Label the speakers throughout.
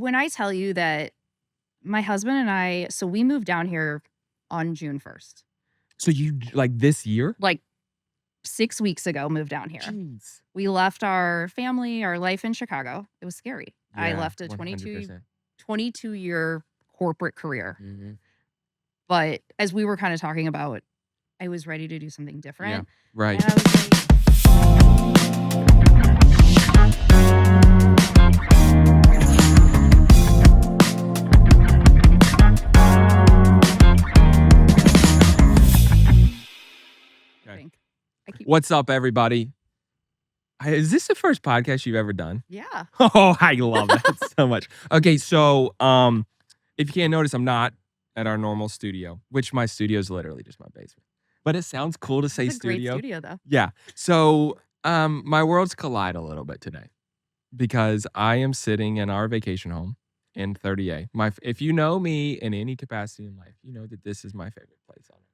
Speaker 1: when I tell you that my husband and I, so we moved down here on June 1st.
Speaker 2: So you like this year?
Speaker 1: Like 6 weeks ago, moved down here.
Speaker 2: Jeez.
Speaker 1: We left our family, our life in Chicago. It was scary. I
Speaker 2: Yeah,
Speaker 1: left a
Speaker 2: 100%.
Speaker 1: 22-year corporate career.
Speaker 2: Mm-hmm.
Speaker 1: But as we were kind of talking about, I was ready to do something different.
Speaker 2: Yeah, right.
Speaker 1: And I was like,
Speaker 2: What's up, everybody? Is this the first podcast you've ever done?
Speaker 1: Yeah.
Speaker 2: Oh, I love that so much. Okay, so if you can't notice, I'm not at our normal studio, which my studio is literally just my basement. But it sounds cool to say
Speaker 1: It's a
Speaker 2: studio.
Speaker 1: great studio, though.
Speaker 2: Yeah. So my worlds collide a little bit today because I am sitting in our vacation home in 30A. If you know me in any capacity in life, you know that this is my favorite place on earth.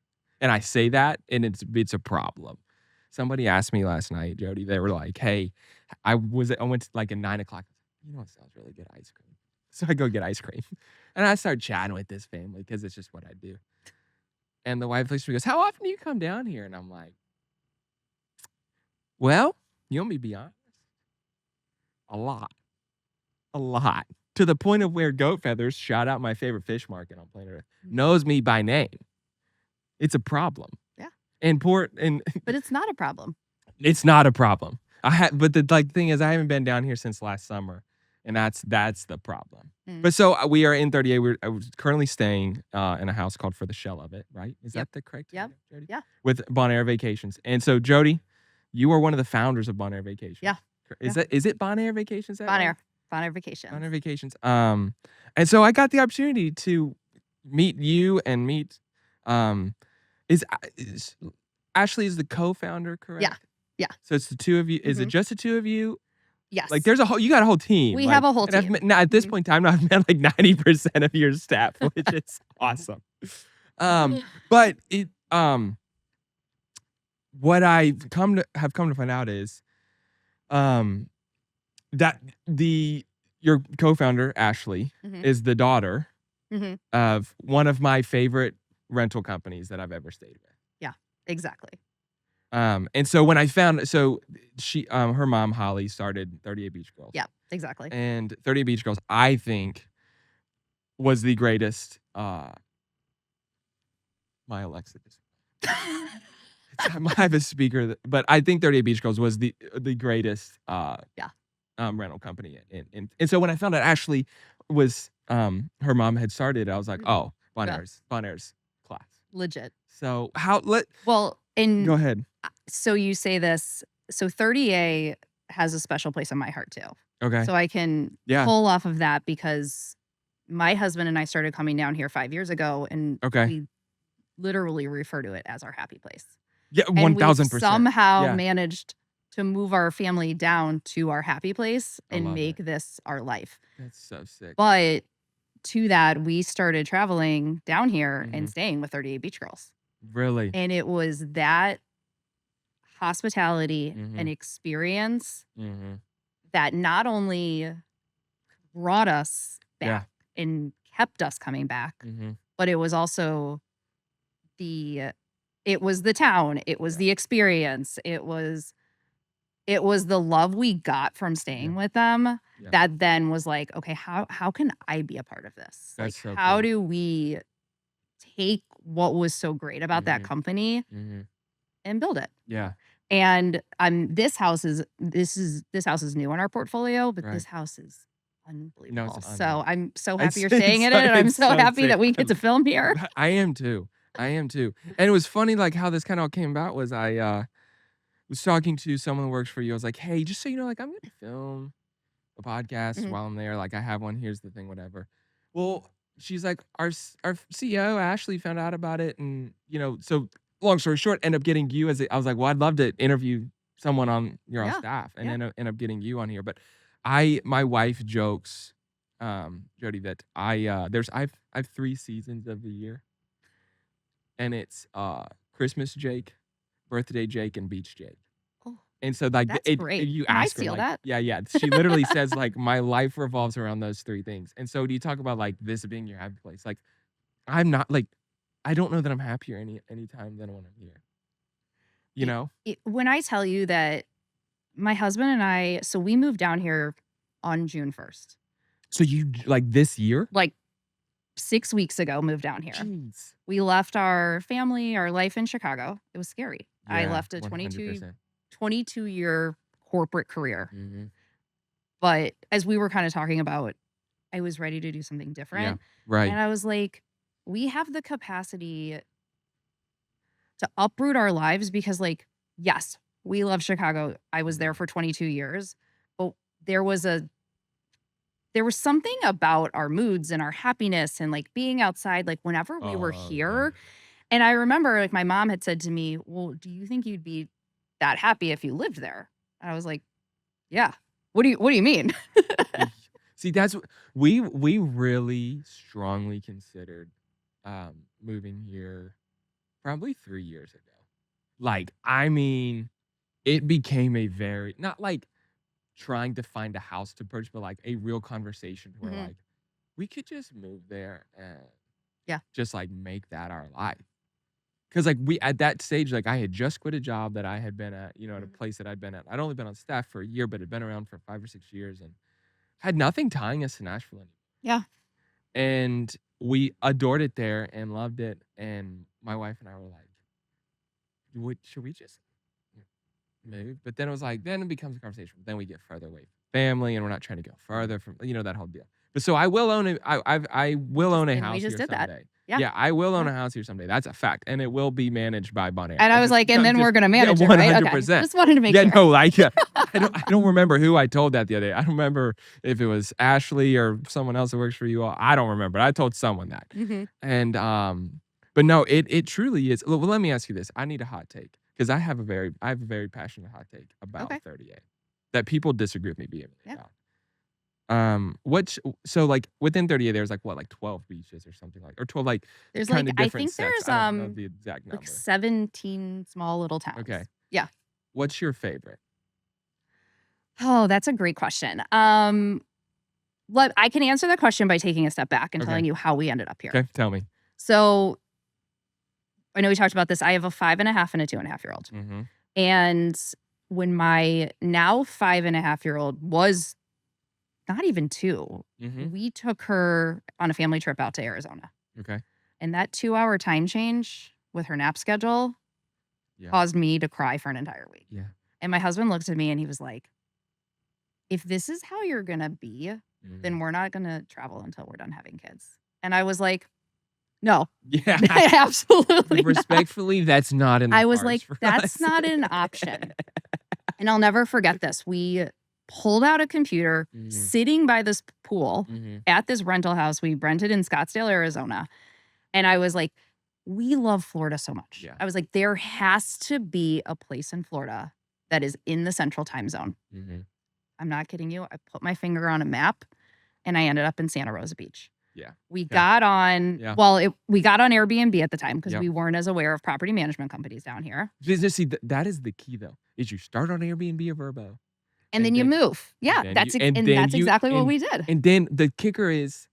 Speaker 2: And I say that, and it's a problem. Somebody asked me last night, Jodie, they were like, hey, I went to like at 9 o'clock. You know what sounds really good? Ice cream. So I go get ice cream. And I start chatting with this family because it's just what I do. And the wife looks at me and goes, how often do you come down here? And I'm like, well, you want me to be honest? A lot. A lot. To the point of where Goat Feathers, shout out my favorite fish market on planet Earth, knows me by name. It's a problem.
Speaker 1: Yeah.
Speaker 2: But
Speaker 1: it's not a problem.
Speaker 2: It's not a problem. But the thing is, I haven't been down here since last summer, and that's the problem. But so we are in 38. I was currently staying in a house called For the Shell of It, right? Is that the correct
Speaker 1: name,
Speaker 2: Jodie?
Speaker 1: Yeah.
Speaker 2: With Bonheur Vacations. And so, Jodie, you are one of the founders of Bonheur Vacations.
Speaker 1: Yeah.
Speaker 2: Is it Bonheur Vacations?
Speaker 1: Bonheur Vacations.
Speaker 2: Bonheur Vacations. And so I got the opportunity to meet you and meet is Ashley is the co-founder, correct?
Speaker 1: Yeah.
Speaker 2: So it's the two of you. Is it just the two of you?
Speaker 1: Yes.
Speaker 2: Like you got a whole team.
Speaker 1: We have a whole team.
Speaker 2: At this point in time, I've met like 90% of your staff, which is awesome. But it what I've come to find out is that your co-founder, Ashley, is the daughter of one of my favorite rental companies that I've ever stayed with.
Speaker 1: Yeah, exactly.
Speaker 2: And so when I found, she, her mom, Holly, started 38 Beach Girls.
Speaker 1: Yeah, exactly.
Speaker 2: And 38 Beach Girls, I think, was the greatest, my Alexa just, I have a speaker, but I think 38 Beach Girls was the greatest, rental company. And so when I found out Ashley was, her mom had started, I was like, oh, Bonheur's class.
Speaker 1: Legit.
Speaker 2: So
Speaker 1: go
Speaker 2: ahead.
Speaker 1: So you say this. So 30A has a special place in my heart too.
Speaker 2: Okay.
Speaker 1: So I can pull off of that because my husband and I started coming down here 5 years ago, and we literally refer to it as our happy place.
Speaker 2: Yeah, 1,000%.
Speaker 1: Somehow managed to move our family down to our happy place and make this our life.
Speaker 2: That's so sick.
Speaker 1: But to that, we started traveling down here and staying with 38 Beach Girls.
Speaker 2: Really?
Speaker 1: And it was that hospitality and experience that not only brought us back and kept us coming back, but it was also it was the town, it was the experience, it was the love we got from staying with them that then was like, okay, how can I be a part of this?
Speaker 2: That's
Speaker 1: like,
Speaker 2: so
Speaker 1: how
Speaker 2: cool.
Speaker 1: do we take what was so great about that company and build it?
Speaker 2: Yeah.
Speaker 1: And this house is new in our portfolio, but this house is unbelievable. So I'm so happy you're staying in it, and I'm so happy that we get to film here.
Speaker 2: I am too. And it was funny, like how this kind of all came about was I was talking to someone who works for you. I was like, hey, just so you know, like I'm gonna film a podcast while I'm there. Like I have one. Here's the thing, whatever. Well, she's like, our CEO Ashley found out about it, and so long story short, end up getting you I was like, well, I'd love to interview someone on your staff, and end up getting you on here. But my wife jokes, Jodie, that I have 3 seasons of the year, and it's Christmas Jake, Birthday Jake, and Beach Jake.
Speaker 1: Oh.
Speaker 2: And so, like,
Speaker 1: That's great.
Speaker 2: you
Speaker 1: Can I
Speaker 2: ask her,
Speaker 1: steal
Speaker 2: like
Speaker 1: that?
Speaker 2: yeah. She literally says, like, "My life revolves around those 3 things." And so, do you talk about, like, this being your happy place? Like, I'm not like, I don't know that I'm happier any time than when I'm here, you
Speaker 1: It,
Speaker 2: know?
Speaker 1: when I tell you that my husband and I, so we moved down here on June 1st.
Speaker 2: So like, this year?
Speaker 1: Like 6 weeks ago, moved down here.
Speaker 2: Jeez.
Speaker 1: We left our family, our life in Chicago. It was scary. I
Speaker 2: Yeah,
Speaker 1: left a
Speaker 2: 100%.
Speaker 1: 22-year corporate career.
Speaker 2: Mhm.
Speaker 1: But as we were kind of talking about, I was ready to do something
Speaker 2: Yeah,
Speaker 1: different.
Speaker 2: right.
Speaker 1: And I was like, we have the capacity to uproot our lives because, like, yes, we love Chicago. I was there
Speaker 2: Mhm.
Speaker 1: for 22 years, but there was a there was something about our moods and our happiness and like being outside, like whenever we were
Speaker 2: Oh, yeah.
Speaker 1: here. And I remember like my mom had said to me, "Well, do you think you'd be that happy if you lived there?" And I was like, "Yeah. What do you mean?"
Speaker 2: Y See, that's what we really strongly considered, moving here probably 3 years ago. Like, I mean, it became a very not like trying to find a house to purchase, but, like, a real conversation where,
Speaker 1: Mhm.
Speaker 2: like, we could just move there and
Speaker 1: Yeah.
Speaker 2: just, like, make that our life. 'Cause, like, we at that stage, like, I had just quit a job that I had been at, at a
Speaker 1: Mhm.
Speaker 2: place that I'd been at. I'd only been on staff for a year, but had been around for 5 or 6 years and had nothing tying us to Nashville anymore.
Speaker 1: Yeah.
Speaker 2: And we adored it there and loved it, and my wife and I were like, should we just move?" But then it was like then it becomes a conversation. Then we get further away from family, and we're not trying to go further from that whole deal. But so I will own I will own a
Speaker 1: We
Speaker 2: house
Speaker 1: just
Speaker 2: here
Speaker 1: did that.
Speaker 2: someday.
Speaker 1: Yeah.
Speaker 2: Yeah, I will own
Speaker 1: Yeah.
Speaker 2: a house here someday. That's a fact, and it will be managed by Bonheur.
Speaker 1: And I was like, and then we're gonna manage it,
Speaker 2: one
Speaker 1: right?
Speaker 2: hundred
Speaker 1: Okay.
Speaker 2: percent.
Speaker 1: Just wanted to make
Speaker 2: Yeah,
Speaker 1: sure.
Speaker 2: no, like I don't remember who I told that the other day. I don't remember if it was Ashley or someone else that works for you all. I don't remember. I told someone that,
Speaker 1: Mhm.
Speaker 2: and but no, it truly is. Well, let me ask you this. I need a hot take because I have a very passionate hot take about
Speaker 1: Okay.
Speaker 2: 38 that people disagree with me vehemently
Speaker 1: Yeah.
Speaker 2: about. Which so like within 38, there's like what, like 12 beaches or something like, or 12 like
Speaker 1: There's
Speaker 2: kind
Speaker 1: like
Speaker 2: of
Speaker 1: I
Speaker 2: different
Speaker 1: think
Speaker 2: sets.
Speaker 1: there's
Speaker 2: I don't know the exact
Speaker 1: like
Speaker 2: number.
Speaker 1: 17 small little
Speaker 2: Okay,
Speaker 1: towns. Yeah.
Speaker 2: what's your favorite?
Speaker 1: Oh, that's a great question. I can answer that question by taking a step back and
Speaker 2: Okay,
Speaker 1: telling you how we ended up here.
Speaker 2: okay, tell me.
Speaker 1: So I know we talked about this. I have a 5.5 and a 2.5-year-old.
Speaker 2: Mm-hmm.
Speaker 1: And when my now 5.5-year-old was not even 2,
Speaker 2: Mm-hmm.
Speaker 1: we took her on a family trip out to Arizona.
Speaker 2: Okay.
Speaker 1: And that 2-hour time change with her nap schedule
Speaker 2: Yeah.
Speaker 1: caused me to cry for an entire week.
Speaker 2: Yeah.
Speaker 1: And my husband looked at me and he was like, if this is how you're going to be, then we're not going to travel until we're done having kids. And I was like, no,
Speaker 2: Yeah.
Speaker 1: absolutely not.
Speaker 2: Respectfully, that's not in the
Speaker 1: I was
Speaker 2: cards
Speaker 1: like,
Speaker 2: for
Speaker 1: that's
Speaker 2: us.
Speaker 1: not an option. And I'll never forget this. We pulled out a computer
Speaker 2: Mhm.
Speaker 1: sitting by this pool
Speaker 2: Mhm.
Speaker 1: at this rental house we rented in Scottsdale, Arizona. And I was like, we love Florida so much.
Speaker 2: Yeah.
Speaker 1: I was like, there has to be a place in Florida that is in the central time zone.
Speaker 2: Mhm.
Speaker 1: I'm not kidding you. I put my finger on a map and I ended up in Santa Rosa Beach.
Speaker 2: Yeah.
Speaker 1: We
Speaker 2: Yeah.
Speaker 1: got on,
Speaker 2: Yeah.
Speaker 1: well, we got on Airbnb at the time because
Speaker 2: Yep.
Speaker 1: we weren't as aware of property management companies down here.
Speaker 2: See, that is the key though. Is you start on Airbnb or Vrbo,
Speaker 1: And then you move. Yeah,
Speaker 2: then
Speaker 1: that's
Speaker 2: you- and then
Speaker 1: that's
Speaker 2: you-
Speaker 1: exactly what
Speaker 2: and-
Speaker 1: we did.
Speaker 2: and then the kicker is,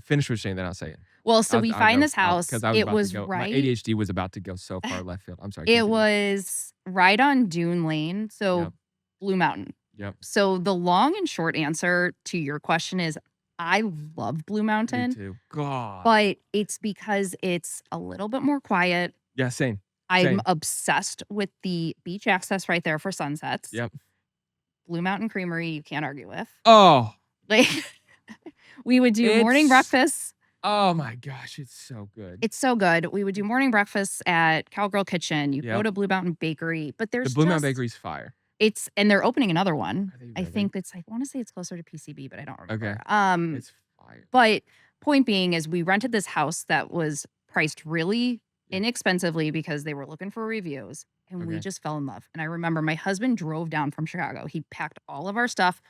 Speaker 2: finish what you're saying, then I'll say it.
Speaker 1: Well, so we find
Speaker 2: go-
Speaker 1: this house.
Speaker 2: 'cause I was
Speaker 1: It
Speaker 2: about to
Speaker 1: was
Speaker 2: go. My
Speaker 1: right.
Speaker 2: ADHD was about to go so far left field. I'm sorry.
Speaker 1: It
Speaker 2: continue.
Speaker 1: was right on Dune Lane, so
Speaker 2: Yep.
Speaker 1: Blue Mountain.
Speaker 2: Yep.
Speaker 1: So the long and short answer to your question is I love Blue
Speaker 2: Me
Speaker 1: Mountain,
Speaker 2: too. God.
Speaker 1: but it's because it's a little bit more quiet.
Speaker 2: Yeah. Same.
Speaker 1: I'm
Speaker 2: Same.
Speaker 1: obsessed with the beach access right there for sunsets.
Speaker 2: Yep.
Speaker 1: Blue Mountain Creamery, you can't argue with.
Speaker 2: Oh.
Speaker 1: Like we would do morning
Speaker 2: It's-
Speaker 1: breakfast.
Speaker 2: Oh my gosh, it's so good.
Speaker 1: It's so good. We would do morning breakfast at Cowgirl Kitchen. You go
Speaker 2: Yep.
Speaker 1: to Blue Mountain Bakery, but
Speaker 2: The
Speaker 1: there's
Speaker 2: Blue Mountain
Speaker 1: just-
Speaker 2: Bakery's fire.
Speaker 1: and they're opening another one.
Speaker 2: Are they
Speaker 1: I
Speaker 2: really?
Speaker 1: think it's I want to say it's closer to PCB, but I don't remember.
Speaker 2: Okay. It's fire.
Speaker 1: But point being is we rented this house that was priced really
Speaker 2: Yeah.
Speaker 1: inexpensively because they were looking for reviews and we
Speaker 2: Okay.
Speaker 1: just fell in love. And I remember my husband drove down from Chicago. He packed all of our stuff,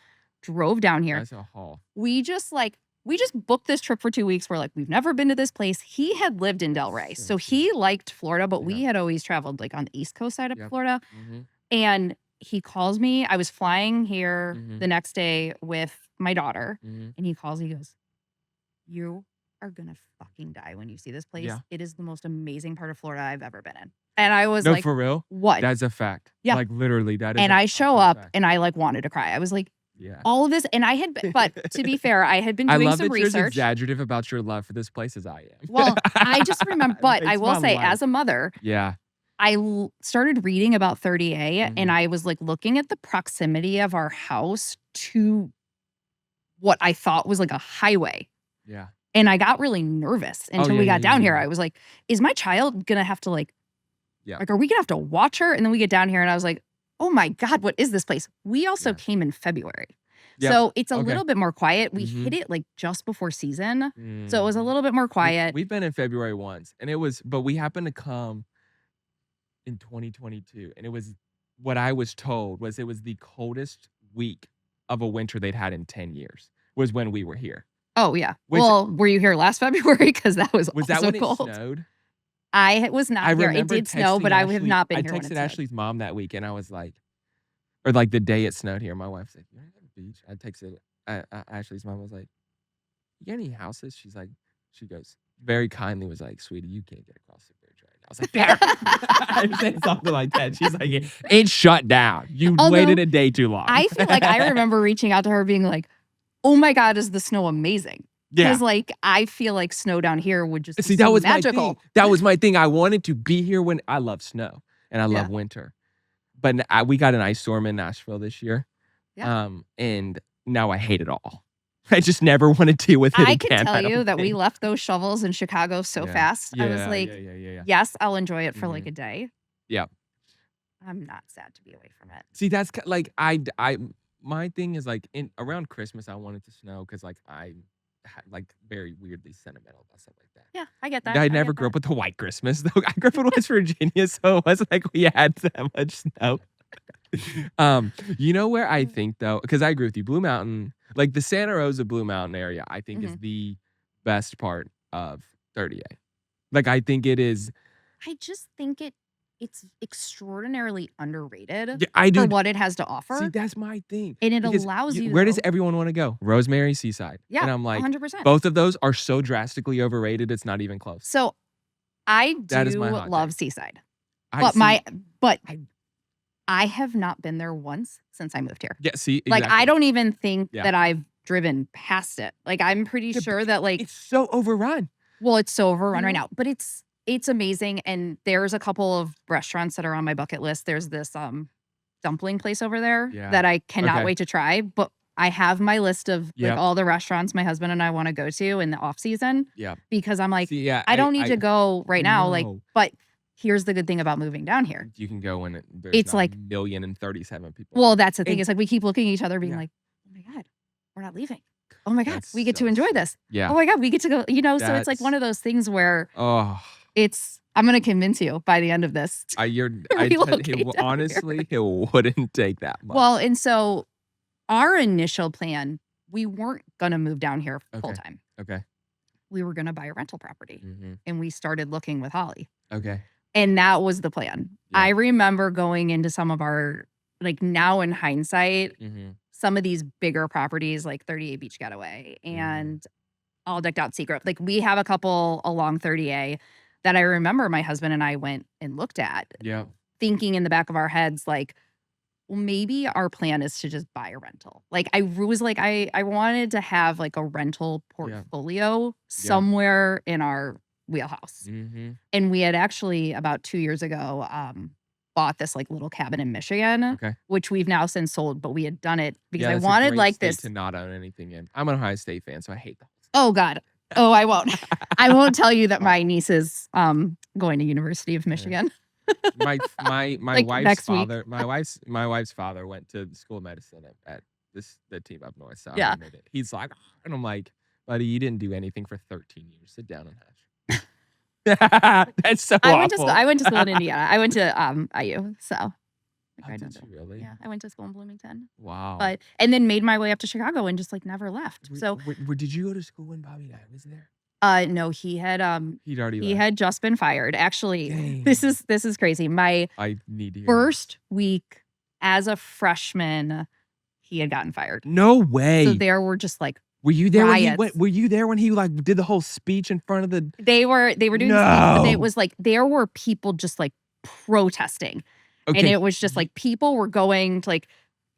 Speaker 1: drove down here.
Speaker 2: That's a haul.
Speaker 1: We just booked this trip for 2 weeks. We're like, we've never been to this place. He had lived in Delray. So
Speaker 2: So
Speaker 1: he liked Florida, but we
Speaker 2: Yeah.
Speaker 1: had always traveled like on the East Coast side of
Speaker 2: Yep.
Speaker 1: Florida.
Speaker 2: Mhm.
Speaker 1: And he calls me. I was flying here
Speaker 2: Mhm.
Speaker 1: the next day with my daughter,
Speaker 2: Mhm.
Speaker 1: and he calls. He goes, "You are gonna fucking die when you see this place.
Speaker 2: Yeah.
Speaker 1: It is the most amazing part of Florida I've ever been in." And I was
Speaker 2: No,
Speaker 1: like,
Speaker 2: for real?
Speaker 1: "What?"
Speaker 2: That's a fact.
Speaker 1: Yeah.
Speaker 2: Like, literally, that is
Speaker 1: And
Speaker 2: an
Speaker 1: I show
Speaker 2: absolute
Speaker 1: up,
Speaker 2: fact.
Speaker 1: and I like wanted to cry. I was like,
Speaker 2: Yeah.
Speaker 1: all of this, and I had, but to be fair, I had been
Speaker 2: I
Speaker 1: doing
Speaker 2: love
Speaker 1: some
Speaker 2: that you're as
Speaker 1: research.
Speaker 2: exaggerative about your love for this place as I am.
Speaker 1: Well, I just remember, but I
Speaker 2: Makes
Speaker 1: will
Speaker 2: my
Speaker 1: say,
Speaker 2: life.
Speaker 1: as a mother,
Speaker 2: Yeah.
Speaker 1: I started reading about 30A, and
Speaker 2: Mhm.
Speaker 1: I was like looking at the proximity of our house to what I thought was like a highway.
Speaker 2: Yeah.
Speaker 1: And I got really nervous until
Speaker 2: yeah,
Speaker 1: we
Speaker 2: yeah,
Speaker 1: got down
Speaker 2: yeah,
Speaker 1: here.
Speaker 2: yeah.
Speaker 1: I was like, is my child gonna have to
Speaker 2: Yeah.
Speaker 1: are we gonna have to watch her? And then we get down here, and I was like, oh my God, what is this place? We also
Speaker 2: Yeah.
Speaker 1: came in February.
Speaker 2: Yep.
Speaker 1: So it's a
Speaker 2: Okay.
Speaker 1: little bit more quiet. We
Speaker 2: Mhm.
Speaker 1: hit it like just before season. So it was a
Speaker 2: Mhm.
Speaker 1: little bit more quiet.
Speaker 2: We've been in February once, and but we happened to come in 2022, and it was what I was told was it was the coldest week of a winter they'd had in 10 years was when we were here.
Speaker 1: Oh yeah.
Speaker 2: Which
Speaker 1: Well, were you here last February? Because that was
Speaker 2: was that
Speaker 1: also
Speaker 2: when it
Speaker 1: cold.
Speaker 2: snowed?
Speaker 1: I was
Speaker 2: I
Speaker 1: not here. It
Speaker 2: remember
Speaker 1: did snow, but
Speaker 2: texting
Speaker 1: I have
Speaker 2: Ashley.
Speaker 1: not been
Speaker 2: I
Speaker 1: here when it
Speaker 2: texted
Speaker 1: snowed.
Speaker 2: Ashley's mom that week, and I was like, or like the day it snowed here. My wife's like, "You wanna go to the beach?" I texted Ashley's mom. Was like, "You got any houses?" She goes very kindly was like, "Sweetie, you can't get across the bridge right now." I was like, "There." I said something like that. She's like, "It's shut down. You
Speaker 1: Although,
Speaker 2: waited a day too long."
Speaker 1: I feel like I remember reaching out to her being like, oh my God, is the snow amazing?
Speaker 2: Yeah.
Speaker 1: Because like I feel like snow down here would just be
Speaker 2: See,
Speaker 1: so
Speaker 2: that was
Speaker 1: magical.
Speaker 2: my thing. That was my thing. I wanted to be here when I love snow and I love
Speaker 1: Yeah.
Speaker 2: winter. But we got an ice storm in Nashville this year.
Speaker 1: Yeah.
Speaker 2: And now I hate it all. I just never want to deal with it
Speaker 1: I
Speaker 2: again.
Speaker 1: can tell
Speaker 2: I don't
Speaker 1: you that we
Speaker 2: think.
Speaker 1: left those shovels in Chicago so
Speaker 2: Yeah.
Speaker 1: fast. I was
Speaker 2: Yeah,
Speaker 1: like,
Speaker 2: yeah.
Speaker 1: yes, I'll enjoy it for like
Speaker 2: Mhm.
Speaker 1: a day.
Speaker 2: Yeah.
Speaker 1: I'm not sad to be away from it.
Speaker 2: See, that's like my thing is like around Christmas I want it to snow because like like very weirdly sentimental about stuff like that.
Speaker 1: Yeah, I get that.
Speaker 2: I
Speaker 1: I
Speaker 2: never
Speaker 1: get
Speaker 2: grew up
Speaker 1: that.
Speaker 2: with the white Christmas though. I grew up in West Virginia, so it wasn't like we had that much snow. You know where I think though, because I agree with you, Blue Mountain, like the Santa Rosa Blue Mountain area, I think is the best part of 30A. Like I think it is.
Speaker 1: I just think it's extraordinarily underrated
Speaker 2: Yeah, I do.
Speaker 1: for what it has to offer.
Speaker 2: See, that's my thing.
Speaker 1: And it
Speaker 2: Because
Speaker 1: allows you.
Speaker 2: Where does everyone want to go? Rosemary, Seaside.
Speaker 1: Yeah,
Speaker 2: And I'm like,
Speaker 1: 100%.
Speaker 2: both of those are so drastically overrated. It's not even close.
Speaker 1: So I
Speaker 2: That is
Speaker 1: do
Speaker 2: my hot
Speaker 1: love
Speaker 2: take.
Speaker 1: Seaside,
Speaker 2: I
Speaker 1: but
Speaker 2: see.
Speaker 1: I have not been there once since I moved here.
Speaker 2: Yeah, see,
Speaker 1: Like
Speaker 2: exactly.
Speaker 1: I don't even think
Speaker 2: Yeah.
Speaker 1: that I've driven past it. Like I'm pretty
Speaker 2: Yeah,
Speaker 1: sure that like
Speaker 2: it's so overrun.
Speaker 1: well, it's so overrun
Speaker 2: You
Speaker 1: right
Speaker 2: know?
Speaker 1: now, but it's amazing. And there's a couple of restaurants that are on my bucket list. There's this dumpling place over there
Speaker 2: Yeah.
Speaker 1: that I cannot
Speaker 2: Okay.
Speaker 1: wait to try. But I have my list of like
Speaker 2: Yep.
Speaker 1: all the restaurants my husband and I want to go to in the off season.
Speaker 2: Yeah.
Speaker 1: Because I'm like,
Speaker 2: See, yeah,
Speaker 1: I don't need to go right now. Like,
Speaker 2: know.
Speaker 1: but here's the good thing about moving down here.
Speaker 2: You can go when there's
Speaker 1: It's
Speaker 2: not
Speaker 1: like
Speaker 2: 1,037 people.
Speaker 1: well, that's the thing.
Speaker 2: And-
Speaker 1: It's like we keep looking at each other being
Speaker 2: Yeah.
Speaker 1: like, oh my God, we're not leaving. Oh my God,
Speaker 2: That's
Speaker 1: we get
Speaker 2: so
Speaker 1: to enjoy
Speaker 2: sick.
Speaker 1: this.
Speaker 2: Yeah.
Speaker 1: Oh my God, we get to go, so it's like
Speaker 2: That's-
Speaker 1: one of those things where
Speaker 2: Oh,
Speaker 1: I'm going to convince you by the end of this. Relocate down
Speaker 2: honestly, it wouldn't take that much.
Speaker 1: Well, and so our initial plan, we weren't going to move down here
Speaker 2: Okay.
Speaker 1: full time.
Speaker 2: Okay.
Speaker 1: We were going to buy a rental property
Speaker 2: Mm-hmm.
Speaker 1: and we started looking with Holly.
Speaker 2: Okay.
Speaker 1: And that was the plan.
Speaker 2: Yeah.
Speaker 1: I remember going into some of our, like now in hindsight,
Speaker 2: Mm-hmm.
Speaker 1: some of these bigger properties like 38 Beach Getaway and All Decked Out Secret. Like we have a couple along 30A that I remember my husband and I went and looked at,
Speaker 2: Yeah.
Speaker 1: thinking in the back of our heads, like, well, maybe our plan is to just buy a rental. Like I was like, I wanted to have like a rental portfolio somewhere in our wheelhouse.
Speaker 2: Mm-hmm.
Speaker 1: And we had actually about 2 years ago bought this like little cabin in Michigan,
Speaker 2: Okay.
Speaker 1: which we've now since sold, but we had done it because I
Speaker 2: that's a
Speaker 1: wanted
Speaker 2: great
Speaker 1: like
Speaker 2: state
Speaker 1: this.
Speaker 2: to not own anything in. I'm an Ohio State fan, so I hate the whole
Speaker 1: Oh God. Oh, I won't. I won't tell you that my niece is going to University of Michigan.
Speaker 2: my
Speaker 1: Like,
Speaker 2: wife's
Speaker 1: next week.
Speaker 2: father my wife's father went to the school of medicine at the team up north, so
Speaker 1: Yeah.
Speaker 2: I made it. He's like, and I'm like, buddy, you didn't do anything for 13 years. Sit down and hash. That's so
Speaker 1: I
Speaker 2: awful.
Speaker 1: went to school in Indiana. I went to IU. So I
Speaker 2: Oh,
Speaker 1: graduated.
Speaker 2: did you really?
Speaker 1: Yeah, I went to school in Bloomington.
Speaker 2: Wow.
Speaker 1: But and then made my way up to Chicago and just like never left. So
Speaker 2: did you go to school when Bobby Knight was there?
Speaker 1: no, he had
Speaker 2: He'd already
Speaker 1: he
Speaker 2: left.
Speaker 1: had just been fired. Actually,
Speaker 2: Dang.
Speaker 1: this is crazy. My
Speaker 2: I need to hear
Speaker 1: first week as a freshman, he had gotten fired.
Speaker 2: No way.
Speaker 1: So there were just like
Speaker 2: Were you there when he
Speaker 1: riots.
Speaker 2: went? Were you there when he like did the whole speech in front of the?
Speaker 1: They were doing the speech, but it was like there were people just like protesting. And
Speaker 2: Okay.
Speaker 1: it was just like people were going to like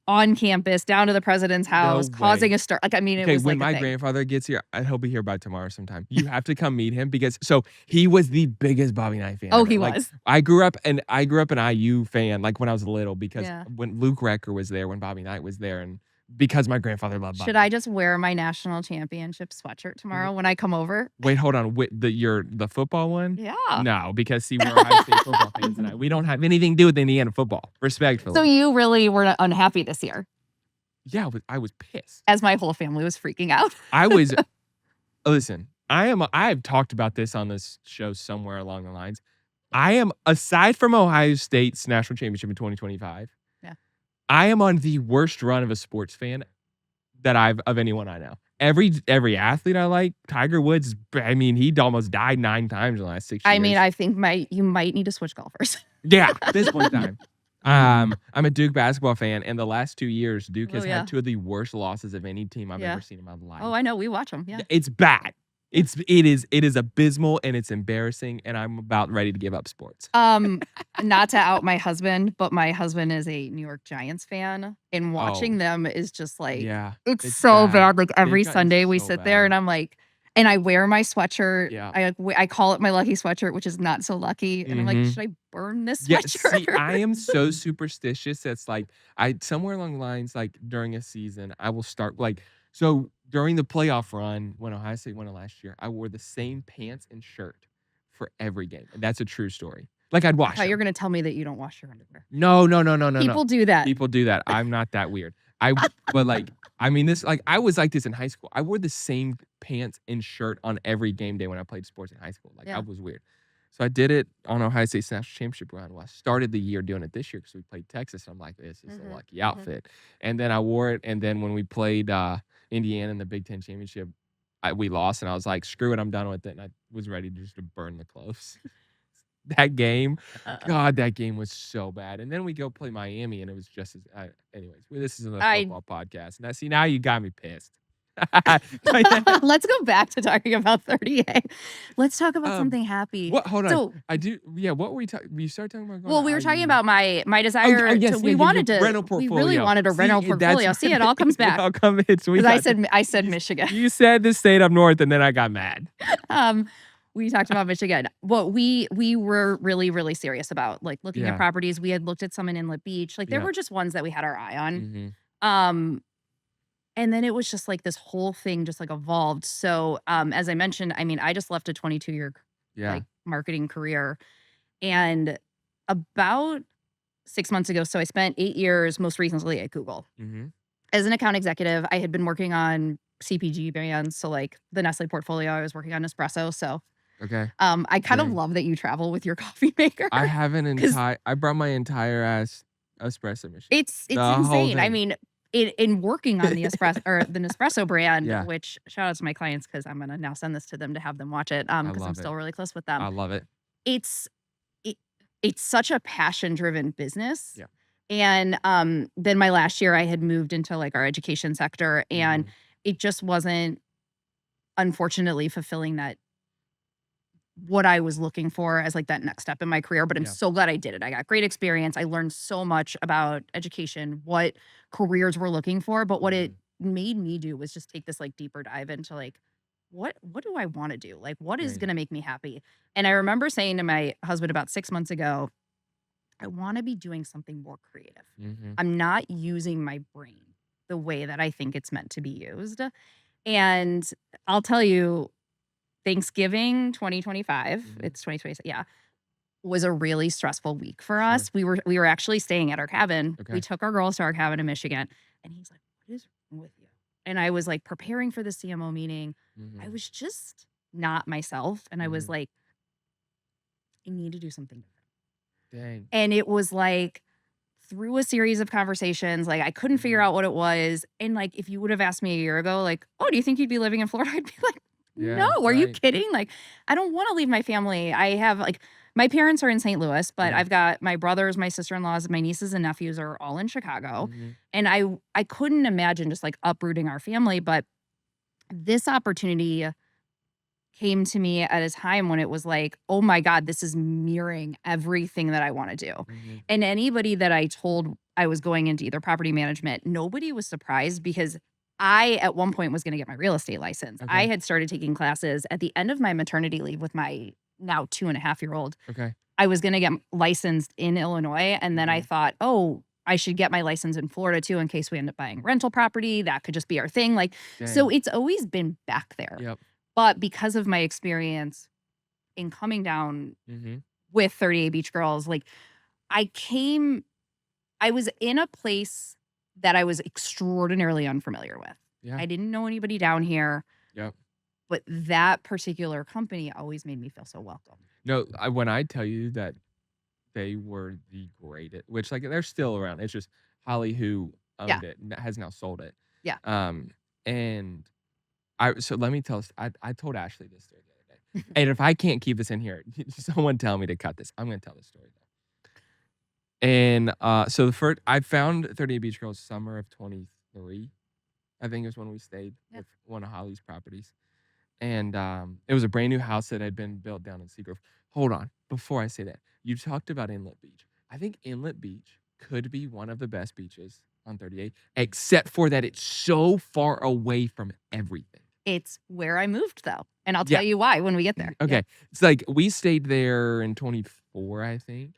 Speaker 1: on campus down to the president's house, causing a stir. Like, I mean, it was
Speaker 2: when
Speaker 1: like
Speaker 2: my grandfather gets here, he'll be here by tomorrow sometime. You have to come meet him because he was the biggest Bobby Knight fan.
Speaker 1: Oh,
Speaker 2: ever.
Speaker 1: he
Speaker 2: Like,
Speaker 1: was.
Speaker 2: I grew up an IU fan, like when I was little, because
Speaker 1: Yeah.
Speaker 2: when Luke Recker was there, when Bobby Knight was there, and because my grandfather loved Bobby.
Speaker 1: Should I just wear my national championship sweatshirt tomorrow when I come over?
Speaker 2: Wait, hold on. The football one?
Speaker 1: Yeah.
Speaker 2: No, because see, we're Ohio State football fans tonight. We don't have anything to do with Indiana football, respectfully.
Speaker 1: So you really were unhappy this year?
Speaker 2: Yeah, I was pissed.
Speaker 1: As my whole family was freaking out.
Speaker 2: I was. Listen, I have talked about this on this show somewhere along the lines. I am, aside from Ohio State's national championship in 2025.
Speaker 1: Yeah.
Speaker 2: I am on the worst run of a sports fan of anyone I know. Every athlete I like, Tiger Woods, I mean, he almost died 9 times in the last 6 years.
Speaker 1: I mean, I think you might need to switch golfers.
Speaker 2: Yeah, at this point in time. I'm a Duke basketball fan, and the last 2 years, Duke has had 2 of the worst losses of any team I've ever seen in my life.
Speaker 1: Oh, I know. We watch them. Yeah.
Speaker 2: It's bad. It is abysmal, and it's embarrassing, and I'm about ready to give up sports.
Speaker 1: Not to out my husband, but my husband is a New York Giants fan, and watching them is just like, it's so bad. Like every Sunday we sit there, and I'm like, and I wear my sweatshirt.
Speaker 2: Yeah.
Speaker 1: I call it my lucky sweatshirt, which is not so lucky. And I'm like, should I burn this sweatshirt?
Speaker 2: Yeah, see, I am so superstitious. That's like, somewhere along the lines, like during a season, I will start like, so during the playoff run, when Ohio State won it last year, I wore the same pants and shirt for every game. And that's a true story. Like I'd wash.
Speaker 1: You're going to tell me that you don't wash your underwear.
Speaker 2: No.
Speaker 1: People do that.
Speaker 2: People do that. I'm not that weird. But like, I mean, this, like, I was like this in high school. I wore the same pants and shirt on every game day when I played sports in high school. Like, I was weird. So I did it on Ohio State's national championship run. Well, I started the year doing it this year because we played Texas. And I'm like, this is a lucky outfit. And then I wore it. And then when we played Indiana in the Big Ten championship, we lost. And I was like, screw it, I'm done with it. And I was ready just to burn the clothes. That game, God, that game was so bad. And then we go play Miami, and it was just as. Anyways, this is a football podcast. Now you got me pissed.
Speaker 1: Let's go back to talking about 38. Let's talk about something happy.
Speaker 2: Hold on. So, I do. Yeah. What were we talking? We started talking about.
Speaker 1: Well, we were talking about my desire. We wanted to.
Speaker 2: Rental portfolio.
Speaker 1: We really wanted a rental portfolio. See, it all comes back.
Speaker 2: It all comes. Because
Speaker 1: I said Michigan.
Speaker 2: You said the state up north, and then I got mad.
Speaker 1: We talked about Michigan. What we were really, really serious about, like looking at properties. We had looked at some in Inlet Beach. Like there were just ones that we had our eye on. And then it was just like this whole thing just like evolved. So as I mentioned, I mean, I just left a 22-year like marketing career. And about 6 months ago, so I spent 8 years most recently at Google. As an account executive. I had been working on CPG brands. So like the Nestle portfolio, I was working on Nespresso. So I kind of love that you travel with your coffee maker.
Speaker 2: I have I brought my entire ass espresso machine.
Speaker 1: It's insane. I mean, in working on the espresso or the Nespresso brand, which shout out to my clients because I'm gonna now send this to them to have them watch it because I'm still really close with them.
Speaker 2: I love it.
Speaker 1: It's such a passion-driven business. Yeah. And then my last year I had moved into like our education sector, and it just wasn't, unfortunately, fulfilling that what I was looking for as like that next step in my career. But I'm so glad I did it. I got great experience. I learned so much about education, what careers we're looking for. But what it made me do was just take this like deeper dive into like, what do I want to do? Like, what is going to make me happy? And I remember saying to my husband about 6 months ago, I want to be doing something more creative. I'm not using my brain the way that I think it's meant to be used. And I'll tell you, Thanksgiving 2025, it's 2026, was a really stressful week for us. We were actually staying at our cabin. We took our girls to our cabin in Michigan, and he's like, what is wrong with you? And I was like preparing for the CMO meeting. I was just not myself. And I was like, I need to do something different.
Speaker 2: Dang.
Speaker 1: And it was like through a series of conversations, like I couldn't figure out what it was. And like, if you would have asked me a year ago, like, oh, do you think you'd be living in Florida? I'd be like, no, are you kidding? Like, I don't want to leave my family. I have like My parents are in St. Louis, but
Speaker 2: Yeah.
Speaker 1: I've got my brothers, my sister-in-laws, my nieces and nephews are all in Chicago.
Speaker 2: Mhm.
Speaker 1: And I couldn't imagine just like uprooting our family, but this opportunity came to me at a time when it was like, oh my God, this is mirroring everything that I want to do.
Speaker 2: Mhm.
Speaker 1: And anybody that I told I was going into either property management, nobody was surprised because I, at one point, was going to get my real estate license. I
Speaker 2: Okay.
Speaker 1: had started taking classes at the end of my maternity leave with my now 2.5-year-old.
Speaker 2: Okay.
Speaker 1: I was going to get licensed in Illinois. And then I
Speaker 2: Mhm.
Speaker 1: thought, oh, I should get my license in Florida too in case we end up buying rental property. That could just be our thing. Like, so
Speaker 2: Dang.
Speaker 1: it's always been back there.
Speaker 2: Yep.
Speaker 1: But because of my experience in coming down
Speaker 2: Mhm.
Speaker 1: with 38 Beach Girls, like I was in a place that I was extraordinarily unfamiliar with.
Speaker 2: Yeah.
Speaker 1: I didn't know anybody down here,
Speaker 2: Yep.
Speaker 1: but that particular company always made me feel so welcome.
Speaker 2: No, when I tell you that they were the greatest, which like they're still around. It's just Holly who
Speaker 1: Yeah.
Speaker 2: owned it has now sold it.
Speaker 1: Yeah.
Speaker 2: And so let me tell us. I told Ashley this story the other day, and if I can't keep this in here, someone tell me to cut this. I'm gonna tell this story though. And so the first I found 38 Beach Girls summer of 23. I think it was when we stayed with one of Holly's properties. And it was a brand new house that had been built down in Seagrove. Hold on, before I say that, you talked about Inlet Beach. I think Inlet Beach could be one of the best beaches on 38, except for that it's so far away from everything.
Speaker 1: It's where I moved though. And I'll
Speaker 2: Yeah.
Speaker 1: tell you why when we get there.
Speaker 2: Okay. It's like we stayed there in 24, I think.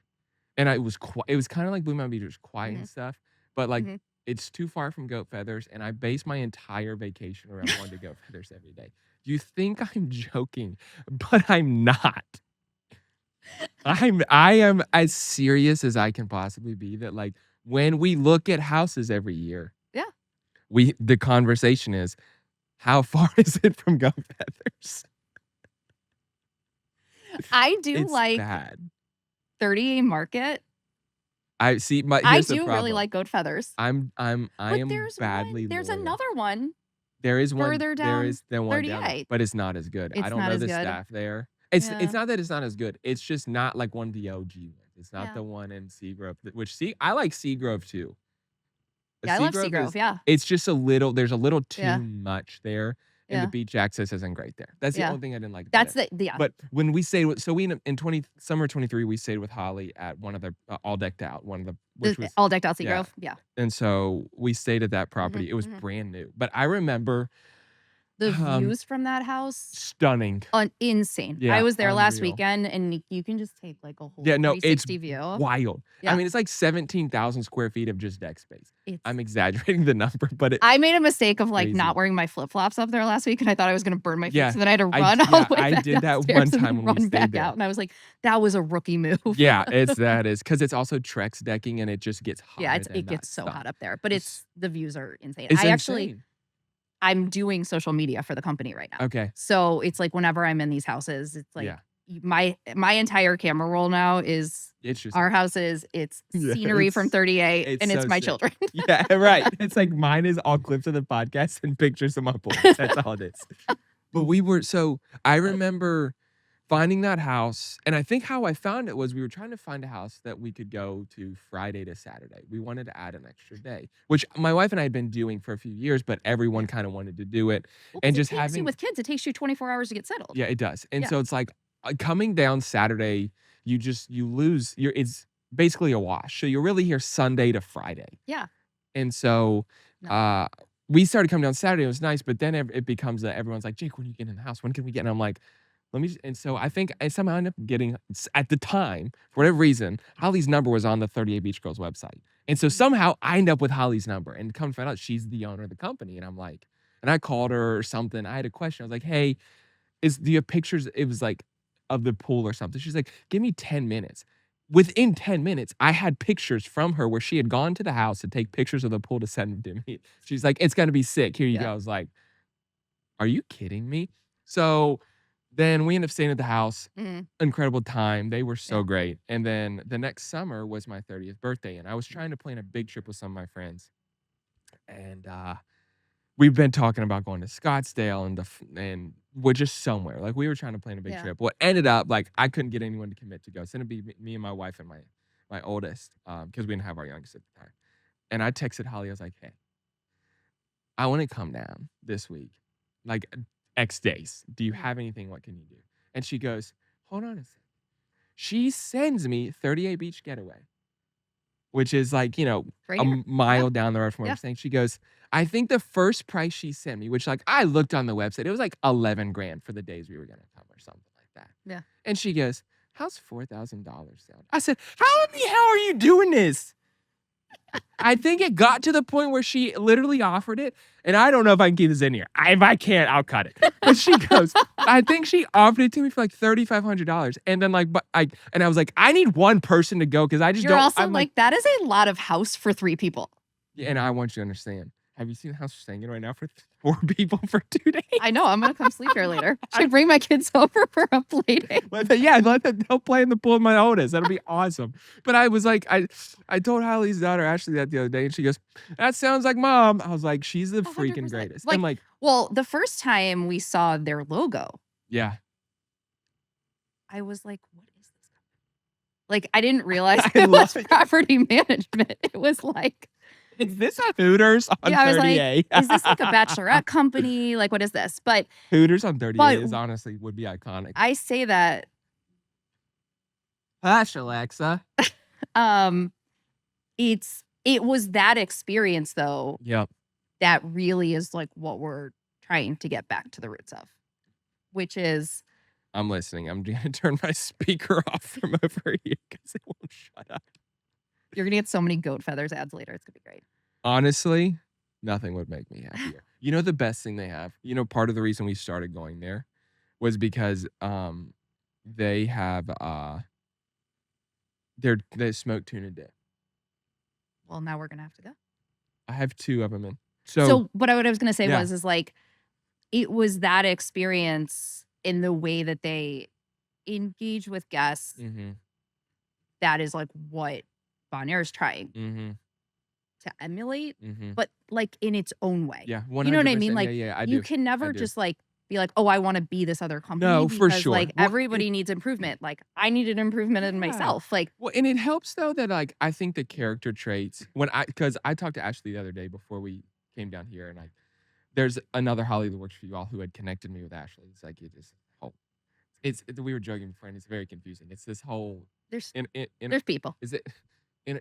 Speaker 2: And it was kind of like Blue Mountain Beach. It was quiet and stuff, but like
Speaker 1: Mhm.
Speaker 2: it's too far from Goat Feathers, and I base my entire vacation around going to Goat Feathers every day. You think I'm joking, but I'm not. I am as serious as I can possibly be that like when we look at houses every year,
Speaker 1: Yeah.
Speaker 2: the conversation is how far is it from Goat Feathers?
Speaker 1: I do
Speaker 2: It's
Speaker 1: like
Speaker 2: bad.
Speaker 1: 38 Market.
Speaker 2: I see.
Speaker 1: I
Speaker 2: Here's the
Speaker 1: do really
Speaker 2: problem.
Speaker 1: like Goat Feathers.
Speaker 2: I
Speaker 1: But
Speaker 2: am badly
Speaker 1: there's
Speaker 2: loyal.
Speaker 1: another one
Speaker 2: There is one.
Speaker 1: further
Speaker 2: There
Speaker 1: down
Speaker 2: is the one down there,
Speaker 1: 38.
Speaker 2: but it's not as good. I
Speaker 1: It's
Speaker 2: don't
Speaker 1: not
Speaker 2: know
Speaker 1: as
Speaker 2: the
Speaker 1: good.
Speaker 2: staff there. It's
Speaker 1: Yeah.
Speaker 2: not that it's not as good. It's just not like one of the OG ones. It's not
Speaker 1: Yeah.
Speaker 2: the one in Seagrove, I like Seagrove too.
Speaker 1: Yeah, I love
Speaker 2: Seagrove
Speaker 1: Seagrove, yeah.
Speaker 2: It's just there's a little too
Speaker 1: Yeah.
Speaker 2: much there, and the
Speaker 1: Yeah.
Speaker 2: beach access isn't great there. That's the
Speaker 1: Yeah.
Speaker 2: only thing I didn't like about
Speaker 1: That's
Speaker 2: it.
Speaker 1: yeah.
Speaker 2: But when we stayed with, so we in summer 23, we stayed with Holly at one of the all decked out, one of the which was
Speaker 1: All decked out
Speaker 2: yeah.
Speaker 1: Seagrove. Yeah.
Speaker 2: And so we stayed at that
Speaker 1: Mhm,
Speaker 2: property. It was
Speaker 1: mhm.
Speaker 2: brand new, but I remember
Speaker 1: The
Speaker 2: um
Speaker 1: views from that house,
Speaker 2: stunning.
Speaker 1: insane. I
Speaker 2: Yeah,
Speaker 1: was there last
Speaker 2: unreal.
Speaker 1: weekend, and you can just take like a whole
Speaker 2: Yeah, no, it's
Speaker 1: 360 view.
Speaker 2: wild. I
Speaker 1: Yeah.
Speaker 2: mean, it's like 17,000 square feet of just deck space.
Speaker 1: It's
Speaker 2: I'm exaggerating the number, but
Speaker 1: I made a mistake of like
Speaker 2: crazy.
Speaker 1: not wearing my flip-flops up there last week, and I thought I was gonna burn my feet.
Speaker 2: Yeah,
Speaker 1: So then I had to
Speaker 2: I
Speaker 1: run
Speaker 2: d
Speaker 1: all
Speaker 2: yeah,
Speaker 1: the way
Speaker 2: I
Speaker 1: back
Speaker 2: did that
Speaker 1: downstairs
Speaker 2: one
Speaker 1: and
Speaker 2: time
Speaker 1: then
Speaker 2: when we
Speaker 1: run
Speaker 2: stayed
Speaker 1: back
Speaker 2: there.
Speaker 1: out. And I was like, that was a rookie move.
Speaker 2: Yeah, that is because it's also Trex decking and it just gets hot.
Speaker 1: Yeah, it gets so hot up there, but the views are insane.
Speaker 2: It's
Speaker 1: I actually
Speaker 2: insane.
Speaker 1: I'm doing social media for the company right now.
Speaker 2: Okay.
Speaker 1: So it's like whenever I'm in these houses, it's like
Speaker 2: Yeah.
Speaker 1: my entire camera roll now is
Speaker 2: It's just
Speaker 1: our houses, it's
Speaker 2: Yeah,
Speaker 1: scenery from 38, and it's
Speaker 2: so
Speaker 1: my
Speaker 2: sick.
Speaker 1: children.
Speaker 2: Yeah, right. It's like mine is all clips of the podcast and pictures of my boys. That's all it is. But I remember finding that house, and I think how I found it was we were trying to find a house that we could go to Friday to Saturday. We wanted to add an extra day, which my wife and I had been doing for a few years, but everyone kind of wanted to do it.
Speaker 1: Well,
Speaker 2: And
Speaker 1: 'cause
Speaker 2: just
Speaker 1: it takes you
Speaker 2: having
Speaker 1: with kids, it takes you 24 hours to get settled.
Speaker 2: Yeah, it does. And
Speaker 1: Yeah.
Speaker 2: so it's like coming down Saturday, you lose it's basically a wash. So you're really here Sunday to Friday.
Speaker 1: Yeah.
Speaker 2: And so
Speaker 1: No.
Speaker 2: we started coming down Saturday. It was nice, but then it becomes everyone's like, Jake, when you get in the house, when can we get? And I'm like, and so I think I somehow ended up getting at the time, for whatever reason, Holly's number was on the 38 Beach Girls website. And so somehow I end up with Holly's number and come to find out she's the owner of the company. And I'm like, and I called her or something. I had a question. I was like, hey, do you have pictures? It was like of the pool or something. She's like, give me 10 minutes. Within 10 minutes, I had pictures from her where she had gone to the house to take pictures of the pool to send them to me. She's like, it's going to be sick. Here you go. I was like, are you kidding me? So then we ended up staying at the house.
Speaker 1: Mhm.
Speaker 2: Incredible time. They were so
Speaker 1: Yeah.
Speaker 2: great. And then the next summer was my 30th birthday. And I was trying to plan a big trip with some of my friends. And we've been talking about going to Scottsdale and we're just somewhere. Like, we were trying to plan a big
Speaker 1: Yeah.
Speaker 2: trip. What ended up, like, I couldn't get anyone to commit to go. So it'd be me and my wife and my oldest, because we didn't have our youngest at the time. And I texted Holly. I was like, "Hey, I want to come down this week, like X days. Do you have anything? What can you do?" And she goes, "Hold on a sec." She sends me 38 Beach Getaway, which is like,
Speaker 1: Right
Speaker 2: a
Speaker 1: here.
Speaker 2: mile down the road from where
Speaker 1: Yeah.
Speaker 2: I'm staying. She goes, I think the first price she sent me, which like I looked on the website, it was like 11 grand for the days we were gonna come or something like that.
Speaker 1: Yeah.
Speaker 2: And she goes, "How's $4,000 sound?" I said, "How in the hell are you doing this?" I think it got to the point where she literally offered it, and I don't know if I can keep this in here. If I can't, I'll cut it. But she goes, I think she offered it to me for like $3,500, and then and I was like, I need one person to go because I just
Speaker 1: You're
Speaker 2: don't.
Speaker 1: also
Speaker 2: I'm
Speaker 1: like, that is a lot of house for 3 people.
Speaker 2: Yeah, and I want you to understand. Have you seen the house we're staying in right now for 4 people for 2 days?
Speaker 1: I know. I'm gonna come sleep here later. Should bring my kids over for a play date.
Speaker 2: Let them they'll play in the pool with my oldest. That'll be awesome. But I was like, I told Hallie's daughter Ashley that the other day, and she goes, "That sounds like mom." I was like, "She's the freaking
Speaker 1: 100%.
Speaker 2: greatest."
Speaker 1: Like,
Speaker 2: And like,
Speaker 1: well, the first time we saw their logo,
Speaker 2: yeah,
Speaker 1: I was like, what is this company? Like, I didn't realize
Speaker 2: I
Speaker 1: it was
Speaker 2: love it.
Speaker 1: property management. It was like,
Speaker 2: Is this a Hooters on
Speaker 1: yeah, I was
Speaker 2: 38?
Speaker 1: like, is this like a bachelorette company? Like, what is this? But
Speaker 2: Hooters on 38
Speaker 1: but
Speaker 2: is honestly would be iconic.
Speaker 1: I say that
Speaker 2: Hush, Alexa.
Speaker 1: it was that experience though
Speaker 2: Yep.
Speaker 1: that really is like what we're trying to get back to the roots of, which is
Speaker 2: I'm listening. I'm gonna turn my speaker off from over here because it won't shut up.
Speaker 1: you're gonna get so many goat feathers ads later. It's gonna be great.
Speaker 2: Honestly, nothing would make me happier. You know the best thing they have? Part of the reason we started going there was because they have they smoke tuna dip.
Speaker 1: Well, now we're gonna have to go.
Speaker 2: I have 2 of them in.
Speaker 1: So what I was gonna say
Speaker 2: Yeah.
Speaker 1: is like it was that experience in the way that they engage with guests.
Speaker 2: Mm-hmm.
Speaker 1: That is like what Bonheur is trying
Speaker 2: Mm-hmm.
Speaker 1: to emulate,
Speaker 2: Mm-hmm.
Speaker 1: but like in its own way.
Speaker 2: Yeah,
Speaker 1: You know what I mean?
Speaker 2: 100%.
Speaker 1: Like
Speaker 2: yeah, I
Speaker 1: you
Speaker 2: do.
Speaker 1: can never
Speaker 2: do.
Speaker 1: just like be like, oh, I want to be this other company.
Speaker 2: No, for
Speaker 1: because,
Speaker 2: sure.
Speaker 1: Like
Speaker 2: Well,
Speaker 1: everybody needs improvement. Like I needed improvement in myself. Like
Speaker 2: Well, and it helps though that like I think the character traits because I talked to Ashley the other day before we came down here, and there's another Holly that works for you all who had connected me with Ashley. It's like we were joking before, and it's very confusing. It's this whole
Speaker 1: there's
Speaker 2: in
Speaker 1: there's people.
Speaker 2: is it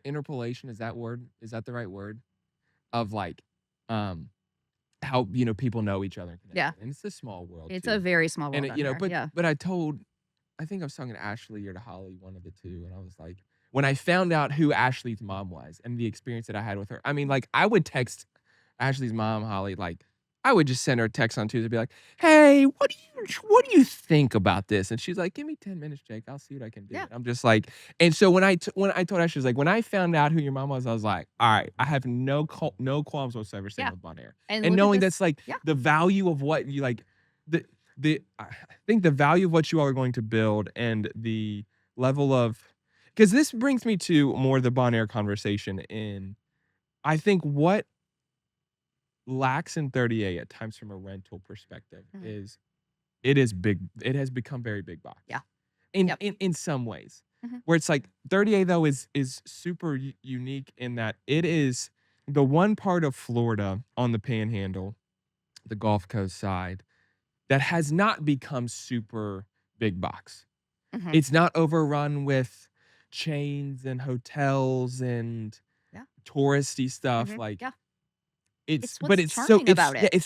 Speaker 2: interpolation? Is that word? Is that the right word? Of like, how people know each other.
Speaker 1: Yeah.
Speaker 2: And it's a small world.
Speaker 1: It's
Speaker 2: too.
Speaker 1: a very small world.
Speaker 2: And
Speaker 1: out here. Yeah.
Speaker 2: but I think I was talking to Ashley or to Holly, one of the two, and I was like, when I found out who Ashley's mom was and the experience that I had with her, I mean, like I would text Ashley's mom, Holly, like I would just send her a text on Tuesday, and be like, "Hey, what do you think about this?" And she's like, "Give me 10 minutes, Jake. I'll see what I can do."
Speaker 1: Yeah.
Speaker 2: And I'm just like, and so when I told Ashley, like, when I found out who your mom was, I was like, all right, I have no qualms whatsoever staying with Bonheur. And knowing that's like the value of what you like, I think the value of what you all are going to build and the level of, because this brings me to more the Bonheur conversation in, I think what lacks in 38 at times from a rental perspective is it is big. It has become very big box.
Speaker 1: Yeah.
Speaker 2: In some ways, where it's like 38 though is super unique in that it is the one part of Florida on the Panhandle, the Gulf Coast side, that has not become super big box. It's not overrun with chains and hotels and touristy stuff like. It's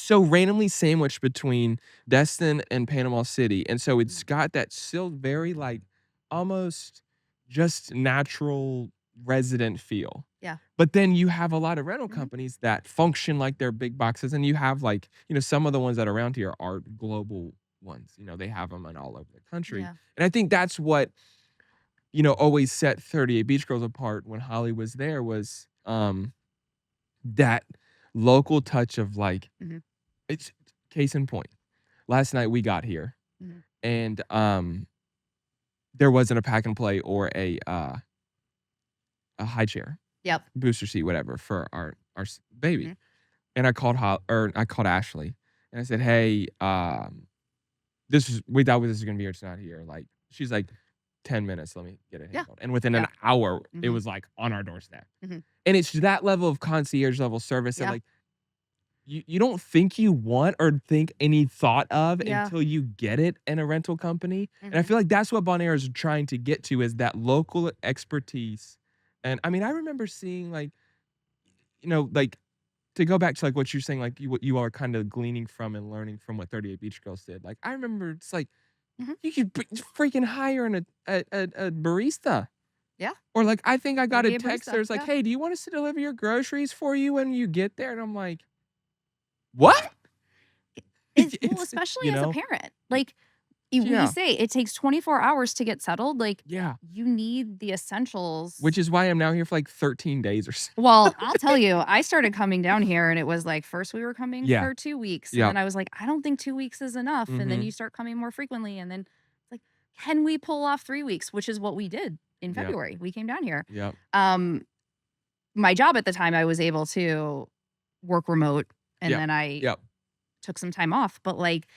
Speaker 2: so randomly sandwiched between Destin and Panama City, and so it's got that still very like almost just natural resident feel.
Speaker 1: Yeah.
Speaker 2: But then you have a lot of rental companies that function like they're big boxes, and you have like some of the ones that are around here are global ones. They have them in all over the country, and I think that's what always set 38 Beach Girls apart when Holly was there was that local touch of like it's case in point. Last night we got here and there wasn't a pack and play or a high chair.
Speaker 1: Yep.
Speaker 2: Booster seat, whatever, for our baby. And I called Ashley and I said, "Hey, we thought this was gonna be here, it's not here. Like, she's like, 10 minutes, let me get it
Speaker 1: Yeah.
Speaker 2: handled. And within
Speaker 1: Yeah.
Speaker 2: an hour, it
Speaker 1: Mhm.
Speaker 2: was like on our doorstep.
Speaker 1: Mhm.
Speaker 2: And it's that level of concierge level service that
Speaker 1: Yeah.
Speaker 2: like you don't think you want or think any thought of
Speaker 1: Yeah.
Speaker 2: until you get it in a rental company. And I
Speaker 1: Mhm.
Speaker 2: feel like that's what Bonheur is trying to get to is that local expertise. And I mean, I remember seeing like, like to go back to like what you're saying, like what you are kind of gleaning from and learning from what 38 Beach Girls did. Like I remember it's like
Speaker 1: Mhm.
Speaker 2: you could freaking hire a barista.
Speaker 1: Yeah.
Speaker 2: Or like I think I got a
Speaker 1: 38
Speaker 2: text
Speaker 1: barista.
Speaker 2: there's like,
Speaker 1: Yeah.
Speaker 2: hey, do you want us to deliver your groceries for you when you get there? And I'm like, what?
Speaker 1: Well,
Speaker 2: It's
Speaker 1: especially
Speaker 2: you
Speaker 1: as a
Speaker 2: know?
Speaker 1: parent. Like we
Speaker 2: Yeah.
Speaker 1: say it takes 24 hours to get settled. Like
Speaker 2: Yeah.
Speaker 1: you need the essentials.
Speaker 2: Which is why I'm now here for like 13 days or so.
Speaker 1: Well, I'll tell you, I started coming down here and it was like first we were coming
Speaker 2: Yeah.
Speaker 1: for 2 weeks. And
Speaker 2: Yep.
Speaker 1: then I was like, I don't think 2 weeks is enough. And then
Speaker 2: Mhm.
Speaker 1: you start coming more frequently. And then it's like, can we pull off 3 weeks? Which is what we did in
Speaker 2: Yep.
Speaker 1: February. We came down here.
Speaker 2: Yep.
Speaker 1: My job at the time, I was able to work remote and
Speaker 2: Yep.
Speaker 1: then I
Speaker 2: Yep.
Speaker 1: took some time off. But like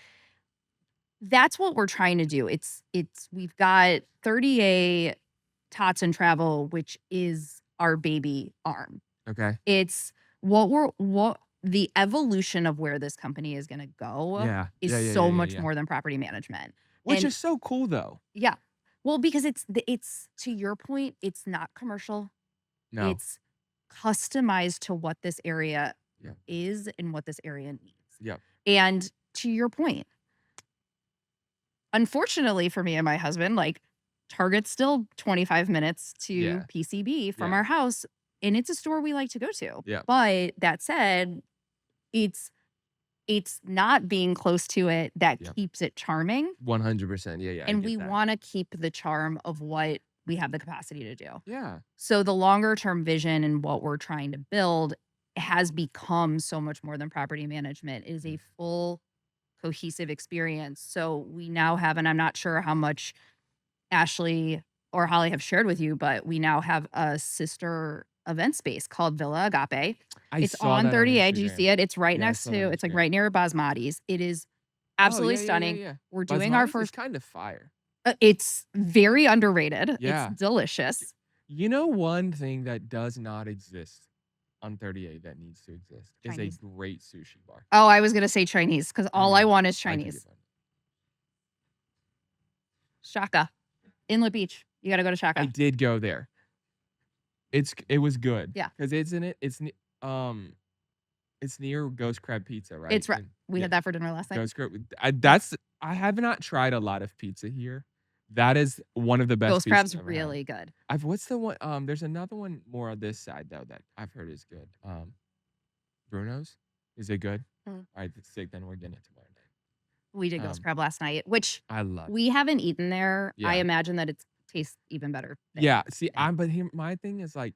Speaker 1: that's what we're trying to do. It's we've got 38 Tots and Travel, which is our baby arm.
Speaker 2: Okay.
Speaker 1: It's what the evolution of where this company is gonna go
Speaker 2: Yeah.
Speaker 1: is
Speaker 2: Yeah, yeah,
Speaker 1: so
Speaker 2: yeah, yeah,
Speaker 1: much
Speaker 2: yeah.
Speaker 1: more than property management.
Speaker 2: Which
Speaker 1: And
Speaker 2: is so cool though.
Speaker 1: yeah. Well, because it's to your point, it's not commercial.
Speaker 2: No.
Speaker 1: It's customized to what this area
Speaker 2: Yep.
Speaker 1: is and what this area needs.
Speaker 2: Yep.
Speaker 1: And to your point, unfortunately for me and my husband, like Target's still 25 minutes to
Speaker 2: Yeah.
Speaker 1: PCB from
Speaker 2: Yeah.
Speaker 1: our house, and it's a store we like to go to.
Speaker 2: Yeah.
Speaker 1: But that said, it's not being close to it that
Speaker 2: Yep.
Speaker 1: keeps it charming.
Speaker 2: 100%. Yeah, yeah. I
Speaker 1: And
Speaker 2: get
Speaker 1: we
Speaker 2: that.
Speaker 1: want to keep the charm of what we have the capacity to do.
Speaker 2: Yeah.
Speaker 1: So the longer term vision and what we're trying to build has become so much more than property management. It is a full cohesive experience. So we now have, and I'm not sure how much Ashley or Holly have shared with you, but we now have a sister event space called Villa Agape. It's
Speaker 2: saw
Speaker 1: on
Speaker 2: that on
Speaker 1: 38. Did you
Speaker 2: Instagram.
Speaker 1: see it? It's right
Speaker 2: Yeah, I
Speaker 1: next
Speaker 2: saw that
Speaker 1: to,
Speaker 2: on
Speaker 1: it's like
Speaker 2: Instagram.
Speaker 1: right near Basmati's. It is
Speaker 2: Oh,
Speaker 1: absolutely
Speaker 2: yeah, yeah,
Speaker 1: stunning.
Speaker 2: yeah, yeah.
Speaker 1: We're doing our
Speaker 2: Basmati's is
Speaker 1: first,
Speaker 2: kind of fire.
Speaker 1: it's very underrated.
Speaker 2: Yeah.
Speaker 1: It's delicious.
Speaker 2: You know one thing that does not exist on 38 that needs to exist
Speaker 1: Chinese.
Speaker 2: is a great sushi bar.
Speaker 1: Oh, I was going to say Chinese because all I want is
Speaker 2: I could
Speaker 1: Chinese.
Speaker 2: get one.
Speaker 1: Shaka. Inlet Beach. You got to go to Shaka.
Speaker 2: I did go there. It was good.
Speaker 1: Yeah.
Speaker 2: Because it's near Ghost Crab Pizza, right?
Speaker 1: It's right.
Speaker 2: And-
Speaker 1: We
Speaker 2: yeah,
Speaker 1: had that for dinner last night.
Speaker 2: Ghost Crab. I have not tried a lot of pizza here. That is one of the best.
Speaker 1: Ghost
Speaker 2: pizzas
Speaker 1: Crab's
Speaker 2: I've ever had.
Speaker 1: really good.
Speaker 2: What's the one? There's another one more on this side though that I've heard is good. Bruno's. Is it good?
Speaker 1: Mm.
Speaker 2: All right, that's sick. Then we're getting it tomorrow night.
Speaker 1: We did Ghost Crab last night, which
Speaker 2: I love.
Speaker 1: we haven't eaten there. I
Speaker 2: Yeah.
Speaker 1: imagine that it tastes even better.
Speaker 2: Yeah. See, but here my thing is like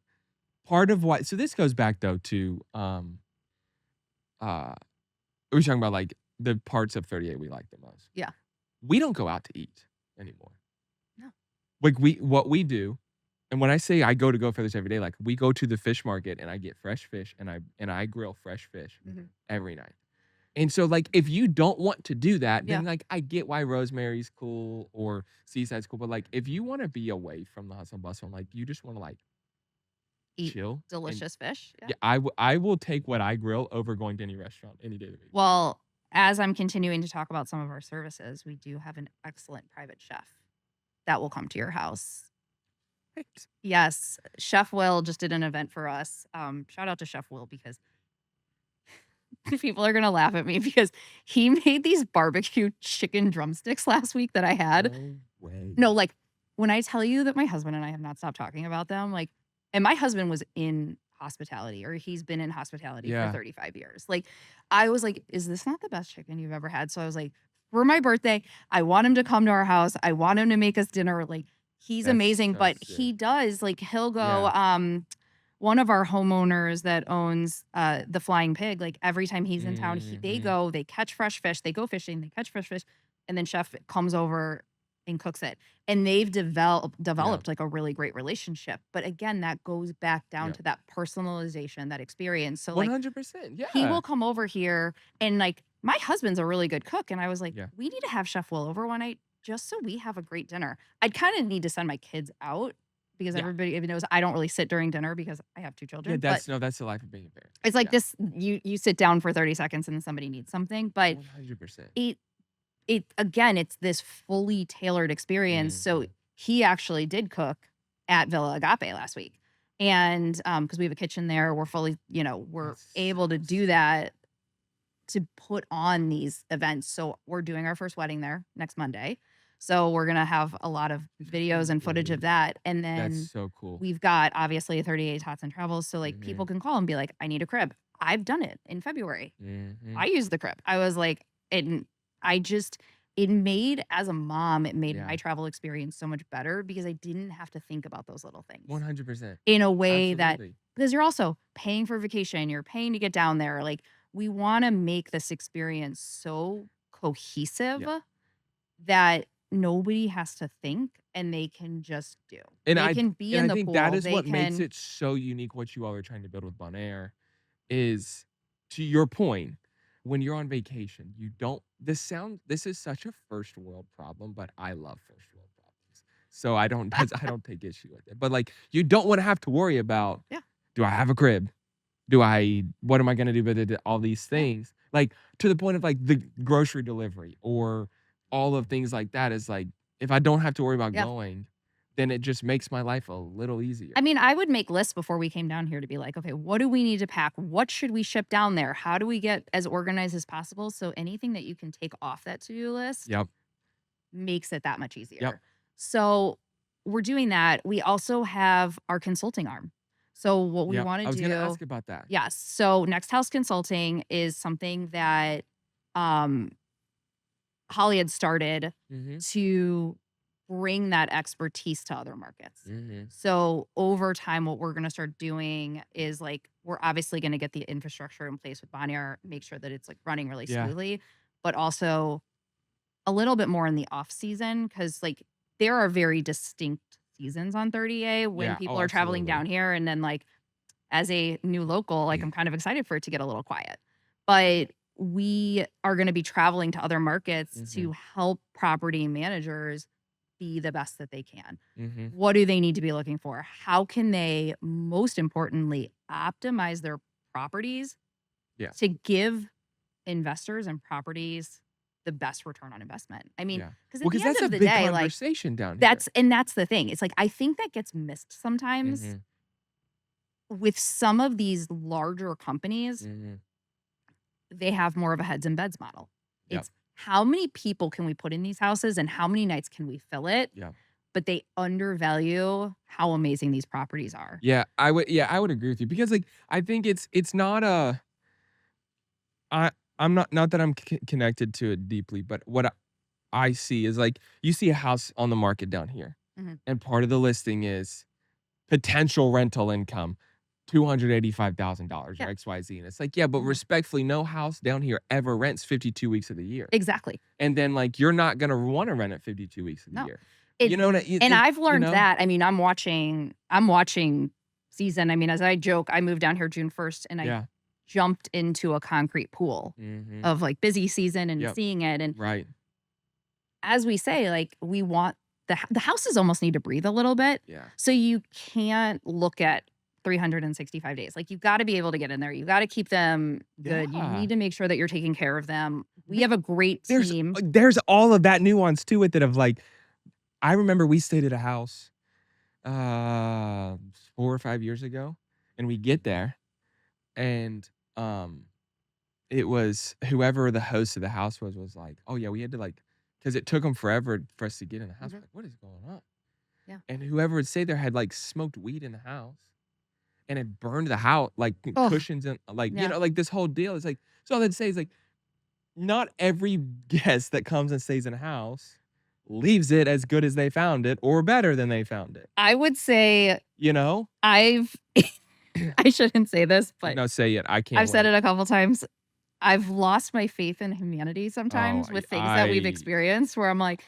Speaker 2: part of why. So this goes back though to we're talking about like the parts of 38 we like the most.
Speaker 1: Yeah.
Speaker 2: We don't go out to eat anymore.
Speaker 1: No.
Speaker 2: Like what we do, and when I say I go for this every day, like we go to the fish market and I get fresh fish and I grill fresh fish every night. And so like if you don't want to do that, then like I get why Rosemary's cool or Seaside's cool, but like if you want to be away from the hustle and bustle, like you just want to like
Speaker 1: Eat
Speaker 2: chill,
Speaker 1: delicious fish.
Speaker 2: yeah, I will take what I grill over going to any restaurant any day of the week.
Speaker 1: Well, as I'm continuing to talk about some of our services, we do have an excellent private chef that will come to your house.
Speaker 2: Right.
Speaker 1: Yes, Chef Will just did an event for us. Shout out to Chef Will because people are gonna laugh at me because he made these barbecue chicken drumsticks last week that I had.
Speaker 2: No way.
Speaker 1: No, like when I tell you that my husband and I have not stopped talking about them, like, and my husband was in hospitality or he's been in hospitality for 35 years. Like, I was like, is this not the best chicken you've ever had? So I was like, for my birthday, I want him to come to our house. I want him to make us dinner. Like, he's
Speaker 2: That's
Speaker 1: amazing,
Speaker 2: so
Speaker 1: but
Speaker 2: sick.
Speaker 1: he does, like, he'll go, one of our homeowners that owns the Flying Pig, like every time he's in town, they go, they catch fresh fish, they go fishing, they catch fresh fish, and then Chef comes over and cooks it. And they've developed like a really great relationship. But again, that goes back down to that personalization, that experience. So like
Speaker 2: 100%. Yeah.
Speaker 1: he will come over here and like my husband's a really good cook. And I was like,
Speaker 2: Yeah.
Speaker 1: we need to have Chef Will over one night just so we have a great dinner. I'd kind of need to send my kids out because
Speaker 2: Yeah.
Speaker 1: everybody even knows I don't really sit during dinner because I have 2
Speaker 2: Yeah,
Speaker 1: children.
Speaker 2: that's the life of being a parent.
Speaker 1: It's like
Speaker 2: Yeah.
Speaker 1: this, you sit down for 30 seconds and then somebody needs something, but
Speaker 2: 100%.
Speaker 1: it again, it's this fully tailored experience. So he actually did cook at Villa Agape last week. And because we have a kitchen there, we're fully, we're
Speaker 2: That's
Speaker 1: able to
Speaker 2: so
Speaker 1: do that to put on these events. So we're doing our first wedding there next Monday. So we're gonna have a lot of videos and footage of that. And
Speaker 2: That's
Speaker 1: then
Speaker 2: so cool.
Speaker 1: we've got obviously 38 Tots and Travels. So like people can call and be like, I need a crib. I've done it in February. I used the crib. I was like, it made, as a mom, it made
Speaker 2: Yeah.
Speaker 1: my travel experience so much better because I didn't have to think about those little things
Speaker 2: 100%.
Speaker 1: in a way that,
Speaker 2: Absolutely.
Speaker 1: because you're also paying for vacation, you're paying to get down there. Like, we want to make this experience so cohesive that nobody has to think and they can just do.
Speaker 2: And
Speaker 1: They can be in the
Speaker 2: think
Speaker 1: pool.
Speaker 2: that is
Speaker 1: They
Speaker 2: what makes
Speaker 1: can,
Speaker 2: it so unique what you all are trying to build with Bonheur is, to your point, when you're on vacation, you don't this is such a first world problem, but I love first world problems. So I don't take issue with it. But like, you don't want to have to worry about,
Speaker 1: Yeah.
Speaker 2: do I have a crib? What am I gonna do with it? All these things. Like, to the point of like the grocery delivery or all of things like that is like, if I don't have to worry about going, then it just makes my life a little easier.
Speaker 1: I mean, I would make lists before we came down here to be like, okay, what do we need to pack? What should we ship down there? How do we get as organized as possible? So anything that you can take off that to-do list makes it that much easier. So we're doing that. We also have our consulting arm. So what we want to do.
Speaker 2: I was gonna ask about that.
Speaker 1: Yes. So Next House Consulting is something that Holly had started to bring that expertise to other markets. So over time, what we're going to start doing is like, we're obviously going to get the infrastructure in place with Bonheur, make sure that it's like running really smoothly, but also a little bit more in the off season. Cause like there are very distinct seasons on 30A when people are traveling down here. And then like, as a new local, like I'm kind of excited for it to get a little quiet, but we are going to be traveling to other markets to help property managers be the best that they can. What do they need to be looking for? How can they, most importantly, optimize their properties to give investors and properties the best return on investment? I mean, because at the end of the day, like,
Speaker 2: conversation down
Speaker 1: that's the thing. It's like, I think that gets missed sometimes with some of these larger companies. They have more of a heads and beds model. It's how many people can we put in these houses and how many nights can we fill it? But they undervalue how amazing these properties are.
Speaker 2: I would agree with you because like, I think it's not a, I'm not that I'm connected to it deeply, but what I see is like, you see a house on the market down here and part of the listing is potential rental income, $285,000 or XYZ. And it's like, but respectfully, no house down here ever rents 52 weeks of the year.
Speaker 1: Exactly.
Speaker 2: And then like, you're not going to want to rent it 52 weeks of the year. You know what
Speaker 1: and I've learned that. I mean, I'm watching season. I mean, as I joke, I moved down here June 1st and I jumped into a concrete pool of like busy season and seeing it. And as we say, like, we want the houses almost need to breathe a little bit. So you can't look at 365 days. Like, you've got to be able to get in there. You got to keep them good. You need to make sure that you're taking care of them. We have a great team.
Speaker 2: There's all of that nuance to it that of like, I remember we stayed at a house 4 or 5 years ago and we get there and it was whoever the host of the house was like, oh yeah, we had to like, because it took them forever for us to get in the house. We're like, what is going on? And whoever would stay there had like smoked weed in the house and it burned the house, like cushions and like, you know, like this whole deal. It's like, so all I'd say is like, not every guest that comes and stays in a house leaves it as good as they found it or better than they found it.
Speaker 1: I would say,
Speaker 2: you know,
Speaker 1: I shouldn't say this, but
Speaker 2: no, say it. I can't.
Speaker 1: I've said it a couple times. I've lost my faith in humanity sometimes with things that we've experienced where I'm like,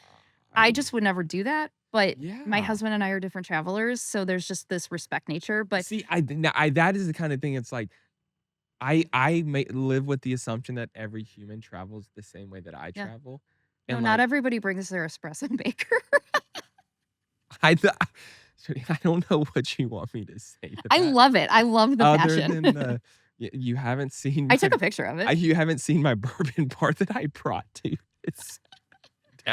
Speaker 1: I just would never do that. But my husband and I are different travelers. So there's just this respect nature. But
Speaker 2: see, that is the kind of thing. It's like, I may live with the assumption that every human travels the same way that I
Speaker 1: Yeah.
Speaker 2: travel,
Speaker 1: No,
Speaker 2: and,
Speaker 1: not
Speaker 2: like,
Speaker 1: everybody brings their espresso maker.
Speaker 2: I th I don't know what you want me to say to
Speaker 1: I
Speaker 2: that
Speaker 1: love it. I love the
Speaker 2: other
Speaker 1: passion.
Speaker 2: than the you haven't seen
Speaker 1: I
Speaker 2: my
Speaker 1: took a picture of it.
Speaker 2: you haven't seen my bourbon bar that I brought to it's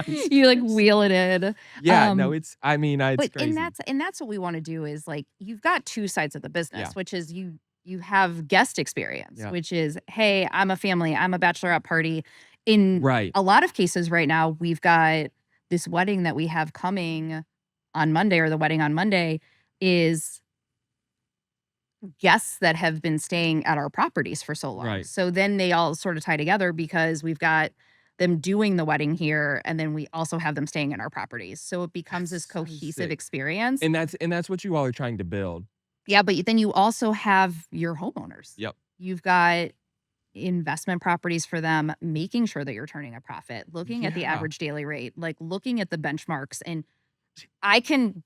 Speaker 1: You like
Speaker 2: downstairs.
Speaker 1: wheel it in.
Speaker 2: Yeah, no, I mean, it's
Speaker 1: But
Speaker 2: crazy.
Speaker 1: and that's what we want to do is like you've got two sides of the
Speaker 2: Yeah,
Speaker 1: business, which is you have guest experience,
Speaker 2: yeah.
Speaker 1: which is, hey, I'm a family, I'm a bachelorette party. In
Speaker 2: Right,
Speaker 1: a lot of cases right now, we've got this wedding that we have coming on Monday, or the wedding on Monday is guests that have been staying at our properties for so long.
Speaker 2: right.
Speaker 1: So then they all sort of tie together because we've got them doing the wedding here and then we also have them staying in our properties. So it becomes
Speaker 2: That's
Speaker 1: this
Speaker 2: so
Speaker 1: cohesive
Speaker 2: sick.
Speaker 1: experience.
Speaker 2: And that's what you all are trying to build.
Speaker 1: Yeah, but then you also have your homeowners.
Speaker 2: Yep.
Speaker 1: You've got investment properties for them, making sure that you're turning a profit, looking at the
Speaker 2: Yeah.
Speaker 1: average daily rate, like looking at the benchmarks. And I can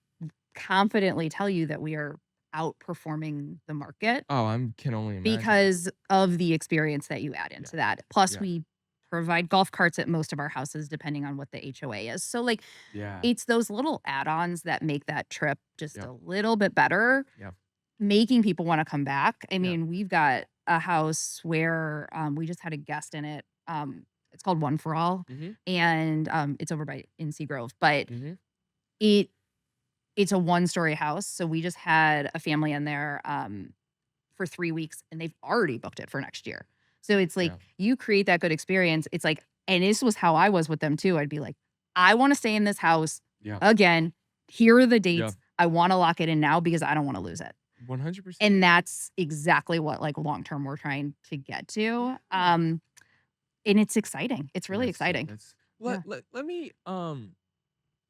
Speaker 1: confidently tell you that we are outperforming the market
Speaker 2: Oh, can only imagine.
Speaker 1: because of the experience that you add
Speaker 2: Yeah,
Speaker 1: into that. Plus,
Speaker 2: yeah,
Speaker 1: we provide golf carts at most of our houses, depending on what the HOA is. So, like,
Speaker 2: yeah,
Speaker 1: it's those little add ons that make that trip just
Speaker 2: yep,
Speaker 1: a little bit better,
Speaker 2: yep,
Speaker 1: making people want to come back. I
Speaker 2: yep.
Speaker 1: mean, we've got a house where we just had a guest in it. It's called One for All,
Speaker 2: Mhm,
Speaker 1: and it's over by in Seagrove, but
Speaker 2: mhm,
Speaker 1: it it's a one-story house. So we just had a family in there for 3 weeks and they've already booked it for next year. So it's like
Speaker 2: yeah,
Speaker 1: you create that good experience. It's like, and this was how I was with them too. I'd be like, I want to stay in this house
Speaker 2: yeah,
Speaker 1: again. Here are the
Speaker 2: yeah,
Speaker 1: dates. I want to lock it in now because I don't want to lose it.
Speaker 2: 100%.
Speaker 1: And that's exactly what like long term we're trying to get to.
Speaker 2: Yeah.
Speaker 1: And it's exciting. It's really
Speaker 2: That's sick,
Speaker 1: exciting.
Speaker 2: that's
Speaker 1: Yeah.
Speaker 2: let me,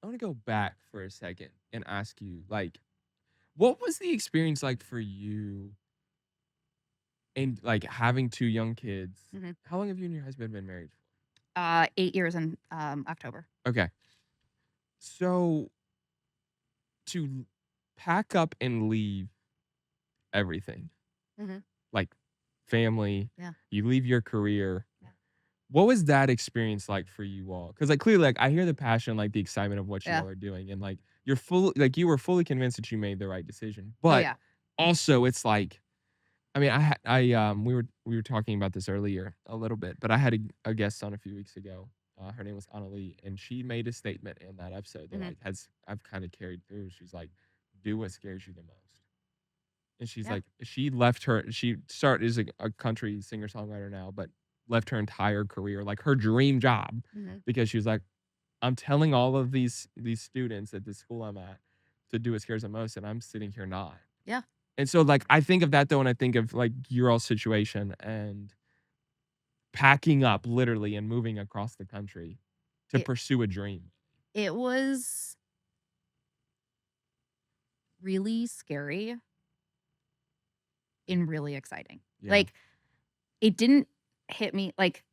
Speaker 2: I wanna go back for a second and ask you, like, what was the experience like for you in, like, having 2 young kids?
Speaker 1: Mhm.
Speaker 2: How long have you and your husband been married
Speaker 1: 8 years in October.
Speaker 2: for? Okay. So, to pack up and leave everything,
Speaker 1: Mhm.
Speaker 2: like family,
Speaker 1: Yeah.
Speaker 2: you leave your career.
Speaker 1: Yeah.
Speaker 2: What was that experience like for you all? Because like clearly, like I hear the passion, like the excitement of what you
Speaker 1: Yeah.
Speaker 2: all are doing, and like you were fully convinced that you made the right decision.
Speaker 1: Oh
Speaker 2: But
Speaker 1: yeah.
Speaker 2: also, it's like, I mean, we were talking about this earlier a little bit, but I had a guest on a few weeks ago. Her name was Annalie, and she made a statement in that episode that
Speaker 1: Mhm.
Speaker 2: like has I've kind of carried through. She's like, "Do what scares you the most." And she's
Speaker 1: Yeah.
Speaker 2: like, she started as a country singer songwriter now, but left her entire career, like her dream job,
Speaker 1: Mhm.
Speaker 2: because she was like, I'm telling all of these students at the school I'm at to do what scares them most, and I'm sitting here not.
Speaker 1: Yeah.
Speaker 2: And so like I think of that though, and I think of like your all situation and packing up literally and moving across the country to
Speaker 1: It
Speaker 2: pursue a dream.
Speaker 1: it was really scary and really exciting.
Speaker 2: Yeah.
Speaker 1: Like, it didn't hit me like,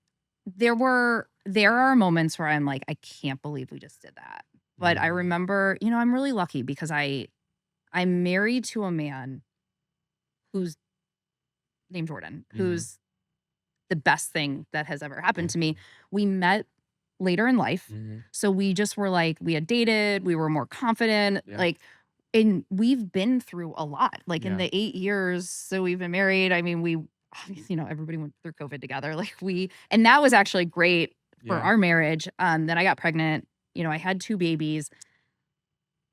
Speaker 1: there are moments where I'm like, "I can't believe we just did that." But I
Speaker 2: Mm,
Speaker 1: remember, I'm really lucky because I'm married to a man who's named Jordan,
Speaker 2: mhm.
Speaker 1: who's the best thing that has ever happened to me.
Speaker 2: Awesome.
Speaker 1: We met later in life,
Speaker 2: Mhm.
Speaker 1: so we just were like we had dated, we were more confident,
Speaker 2: Yeah.
Speaker 1: like and we've been through a lot, like, in
Speaker 2: Yeah.
Speaker 1: the 8 years, so we've been married, I mean, we obviously, everybody went through COVID together, like, and that was actually great for
Speaker 2: Yeah.
Speaker 1: our marriage, then I got pregnant, I had 2 babies,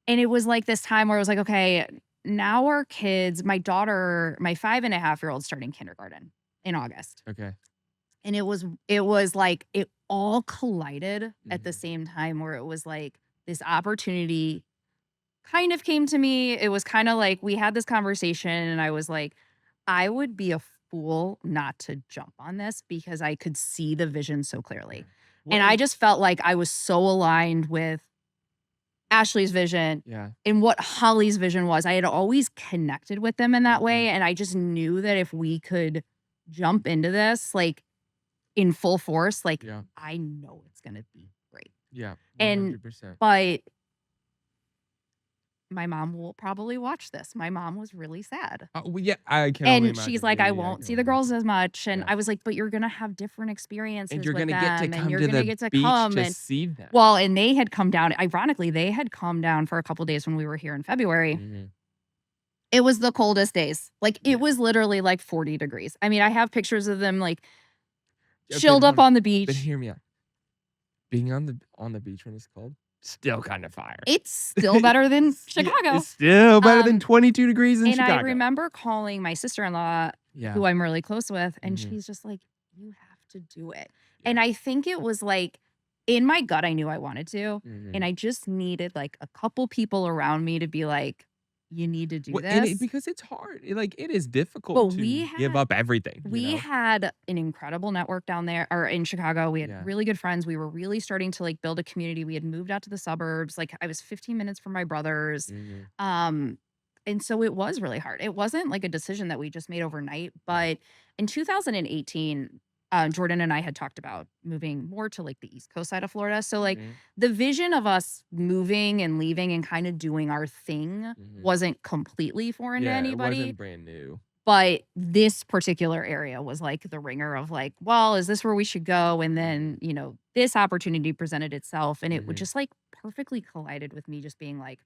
Speaker 1: and it was, like, this time where I was like, "Okay, now our kids" my 5.5-year-old's starting kindergarten in August,
Speaker 2: Okay.
Speaker 1: and it was like it all collided at the
Speaker 2: Mhm.
Speaker 1: same time where it was, like, this opportunity kind of came to me. It was kinda like we had this conversation and I was like, "I would be a fool not to jump on this because I could see the vision so
Speaker 2: Yeah.
Speaker 1: clearly."
Speaker 2: Well,
Speaker 1: And I
Speaker 2: and
Speaker 1: just felt like I was so aligned with Ashley's vision
Speaker 2: yeah.
Speaker 1: and what Holly's vision was. I had always connected with them in that way,
Speaker 2: Mhm.
Speaker 1: and I just knew that if we could jump into this, like, in full force, like,
Speaker 2: Yeah.
Speaker 1: I know it's gonna be great.
Speaker 2: Yeah.
Speaker 1: And
Speaker 2: 100%.
Speaker 1: but my mom will probably watch this. My mom was really sad.
Speaker 2: Well, yeah, I can only
Speaker 1: And she's
Speaker 2: imagine.
Speaker 1: like,
Speaker 2: Yeah,
Speaker 1: I
Speaker 2: yeah, I
Speaker 1: won't
Speaker 2: can
Speaker 1: see
Speaker 2: only
Speaker 1: the girls
Speaker 2: imagine.
Speaker 1: as much. And
Speaker 2: Yeah.
Speaker 1: I was like, but you're going to have different
Speaker 2: And
Speaker 1: experiences
Speaker 2: you're
Speaker 1: with
Speaker 2: gonna get to
Speaker 1: them. And
Speaker 2: come
Speaker 1: you're
Speaker 2: to
Speaker 1: going to
Speaker 2: the
Speaker 1: get to
Speaker 2: beach
Speaker 1: come.
Speaker 2: to
Speaker 1: And
Speaker 2: see them.
Speaker 1: well, and they had come down. Ironically, they had come down for a couple days when we were here in February.
Speaker 2: Mhm.
Speaker 1: It was the coldest days. Like,
Speaker 2: Yeah.
Speaker 1: it was literally like 40 degrees. I mean, I have pictures of them like
Speaker 2: Okay,
Speaker 1: chilled
Speaker 2: hold
Speaker 1: up
Speaker 2: on.
Speaker 1: on the
Speaker 2: But
Speaker 1: beach.
Speaker 2: hear me out. Being on the beach when it's cold, still kind of fire.
Speaker 1: It's still better than
Speaker 2: Yeah,
Speaker 1: Chicago.
Speaker 2: it's still better than 22 degrees in
Speaker 1: And I
Speaker 2: Chicago.
Speaker 1: remember calling my sister-in-law,
Speaker 2: Yeah.
Speaker 1: who I'm really close with, and
Speaker 2: Mhm.
Speaker 1: she's just like, you have to do it.
Speaker 2: Yeah.
Speaker 1: And I think it was like, in my gut, I knew I wanted to.
Speaker 2: Mhm.
Speaker 1: And I just needed like a couple people around me to be like, you need to do
Speaker 2: Well, and
Speaker 1: this.
Speaker 2: because it's hard. It is difficult
Speaker 1: But
Speaker 2: to give up everything, you
Speaker 1: we
Speaker 2: know?
Speaker 1: had an incredible network down there or in Chicago. We had
Speaker 2: Yeah.
Speaker 1: really good friends. We were really starting to like build a community. We had moved out to the suburbs. Like, I was 15 minutes from my brothers.
Speaker 2: Mhm.
Speaker 1: And so it was really hard. It wasn't like a decision that we just made overnight. But in 2018, Jordan and I had talked about moving more to like the East Coast side of Florida. So like
Speaker 2: Mhm.
Speaker 1: the vision of us moving and leaving and kind of doing our thing
Speaker 2: Mhm.
Speaker 1: wasn't completely foreign to
Speaker 2: Yeah, it
Speaker 1: anybody.
Speaker 2: wasn't brand new.
Speaker 1: But this particular area was like the ringer of like, well, is this where we should go? And then, this opportunity presented itself and it would
Speaker 2: Mhm.
Speaker 1: just like perfectly collided with me just being like,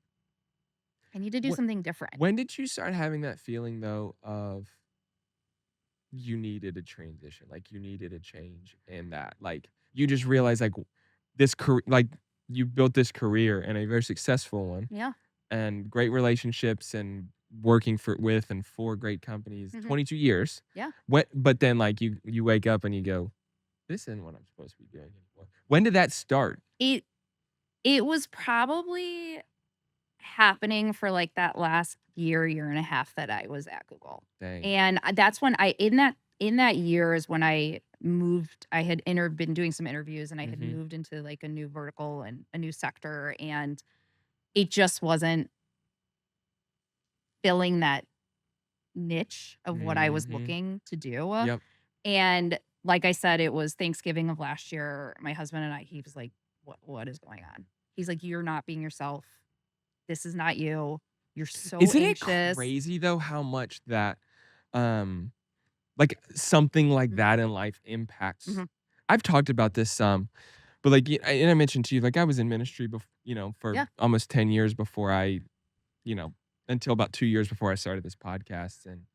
Speaker 1: I need to do
Speaker 2: Wh
Speaker 1: something different.
Speaker 2: When did you start having that feeling though of you needed a transition, like you needed a change in that? Like you just realized like this career, like you built this career and a very successful one
Speaker 1: Yeah.
Speaker 2: and great relationships and working with and for great companies,
Speaker 1: Mhm.
Speaker 2: 22 years.
Speaker 1: Yeah.
Speaker 2: But then like you wake up and you go, this isn't what I'm supposed to be doing anymore. When did that start?
Speaker 1: It was probably happening for like that last year and a half that I was at Google.
Speaker 2: Dang.
Speaker 1: And that's when in that year is when I moved. I had been doing some interviews and I had
Speaker 2: Mhm.
Speaker 1: moved into like a new vertical and a new sector and it just wasn't filling that niche of what I was
Speaker 2: Mhm.
Speaker 1: looking to do.
Speaker 2: Yep.
Speaker 1: And like I said, it was Thanksgiving of last year. My husband and I, he was like, what is going on? He's like, you're not being yourself. This is not you. You're so
Speaker 2: Isn't it
Speaker 1: anxious.
Speaker 2: crazy though how much that um like something like
Speaker 1: Mhm.
Speaker 2: that in life impacts?
Speaker 1: Mhm.
Speaker 2: I've talked about this some, but like and I mentioned to you like I was in ministry for
Speaker 1: Yeah.
Speaker 2: almost 10 years before you know, until about 2 years before I started this podcast and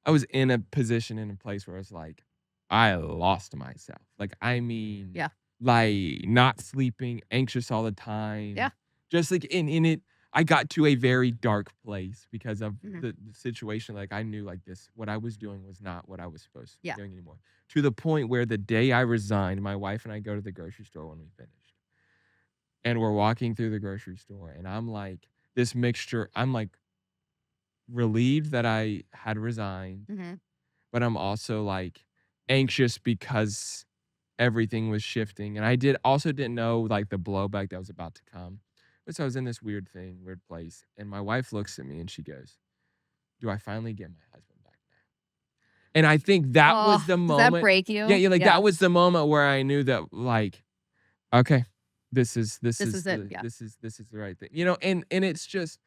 Speaker 2: I was in a position in a place where I was like I lost myself. Like I mean
Speaker 1: Yeah.
Speaker 2: like not sleeping, anxious all the time.
Speaker 1: Yeah.
Speaker 2: Just like in it I got to a very dark place because of
Speaker 1: Mhm.
Speaker 2: the situation. Like I knew like this, what I was doing was not what I was supposed to be
Speaker 1: Yeah.
Speaker 2: doing anymore. To the point where the day I resigned, my wife and I go to the grocery store when we finished. And we're walking through the grocery store and I'm like this mixture, I'm like relieved that I had resigned,
Speaker 1: Mhm.
Speaker 2: but I'm also like anxious because everything was shifting. And I didn't know like the blowback that was about to come. But so I was in this weird place. And my wife looks at me and she goes, do I finally get my husband back now? And I think that
Speaker 1: Oh,
Speaker 2: was the
Speaker 1: does that
Speaker 2: moment.
Speaker 1: break
Speaker 2: Yeah,
Speaker 1: you?
Speaker 2: yeah, like
Speaker 1: Yeah.
Speaker 2: that was the moment where I knew that like, okay, this is
Speaker 1: This is it. Yeah.
Speaker 2: this is the right thing. And it's just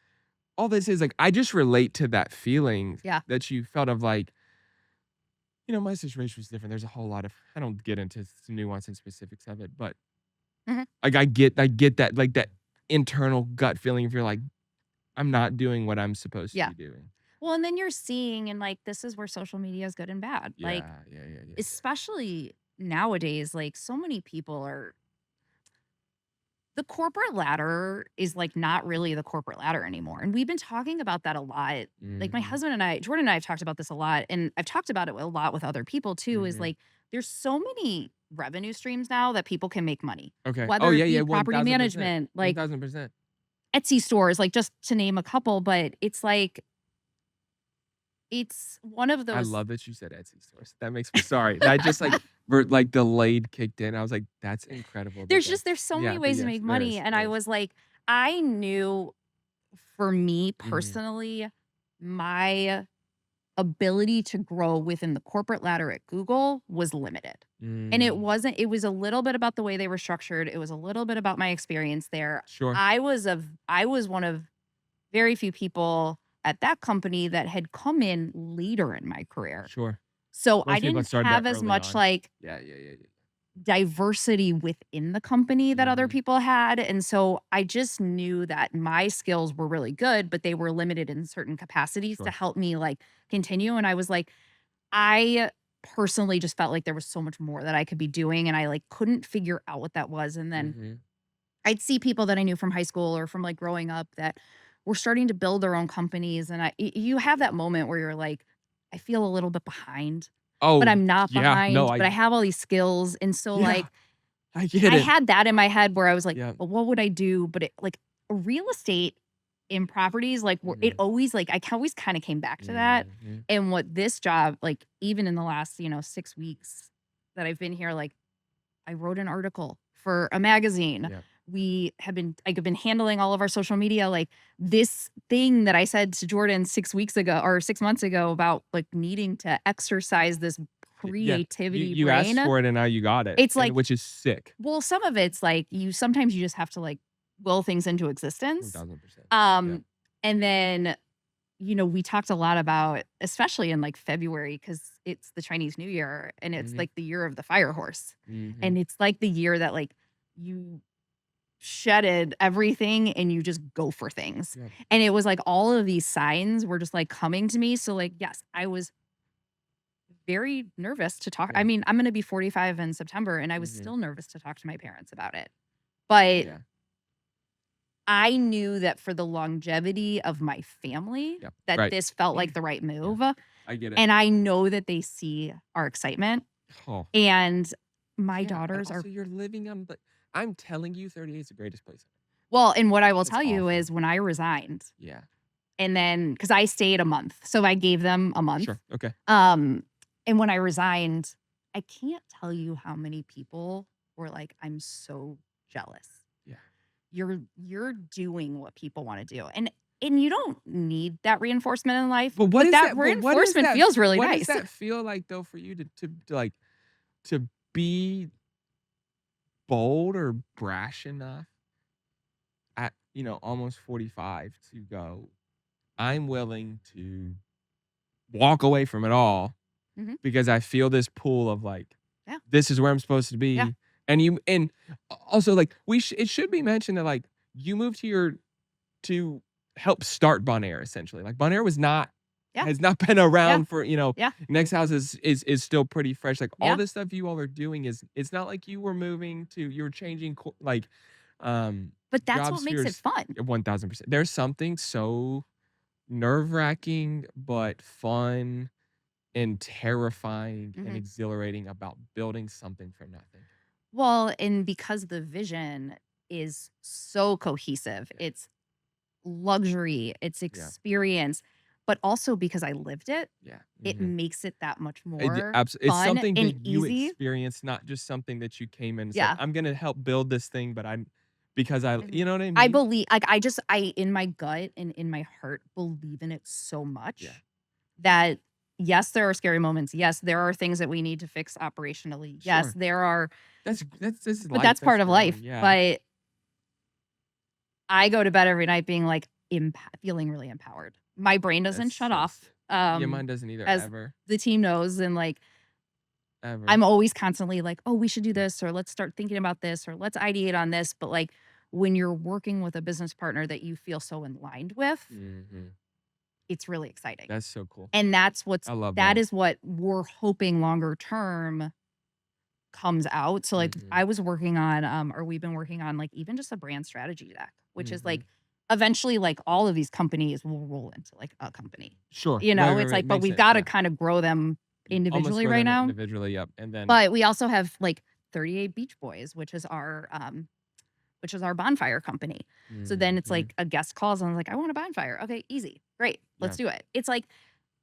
Speaker 2: all this is like I just relate to that feeling
Speaker 1: Yeah.
Speaker 2: that you felt of like, my situation was different. There's a whole lot of I don't get into some nuance and specifics of it, but
Speaker 1: Mhm.
Speaker 2: like I get that like that internal gut feeling if you're like, I'm not doing what I'm supposed to
Speaker 1: Yeah.
Speaker 2: be doing.
Speaker 1: Well, and then you're seeing, and like, this is where social media is good and bad. Like,
Speaker 2: Yeah.
Speaker 1: especially nowadays, like, so many people the corporate ladder is like not really the corporate ladder anymore. And we've been talking about that a lot. Like, my
Speaker 2: Mhm.
Speaker 1: husband and I, Jordan and I have talked about this a lot, and I've talked about it a lot with other people too, is
Speaker 2: Mhm.
Speaker 1: like, there's so many revenue streams now that people can make money,
Speaker 2: Okay. Oh,
Speaker 1: whether
Speaker 2: yeah,
Speaker 1: it
Speaker 2: yeah,
Speaker 1: be property
Speaker 2: 1000%.
Speaker 1: management, like
Speaker 2: 1000%.
Speaker 1: Etsy stores, like just to name a couple. But it's like, it's one of
Speaker 2: I
Speaker 1: those.
Speaker 2: love that you said Etsy stores. That makes me sorry. That just like like delayed kicked in. I was like, that's incredible that
Speaker 1: There's
Speaker 2: that's
Speaker 1: so many
Speaker 2: yeah, but
Speaker 1: ways to
Speaker 2: yes,
Speaker 1: make
Speaker 2: there
Speaker 1: money.
Speaker 2: is.
Speaker 1: And
Speaker 2: There
Speaker 1: I
Speaker 2: is.
Speaker 1: was like, I knew for me
Speaker 2: Mhm.
Speaker 1: personally, my ability to grow within the corporate ladder at Google was limited. And
Speaker 2: Mm.
Speaker 1: it was a little bit about the way they were structured. It was a little bit about my experience there.
Speaker 2: Sure.
Speaker 1: I was one of very few people at that company that had come in later in my career.
Speaker 2: Sure.
Speaker 1: So I
Speaker 2: Most people
Speaker 1: didn't
Speaker 2: started that
Speaker 1: have as
Speaker 2: early
Speaker 1: much
Speaker 2: on.
Speaker 1: like
Speaker 2: Yeah, yeah, yeah, yeah.
Speaker 1: diversity within the company that other
Speaker 2: Mhm.
Speaker 1: people had. And so I just knew that my skills were really good, but they were limited in certain capacities to
Speaker 2: Sure.
Speaker 1: help me like continue. And I was like, I personally just felt like there was so much more that I could be doing. And I like couldn't figure out what that was. And then
Speaker 2: Mhm.
Speaker 1: I'd see people that I knew from high school or from like growing up that were starting to build their own companies. And you have that moment where you're like, I feel a little bit behind, but
Speaker 2: Oh,
Speaker 1: I'm not
Speaker 2: yeah. No,
Speaker 1: behind, but I have all these skills. And so
Speaker 2: yeah,
Speaker 1: like
Speaker 2: I get
Speaker 1: I
Speaker 2: it.
Speaker 1: had that in my head where I was like,
Speaker 2: Yeah.
Speaker 1: well, what would I do? But it like real estate in properties, like where it
Speaker 2: Mhm.
Speaker 1: always like always kind of came back to that.
Speaker 2: Mhm.
Speaker 1: And what this job, like even in the last, 6 weeks that I've been here, like I wrote an article for a magazine.
Speaker 2: Yep.
Speaker 1: I've been handling all of our social media. Like this thing that I said to Jordan 6 weeks ago or 6 months ago about like needing to exercise this
Speaker 2: Yeah. You
Speaker 1: creativity
Speaker 2: you asked
Speaker 1: brain.
Speaker 2: for it and now you got it,
Speaker 1: It's
Speaker 2: and
Speaker 1: like,
Speaker 2: which is sick.
Speaker 1: well, some of it's like sometimes you just have to like will things into existence.
Speaker 2: 1000%. Yeah.
Speaker 1: Um, and then, we talked a lot about, especially in like February, because it's the Chinese New Year and it's
Speaker 2: Mhm.
Speaker 1: like the year of the fire horse.
Speaker 2: Mhm.
Speaker 1: And it's like the year that like you shedded everything and you just go for things.
Speaker 2: Yep.
Speaker 1: And it was like all of these signs were just like coming to me. So like, yes, I was very nervous to talk. I
Speaker 2: Yeah.
Speaker 1: mean, I'm gonna be 45 in September and I was
Speaker 2: Mhm.
Speaker 1: still nervous to talk to my parents about it. But
Speaker 2: Yeah.
Speaker 1: I knew that for the longevity of my family,
Speaker 2: Yep.
Speaker 1: that
Speaker 2: Right.
Speaker 1: this felt like the right
Speaker 2: Yeah.
Speaker 1: move.
Speaker 2: I get it.
Speaker 1: And I know that they see our excitement.
Speaker 2: Oh.
Speaker 1: And my
Speaker 2: Yeah, and
Speaker 1: daughters are
Speaker 2: also you're living on the I'm telling you, 38 is the greatest place.
Speaker 1: well, and what I will
Speaker 2: It's
Speaker 1: tell you
Speaker 2: awesome.
Speaker 1: is when I resigned,
Speaker 2: Yeah.
Speaker 1: and then because I stayed a month, so I gave them a month.
Speaker 2: Sure. Okay.
Speaker 1: Um, and when I resigned, I can't tell you how many people were like, "I'm so jealous.
Speaker 2: Yeah.
Speaker 1: You're doing what people want to do." And you don't need that reinforcement in life,
Speaker 2: But what
Speaker 1: but
Speaker 2: is
Speaker 1: that
Speaker 2: that but
Speaker 1: reinforcement feels really
Speaker 2: what does
Speaker 1: nice.
Speaker 2: that feel like though for you to like to be bold or brash enough at, almost 45 to go, I'm willing to walk away from it all
Speaker 1: Mhm.
Speaker 2: because I feel this pull of like,
Speaker 1: Yeah.
Speaker 2: this is where I'm supposed to
Speaker 1: Yeah.
Speaker 2: be. And also like it should be mentioned that like you moved here to help start Bonheur essentially. Like Bonheur
Speaker 1: Yeah.
Speaker 2: has not been
Speaker 1: Yeah.
Speaker 2: around for,
Speaker 1: Yeah.
Speaker 2: Next House is still pretty fresh. Like all
Speaker 1: Yeah.
Speaker 2: this stuff you all are doing is it's not like you were changing um
Speaker 1: But that's
Speaker 2: job
Speaker 1: what makes it
Speaker 2: spheres
Speaker 1: fun.
Speaker 2: 1000%. There's something so nerve-wracking but fun and terrifying and
Speaker 1: Mhm.
Speaker 2: exhilarating about building something from nothing.
Speaker 1: Well, and because the vision is so cohesive,
Speaker 2: Yeah.
Speaker 1: it's luxury, it's
Speaker 2: Yeah.
Speaker 1: experience, but also because I lived it,
Speaker 2: Yeah.
Speaker 1: it
Speaker 2: Mhm.
Speaker 1: makes it that much more
Speaker 2: It's
Speaker 1: fun
Speaker 2: something
Speaker 1: and
Speaker 2: that you
Speaker 1: easy.
Speaker 2: experienced, not just something that you came in and said,
Speaker 1: Yeah.
Speaker 2: "I'm gonna help build this thing, but I'm because I"
Speaker 1: Mhm.
Speaker 2: you know what I
Speaker 1: I
Speaker 2: mean?
Speaker 1: believe like I in my gut and in my heart believe in it so
Speaker 2: Yeah.
Speaker 1: much that yes, there are scary moments. Yes, there are things that we need to fix operationally. Yes,
Speaker 2: Sure.
Speaker 1: there are,
Speaker 2: This is
Speaker 1: but
Speaker 2: life,
Speaker 1: that's
Speaker 2: that's
Speaker 1: part of life.
Speaker 2: growing, yeah.
Speaker 1: But I go to bed every night being like feeling really empowered. My brain
Speaker 2: That's
Speaker 1: doesn't shut
Speaker 2: so
Speaker 1: off.
Speaker 2: sick. Yeah, mine doesn't either,
Speaker 1: As
Speaker 2: ever,
Speaker 1: the team knows, and like
Speaker 2: ever.
Speaker 1: I'm always constantly like, "Oh, we should do
Speaker 2: Yeah.
Speaker 1: this," or "Let's start thinking about this," or "Let's ideate on this." But like when you're working with a business partner that you feel so aligned with,
Speaker 2: Mhm.
Speaker 1: it's really exciting.
Speaker 2: That's so cool.
Speaker 1: And
Speaker 2: I love
Speaker 1: that
Speaker 2: that.
Speaker 1: is what we're hoping longer term comes out. So like
Speaker 2: Mhm.
Speaker 1: I was working on or we've been working on like even just a brand strategy deck, which is
Speaker 2: Mhm.
Speaker 1: like eventually like all of these companies will roll into like a company.
Speaker 2: Sure. Right, right,
Speaker 1: It's
Speaker 2: right,
Speaker 1: like but
Speaker 2: makes
Speaker 1: we've
Speaker 2: sense,
Speaker 1: got to
Speaker 2: yeah.
Speaker 1: kind of grow them
Speaker 2: You almost
Speaker 1: individually
Speaker 2: grow
Speaker 1: right
Speaker 2: them
Speaker 1: now.
Speaker 2: individually, yep, and then
Speaker 1: But we also have like 38 Beach Boys, which is our bonfire company. So then it's
Speaker 2: Mhm.
Speaker 1: like a guest calls and I was like, I want a bonfire. Okay, easy. Great.
Speaker 2: Yeah.
Speaker 1: Let's do it. It's like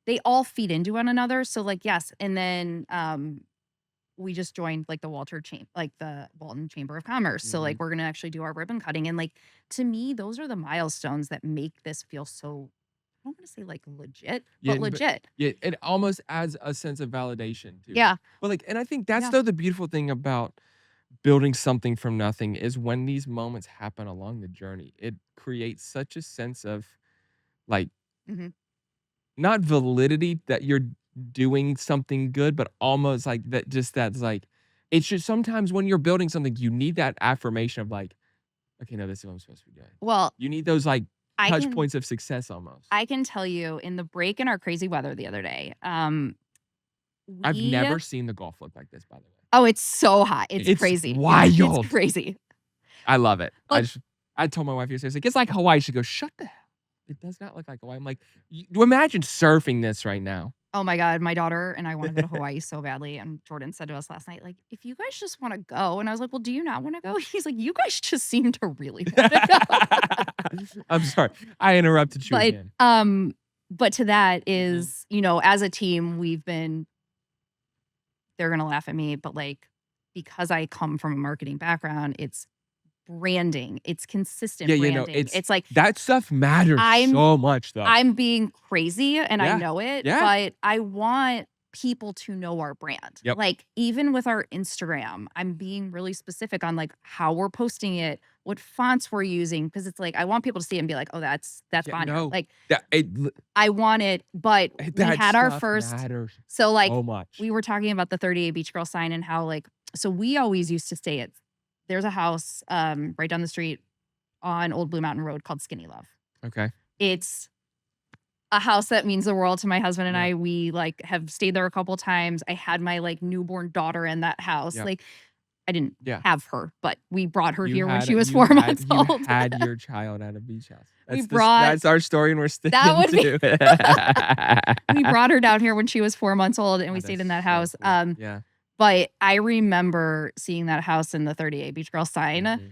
Speaker 1: they all feed into one another. So like, yes. And then we just joined like the Walton Chamber of Commerce. So like
Speaker 2: Mhm.
Speaker 1: we're gonna actually do our ribbon cutting. And like to me, those are the milestones that make this feel so I don't want to say like legit,
Speaker 2: Yeah,
Speaker 1: but legit.
Speaker 2: yeah, it almost adds a sense of validation too.
Speaker 1: Yeah.
Speaker 2: But, like and I think that's
Speaker 1: Yeah.
Speaker 2: though the beautiful thing about building something from nothing is when these moments happen along the journey, it creates such a sense of like
Speaker 1: Mhm.
Speaker 2: not validity that you're doing something good, but almost like that just that's like it's just sometimes when you're building something, you need that affirmation of like, okay, no, this is what I'm supposed to be doing.
Speaker 1: Well,
Speaker 2: You need those like
Speaker 1: I
Speaker 2: touch
Speaker 1: can
Speaker 2: points of success almost.
Speaker 1: I can tell you in the break in our crazy weather the other day,
Speaker 2: I've
Speaker 1: we
Speaker 2: never seen the golf look like this, by the way.
Speaker 1: oh, it's so hot. It's
Speaker 2: It's
Speaker 1: crazy. It's
Speaker 2: wild.
Speaker 1: crazy.
Speaker 2: I love it.
Speaker 1: Look,
Speaker 2: I told my wife yesterday, I was like, it's like Hawaii. She goes, shut the hell. It does not look like Hawaii. I'm like, you imagine surfing this right now.
Speaker 1: oh my God, my daughter and I want to go to Hawaii so badly. And Jordan said to us last night, like, if you guys just want to go. And I was like, well, do you not want to go? He's like, you guys just seem to really want to go.
Speaker 2: I'm sorry. I interrupted you again.
Speaker 1: But to that is, as a team, they're gonna laugh at me, but like because I come from a marketing background, it's branding, it's consistent branding. It's like
Speaker 2: that stuff matters so much though.
Speaker 1: I'm being crazy and I
Speaker 2: Yeah.
Speaker 1: know it,
Speaker 2: Yeah.
Speaker 1: but I want people to know our brand.
Speaker 2: Yep.
Speaker 1: Like even with our Instagram, I'm being really specific on like how we're posting it, what fonts we're using, because it's like I want people to see it and be like, oh, that's Bonheur.
Speaker 2: No,
Speaker 1: Like
Speaker 2: it
Speaker 1: I want it, but we
Speaker 2: that
Speaker 1: had our
Speaker 2: stuff
Speaker 1: first
Speaker 2: matters
Speaker 1: so like
Speaker 2: so much.
Speaker 1: we were talking about the 38 Beach Girl sign and how like so we always used to stay at there's a house right down the street on Old Blue Mountain Road called Skinny Love.
Speaker 2: Okay.
Speaker 1: It's a house that means the world to my husband and
Speaker 2: Yeah.
Speaker 1: I. We like have stayed there a couple times. I had my like newborn daughter in that house.
Speaker 2: Yeah.
Speaker 1: Like I didn't
Speaker 2: Yeah.
Speaker 1: have her, but we brought her
Speaker 2: You
Speaker 1: here when
Speaker 2: had
Speaker 1: she was
Speaker 2: you
Speaker 1: 4
Speaker 2: had-
Speaker 1: months
Speaker 2: You
Speaker 1: old.
Speaker 2: had your child at a beach house.
Speaker 1: That's
Speaker 2: our story, and we're sticking
Speaker 1: would be-
Speaker 2: to it.
Speaker 1: We brought her down here when she was 4 months old and we
Speaker 2: That
Speaker 1: stayed
Speaker 2: is
Speaker 1: in that
Speaker 2: so
Speaker 1: house.
Speaker 2: cool. Yeah.
Speaker 1: But I remember seeing that house in the 38 Beach Girl sign.
Speaker 2: Mhm.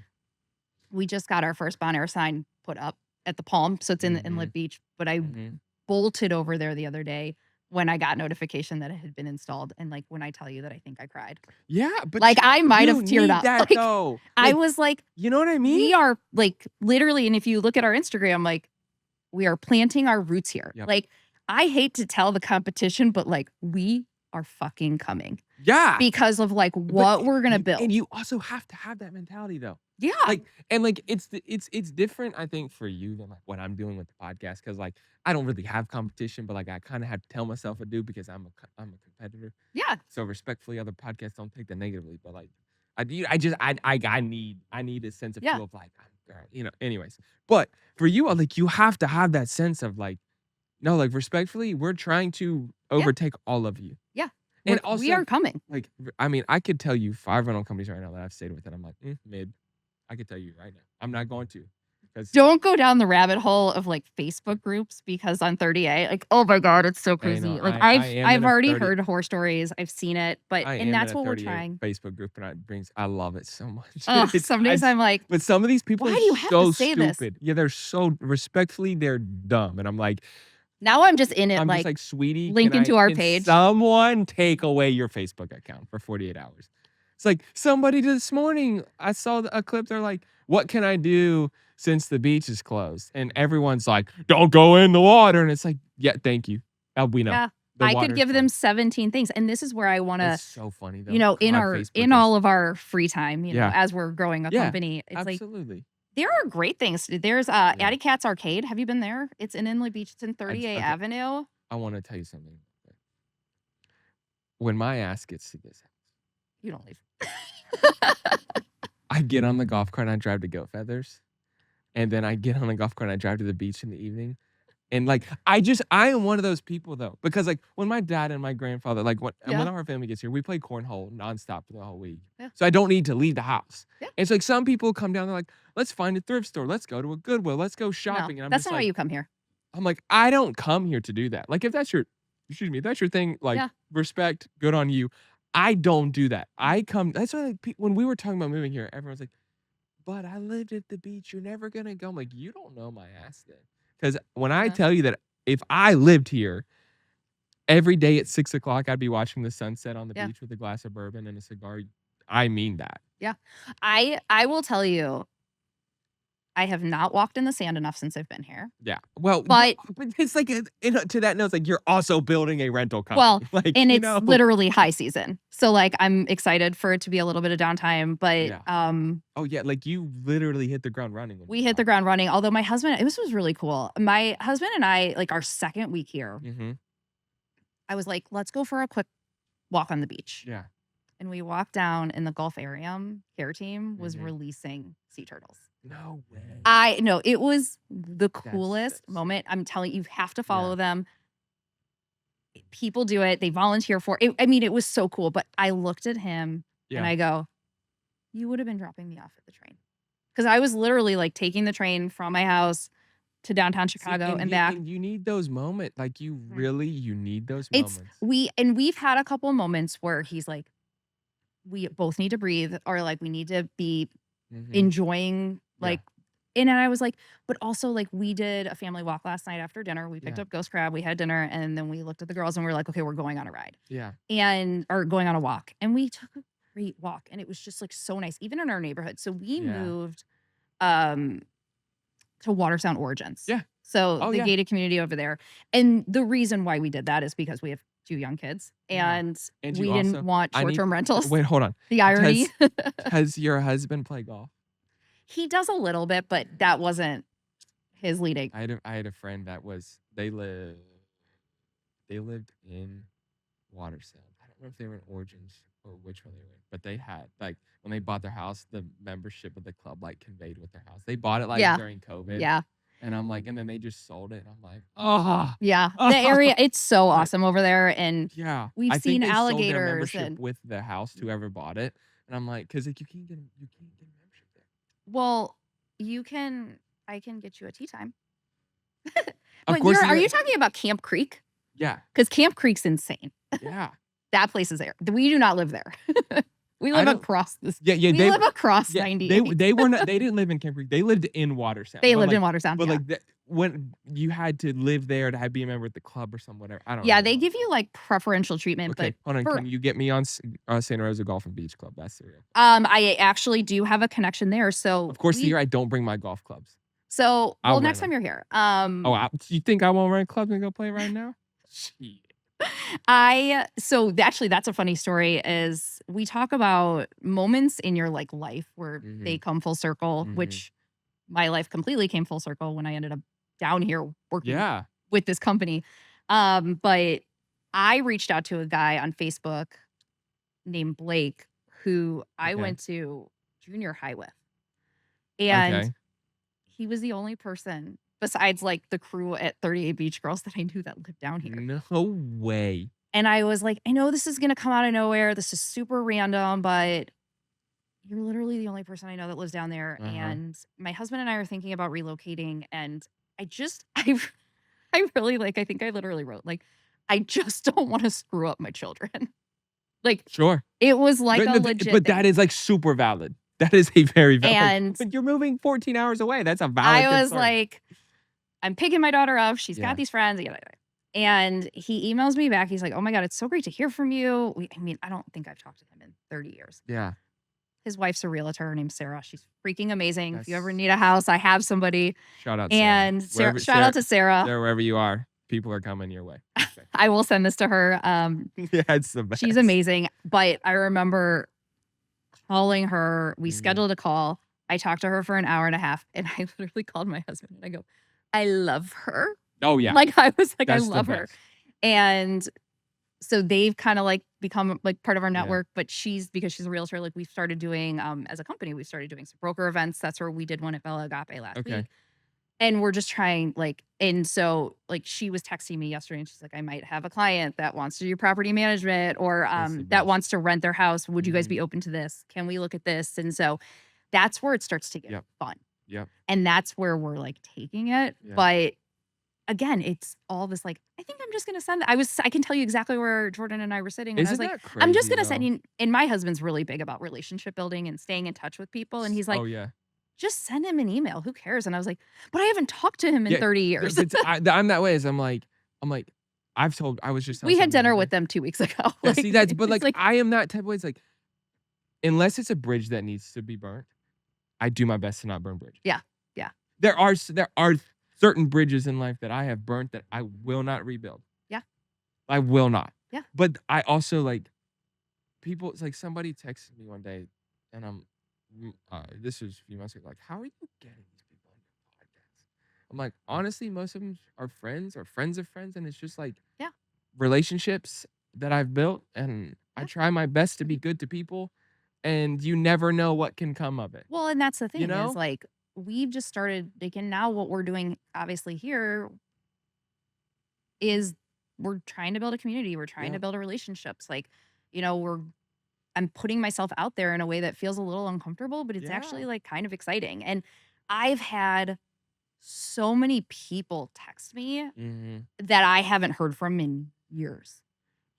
Speaker 1: We just got our first Bonheur sign put up at the Palm. So it's in the
Speaker 2: Mhm.
Speaker 1: Inlet Beach. But I
Speaker 2: Mhm.
Speaker 1: bolted over there the other day when I got notification that it had been installed. And like when I tell you that I think I cried.
Speaker 2: Yeah, but
Speaker 1: Like I might
Speaker 2: you
Speaker 1: have teared
Speaker 2: need
Speaker 1: up.
Speaker 2: that
Speaker 1: Like,
Speaker 2: though.
Speaker 1: I
Speaker 2: Like,
Speaker 1: was like,
Speaker 2: you know what I mean?
Speaker 1: we are like literally, and if you look at our Instagram, like we are planting our roots here.
Speaker 2: Yep.
Speaker 1: Like I hate to tell the competition, but like we are fucking coming
Speaker 2: Yeah.
Speaker 1: because of like what we're gonna build.
Speaker 2: And you also have to have that mentality though.
Speaker 1: Yeah.
Speaker 2: Like it's different, I think, for you than like what I'm doing with the podcast. Cause like I don't really have competition, but like I kind of have to tell myself I do because I'm a competitor.
Speaker 1: Yeah.
Speaker 2: So respectfully, other podcasts don't take that negatively, but like I need a sense of
Speaker 1: Yeah.
Speaker 2: feel of like anyways. But for you, like you have to have that sense of like, no, like respectfully, we're trying to overtake all of you.
Speaker 1: Yeah.
Speaker 2: And
Speaker 1: we
Speaker 2: also
Speaker 1: are coming.
Speaker 2: like I mean, I could tell you 5 rental companies right now that I've stayed with, and I'm like, mid. I could tell you right now. I'm not going to. Because
Speaker 1: Don't go down the rabbit hole of like Facebook groups because on 38, like, oh my God, it's so crazy.
Speaker 2: know,
Speaker 1: Like
Speaker 2: I am
Speaker 1: I've
Speaker 2: in a
Speaker 1: already
Speaker 2: 30
Speaker 1: heard horror stories. I've seen it, but
Speaker 2: I
Speaker 1: and
Speaker 2: am
Speaker 1: that's
Speaker 2: in a
Speaker 1: what we're
Speaker 2: 38
Speaker 1: trying.
Speaker 2: Facebook group, and I love it so much.
Speaker 1: Oh, some days I'm like,
Speaker 2: but some of these people
Speaker 1: why
Speaker 2: are
Speaker 1: do you have
Speaker 2: so
Speaker 1: to say this?
Speaker 2: stupid. Yeah, they're so respectfully, they're dumb, and I'm like,
Speaker 1: now I'm just in it,
Speaker 2: I'm
Speaker 1: like,
Speaker 2: just like, sweetie,
Speaker 1: link into our
Speaker 2: can
Speaker 1: page.
Speaker 2: someone take away your Facebook account for 48 hours? It's like somebody this morning, I saw a clip. They're like, what can I do since the beach is closed? And everyone's like, don't go in the water. And it's like, yeah, thank you. We know.
Speaker 1: Yeah.
Speaker 2: The
Speaker 1: I could
Speaker 2: water's
Speaker 1: give
Speaker 2: fine.
Speaker 1: them 17 things. And this is where I want to,
Speaker 2: It's so funny though.
Speaker 1: in
Speaker 2: God, Facebook
Speaker 1: in
Speaker 2: is-
Speaker 1: all of our free time,
Speaker 2: Yeah.
Speaker 1: as we're growing a
Speaker 2: Yeah,
Speaker 1: company, it's like,
Speaker 2: absolutely.
Speaker 1: there are great things. There's Addy Cat's Arcade. Have you been there? It's in Inlet Beach. It's in 38
Speaker 2: okay.
Speaker 1: Avenue.
Speaker 2: I want to tell you something. When my ass gets to this house,
Speaker 1: You don't leave.
Speaker 2: I get on the golf cart and I drive to Goat Feathers. And then I get on the golf cart and I drive to the beach in the evening. And like, I am one of those people though, because like when my dad and my grandfather, like when our family gets here, we play cornhole nonstop for the whole week.
Speaker 1: Yeah.
Speaker 2: So I don't need to leave the house.
Speaker 1: Yeah.
Speaker 2: And so like some people come down, they're like, let's find a thrift store. Let's go to a Goodwill. Let's go shopping.
Speaker 1: No,
Speaker 2: And I'm
Speaker 1: that's
Speaker 2: just
Speaker 1: not why
Speaker 2: like,
Speaker 1: you come here.
Speaker 2: I'm like, I don't come here to do that. Like if that's your thing, like respect, good on you. I don't do that. That's why like, when we were talking about moving here, everyone's like, but I lived at the beach. You're never going to go. I'm like, you don't know my ass then. Because when I tell you that if I lived here, every day at 6 o'clock, I'd be watching the sunset on the beach with a glass of bourbon and a cigar. I mean that.
Speaker 1: Yeah. I will tell you, I have not walked in the sand enough since I've been here.
Speaker 2: Yeah. Well,
Speaker 1: But
Speaker 2: it's like to that note, it's like you're also building a rental
Speaker 1: well,
Speaker 2: company. Like,
Speaker 1: and
Speaker 2: you
Speaker 1: it's
Speaker 2: know.
Speaker 1: literally high season. So like I'm excited for it to be a little bit of downtime, but
Speaker 2: Yeah. Oh yeah, like you literally hit the ground running when
Speaker 1: we
Speaker 2: you
Speaker 1: hit the
Speaker 2: got
Speaker 1: ground running. Although my husband, this was really cool. My husband and I, like our second week here,
Speaker 2: it. Mm-hmm.
Speaker 1: I was like, let's go for a quick walk on the beach.
Speaker 2: Yeah.
Speaker 1: And we walked down in the Gulfarium care team was
Speaker 2: Mhm.
Speaker 1: releasing sea turtles.
Speaker 2: No way.
Speaker 1: I know it was the coolest
Speaker 2: that's
Speaker 1: moment. I'm telling you, you have to
Speaker 2: Yeah.
Speaker 1: follow them. People do it. They volunteer for it. I mean, it was so cool. But I looked at him and
Speaker 2: Yeah.
Speaker 1: I go, you would have been dropping me off at the train. Because I was literally like taking the train from my house to downtown
Speaker 2: See,
Speaker 1: Chicago and back.
Speaker 2: and you need those moments. Like you really, you need those
Speaker 1: It's
Speaker 2: moments.
Speaker 1: we've had a couple moments where he's like, we both need to breathe, or like we need to be
Speaker 2: Mhm.
Speaker 1: enjoying
Speaker 2: Yeah.
Speaker 1: like. And I was like, but also like we did a family walk last night after dinner. We picked
Speaker 2: Yeah.
Speaker 1: up Ghost Crab, we had dinner, and then we looked at the girls and we are like, okay, we're going on a ride.
Speaker 2: Yeah.
Speaker 1: Or going on a walk. And we took a great walk. And it was just like so nice, even in our neighborhood. So we
Speaker 2: Yeah.
Speaker 1: moved to Watersound Origins.
Speaker 2: Yeah.
Speaker 1: So
Speaker 2: Oh,
Speaker 1: the
Speaker 2: yeah.
Speaker 1: gated community over there. And the reason why we did that is because we have 2 young kids.
Speaker 2: Yeah.
Speaker 1: And
Speaker 2: And
Speaker 1: we
Speaker 2: you
Speaker 1: didn't
Speaker 2: also-
Speaker 1: want
Speaker 2: I need-
Speaker 1: short-term rentals.
Speaker 2: Wait, hold on.
Speaker 1: The irony.
Speaker 2: Does your husband play golf?
Speaker 1: He does a little bit, but that wasn't his leading.
Speaker 2: I had a friend that was they lived in Watersound. I don't know if they were in Origins or which one they were in, but they had like when they bought their house, the membership of the club like conveyed with their house. They bought it like
Speaker 1: Yeah.
Speaker 2: during COVID.
Speaker 1: Yeah.
Speaker 2: And I'm like, and then they just sold it. And I'm like, oh
Speaker 1: Yeah. The area, it's so
Speaker 2: Like,
Speaker 1: awesome over there. And
Speaker 2: yeah.
Speaker 1: we've
Speaker 2: I
Speaker 1: seen
Speaker 2: think they sold their
Speaker 1: alligators
Speaker 2: membership
Speaker 1: and
Speaker 2: with the house to whoever bought it. And I'm like, because like you can't get a membership there.
Speaker 1: well, I can get you a tea time.
Speaker 2: Of
Speaker 1: But
Speaker 2: course,
Speaker 1: are you talking about Camp Creek?
Speaker 2: Yeah.
Speaker 1: Because Camp Creek's insane.
Speaker 2: Yeah.
Speaker 1: That place is there. We do not live there. We
Speaker 2: I
Speaker 1: live
Speaker 2: don't-
Speaker 1: across this.
Speaker 2: Yeah.
Speaker 1: We live across
Speaker 2: Yeah,
Speaker 1: 90.
Speaker 2: they were not. They didn't live in Camp Creek. They lived in Watersound.
Speaker 1: They
Speaker 2: But,
Speaker 1: lived
Speaker 2: like,
Speaker 1: in Watersound.
Speaker 2: But
Speaker 1: Yeah.
Speaker 2: like when you had to live there to be a member of the club or some whatever. I don't know.
Speaker 1: Yeah, they give you like preferential treatment.
Speaker 2: Okay, hold on.
Speaker 1: for-
Speaker 2: Can you get me on Santa Rosa Golf and Beach Club? That's the real.
Speaker 1: I actually do have a connection there. So
Speaker 2: Of course, here I don't bring my golf clubs.
Speaker 1: So
Speaker 2: I'll
Speaker 1: next
Speaker 2: rent
Speaker 1: time you're here.
Speaker 2: You think I won't rent clubs and go play right now? Shit.
Speaker 1: Actually that's a funny story is we talk about moments in your like life where they come full circle,
Speaker 2: Mhm.
Speaker 1: which my life completely came full circle when I ended up down here working
Speaker 2: Yeah.
Speaker 1: with this company. But I reached out to a guy on Facebook named Blake who I
Speaker 2: Okay.
Speaker 1: went to junior high with. And
Speaker 2: Okay.
Speaker 1: he was the only person besides like the crew at 38 Beach Girls that I knew that lived down here.
Speaker 2: No way.
Speaker 1: And I was like, I know this is going to come out of nowhere. This is super random, but you're literally the only person I know that lives down there.
Speaker 2: Uh-huh.
Speaker 1: And my husband and I are thinking about relocating. And I really like, I think I literally wrote, like, I just don't want to screw up my children. Like,
Speaker 2: Sure.
Speaker 1: it was like a legit
Speaker 2: But
Speaker 1: thing.
Speaker 2: that is like super valid. That is a very valid.
Speaker 1: And
Speaker 2: but you're moving 14 hours away. That's a valid.
Speaker 1: I was
Speaker 2: concern.
Speaker 1: like, I'm picking my daughter up. She's
Speaker 2: Yeah.
Speaker 1: got these friends. And he emails me back. He's like, oh my God, it's so great to hear from you. I don't think I've talked to him in 30 years.
Speaker 2: Yeah.
Speaker 1: His wife's a realtor. Her name's Sarah. She's freaking amazing. If you ever
Speaker 2: That's-
Speaker 1: need a house, I have somebody.
Speaker 2: Shout out.
Speaker 1: And
Speaker 2: Sarah.
Speaker 1: shout out to Sarah.
Speaker 2: Sarah, wherever you are, people are coming your way. Okay.
Speaker 1: I will send this to her.
Speaker 2: Yeah, it's the best.
Speaker 1: She's amazing. But I remember calling her. We
Speaker 2: Mhm.
Speaker 1: scheduled a call. I talked to her for an hour and a half. And I literally called my husband and I go, I love her.
Speaker 2: Oh yeah.
Speaker 1: Like I was like,
Speaker 2: That's
Speaker 1: I
Speaker 2: the
Speaker 1: love her.
Speaker 2: best.
Speaker 1: And so they've kind of like become like part of our
Speaker 2: Yeah.
Speaker 1: network, but because she's a realtor, like we started doing as a company, we started doing some broker events. That's where we did one at Bella Agape last
Speaker 2: Okay.
Speaker 1: week. And we're just trying and so like she was texting me yesterday and she's like, I might have a client that wants to do property management or
Speaker 2: That's the
Speaker 1: that
Speaker 2: best.
Speaker 1: wants to rent their house. Would you guys
Speaker 2: Mhm.
Speaker 1: be open to this? Can we look at this? And so that's where it starts to get
Speaker 2: Yep.
Speaker 1: fun.
Speaker 2: Yep.
Speaker 1: And that's where we're like taking it.
Speaker 2: Yeah.
Speaker 1: But again, it's all this like, I think I'm just gonna send I can tell you exactly where Jordan and I were sitting. And I
Speaker 2: Isn't
Speaker 1: was like,
Speaker 2: that crazy?
Speaker 1: I'm just gonna
Speaker 2: though?
Speaker 1: send. And my husband's really big about relationship building and staying in touch with people. And he's like,
Speaker 2: oh yeah.
Speaker 1: just send him an email. Who cares? And I was like, but I haven't talked to him in
Speaker 2: Yeah,
Speaker 1: 30 years.
Speaker 2: I'm that way. I'm like, I was just.
Speaker 1: We had dinner with them 2 weeks ago.
Speaker 2: Yeah, see, that's but
Speaker 1: it's
Speaker 2: like I am that type of way. It's like, unless it's a bridge that needs to be burnt, I do my best to not burn bridges.
Speaker 1: Yeah. Yeah.
Speaker 2: There are certain bridges in life that I have burnt that I will not rebuild.
Speaker 1: Yeah.
Speaker 2: I will not.
Speaker 1: Yeah.
Speaker 2: But I also like people. It's like somebody texted me one day, and this was a few months ago. Like, how are you getting these people on your podcast? I'm like, honestly, most of them are friends or friends of friends, and it's just like relationships that I've built, and I try my best to be good to people, and you never know what can come of it.
Speaker 1: Well, and that's the thing
Speaker 2: You know?
Speaker 1: is like we've just started like, and now what we're doing obviously here is we're trying to build a community. We're trying to build a relationships. Like, I'm putting myself out there in a way that feels a little uncomfortable, but it's actually like kind of exciting. And I've had so many people text me that I haven't heard from in years.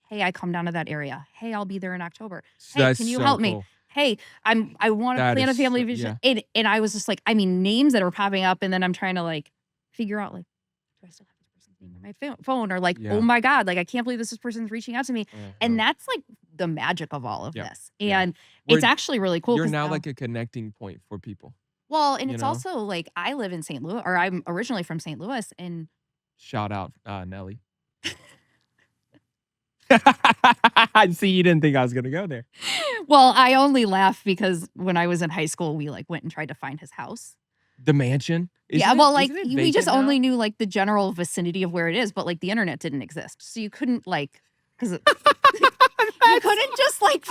Speaker 1: Hey, I come down to that area. Hey, I'll be there in October. Hey, can you help me? Hey, I want to plan a family vacation. And I was just like, I mean, names that are popping up, and then I'm trying to like figure out like, do I still have this person's name on my phone? Or like, oh my God, like I can't believe this person's reaching out to me. And that's like the magic of all of this. And it's actually really cool.
Speaker 2: You're now like a connecting point for people.
Speaker 1: Well, and it's also like I live in St. Louis, or I'm originally from St. Louis, and
Speaker 2: shout out Nelly. See, you didn't think I was gonna go there.
Speaker 1: Well, I only laugh because when I was in high school, we like went and tried to find his house.
Speaker 2: The mansion?
Speaker 1: We just only knew like the general vicinity of where it is, but like the internet didn't exist, so you couldn't like because you couldn't just like.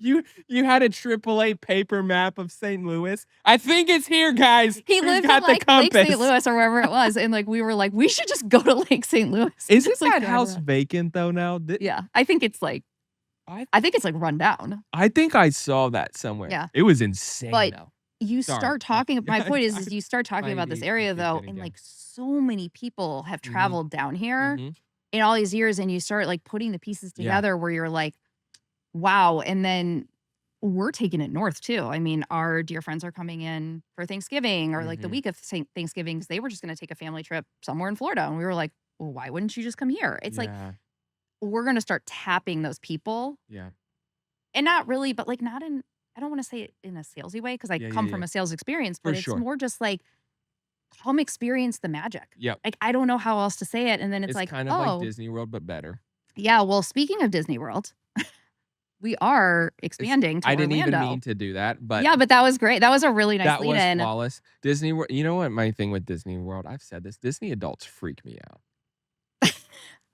Speaker 2: You had a AAA paper map of St. Louis. I think it's here, guys.
Speaker 1: He lived in like Lake St. Louis or wherever it was, and like we were like, we should just go to Lake St. Louis.
Speaker 2: Isn't that house vacant though now?
Speaker 1: Yeah, I think it's like, I think it's like run down.
Speaker 2: I think I saw that somewhere.
Speaker 1: Yeah,
Speaker 2: it was insane.
Speaker 1: But you start talking. My point is you start talking about this area though, and like so many people have traveled down here in all these years, and you start like putting the pieces together where you're like, wow. And then we're taking it north too. I mean, our dear friends are coming in for Thanksgiving or like the week of Thanksgiving because they were just going to take a family trip somewhere in Florida. And we were like, well, why wouldn't you just come here? It's like, we're going to start tapping those people.
Speaker 2: Yeah.
Speaker 1: And not really, but like not in, I don't want to say it in a salesy way because I come from a sales experience, but it's more just like, come experience the magic.
Speaker 2: Yep.
Speaker 1: Like, I don't know how else to say it. And then it's like,
Speaker 2: kind of like Disney World, but better.
Speaker 1: Yeah. Well, speaking of Disney World, we are expanding to Orlando.
Speaker 2: I didn't even mean to do that, but
Speaker 1: yeah, but that was great. That was a really nice lead in.
Speaker 2: That was flawless. Disney World. You know what my thing with Disney World? I've said this. Disney adults freak me out.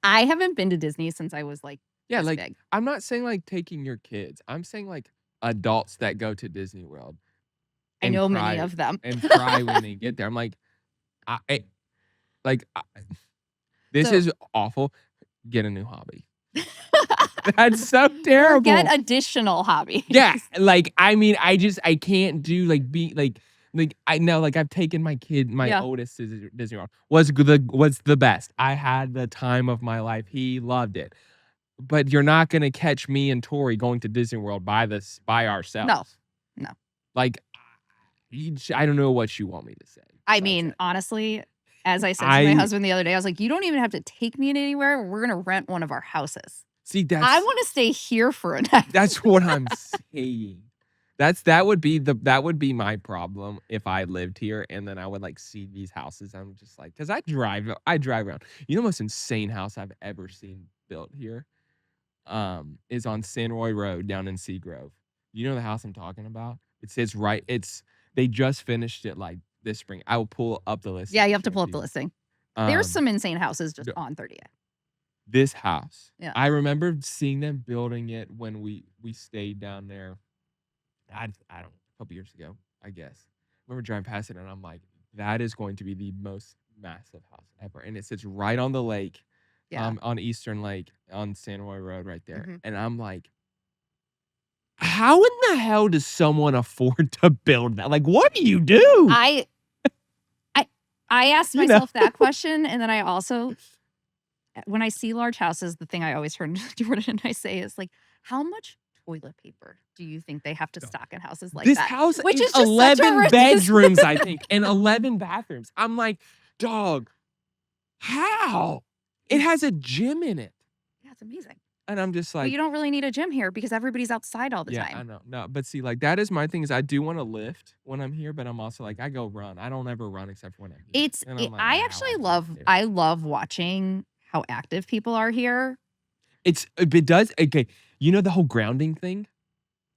Speaker 1: I haven't been to Disney since I was like
Speaker 2: like
Speaker 1: big.
Speaker 2: I'm not saying like taking your kids. I'm saying like adults that go to Disney World.
Speaker 1: I know many of them
Speaker 2: and cry when they get there. I'm like, this is awful. Get a new hobby. That's so terrible.
Speaker 1: Get additional hobbies.
Speaker 2: Yeah, like I mean, I can't do like I know like I've taken my oldest to Disney World. Was the best. I had the time of my life. He loved it. But you're not gonna catch me and Tori going to Disney World by ourselves.
Speaker 1: No.
Speaker 2: Like, I don't know what you want me to say.
Speaker 1: I mean, honestly, as I said to my husband the other day, I was like, you don't even have to take me in anywhere. We're gonna rent one of our houses.
Speaker 2: See,
Speaker 1: I want to stay here for a night.
Speaker 2: That's what I'm saying. That would be my problem if I lived here and then I would like see these houses. I'm just like, because I drive around. You know, the most insane house I've ever seen built here, is on San Roy Road down in Seagrove. You know the house I'm talking about? They just finished it like this spring. I will pull up the listing.
Speaker 1: Yeah, you have to pull up the listing. There's some insane houses just on 30th.
Speaker 2: This house.
Speaker 1: Yeah.
Speaker 2: I remember seeing them building it when we stayed down there. I don't know, a couple years ago, I guess. I remember driving past it and I'm like, that is going to be the most massive house ever. And it sits right on the lake, on Eastern Lake, on San Roy Road right there. And I'm like, how in the hell does someone afford to build that? Like, what do you do?
Speaker 1: I asked myself that question, and then I also, when I see large houses, the thing I always turn to Jordan and I say is like, how much toilet paper do you think they have to stock in houses like that?
Speaker 2: This house which is 11 bedrooms, I think, and 11 bathrooms. I'm like, dog, how? It has a gym in it.
Speaker 1: Yeah, it's amazing.
Speaker 2: And I'm just
Speaker 1: But
Speaker 2: like,
Speaker 1: you don't really need a gym here because everybody's outside all the
Speaker 2: yeah, I
Speaker 1: time.
Speaker 2: know. No, but see, like that is my thing is I do want to lift when I'm here, but I'm also like I go run. I don't ever run except for when I'm here. And I'm like,
Speaker 1: I
Speaker 2: wow,
Speaker 1: actually
Speaker 2: I need to.
Speaker 1: I love watching how active people are here.
Speaker 2: It does okay. You know the whole grounding thing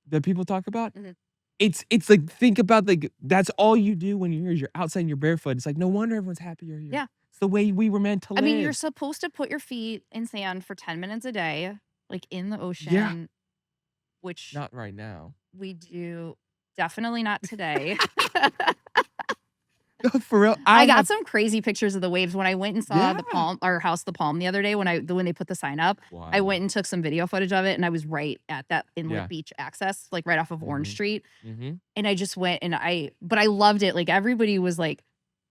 Speaker 2: that people talk about?
Speaker 1: Mhm.
Speaker 2: It's like think about like that's all you do when you're here. You're outside and you're barefoot. It's like no wonder everyone's happy you're here.
Speaker 1: Yeah.
Speaker 2: It's the way we were meant to
Speaker 1: I mean, you're
Speaker 2: live.
Speaker 1: supposed to put your feet in sand for 10 minutes a day, like in the
Speaker 2: Yeah.
Speaker 1: ocean, which
Speaker 2: Not right now.
Speaker 1: we do definitely not today.
Speaker 2: No, for real.
Speaker 1: I
Speaker 2: I
Speaker 1: got
Speaker 2: have
Speaker 1: some crazy pictures of the waves when I went and saw the
Speaker 2: yeah.
Speaker 1: Palm or House the Palm the other day when they put the sign up. I
Speaker 2: Wild.
Speaker 1: went and took some video footage of it and I was right at that inlet
Speaker 2: Yeah.
Speaker 1: beach access, like right off of Orange
Speaker 2: Mhm.
Speaker 1: Street.
Speaker 2: Mhm.
Speaker 1: And I just went and but I loved it. Like everybody was like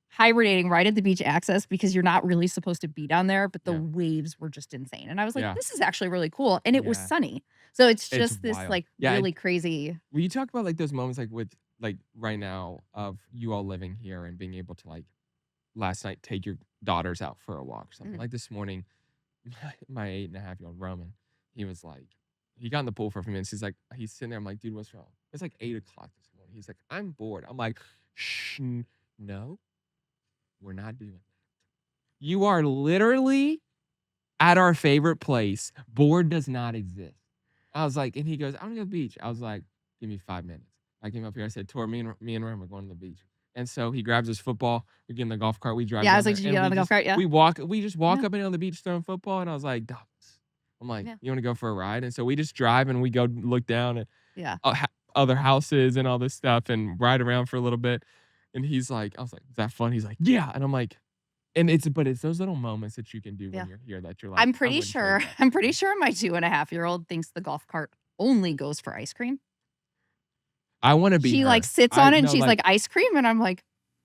Speaker 1: hibernating right at the beach access because you're not really supposed to be down there, but the
Speaker 2: Yeah.
Speaker 1: waves were just insane. And I was like,
Speaker 2: Yeah.
Speaker 1: this is actually really cool. And it was
Speaker 2: Yeah.
Speaker 1: sunny. So it's
Speaker 2: It's
Speaker 1: just this
Speaker 2: wild.
Speaker 1: like
Speaker 2: Yeah.
Speaker 1: really crazy.
Speaker 2: Will you talk about like those moments like with like right now of you all living here and being able to like last night take your daughters out for a walk or something?
Speaker 1: Mhm.
Speaker 2: Like this morning, my 8.5-year-old Roman, he was like, he got in the pool for a few minutes. He's sitting there. I'm like, dude, what's wrong? It's like 8 o'clock this morning. He's like, I'm bored. I'm like, shh, no, we're not doing that. You are literally at our favorite place. Bored does not exist. I was like, and he goes, I'm gonna go to the beach. I was like, give me 5 minutes. I came up here. I said, Tor, me and Ryan are going to the beach. And so he grabs his football. We get in the golf cart. We drive
Speaker 1: Yeah, I
Speaker 2: down
Speaker 1: was like,
Speaker 2: there,
Speaker 1: did you
Speaker 2: and
Speaker 1: get on the golf cart? Yeah.
Speaker 2: We just walk
Speaker 1: Yeah.
Speaker 2: up and down the beach throwing football. And I was like, Dogs. I'm like,
Speaker 1: Yeah.
Speaker 2: you want to go for a ride? And so we just drive and we go look down at
Speaker 1: Yeah.
Speaker 2: other houses and all this stuff and ride around for a little bit. And he's like, I was like, is that fun? He's like, yeah. And I'm like, but it's those little moments that you can do
Speaker 1: Yeah.
Speaker 2: when you're here that you're like,
Speaker 1: I'm
Speaker 2: I
Speaker 1: pretty
Speaker 2: wouldn't trade
Speaker 1: sure
Speaker 2: that.
Speaker 1: I'm pretty sure my 2.5-year-old thinks the golf cart only goes for ice cream.
Speaker 2: I want to be
Speaker 1: She
Speaker 2: her.
Speaker 1: like sits
Speaker 2: I
Speaker 1: on it and
Speaker 2: know,
Speaker 1: she's like ice cream and I'm like,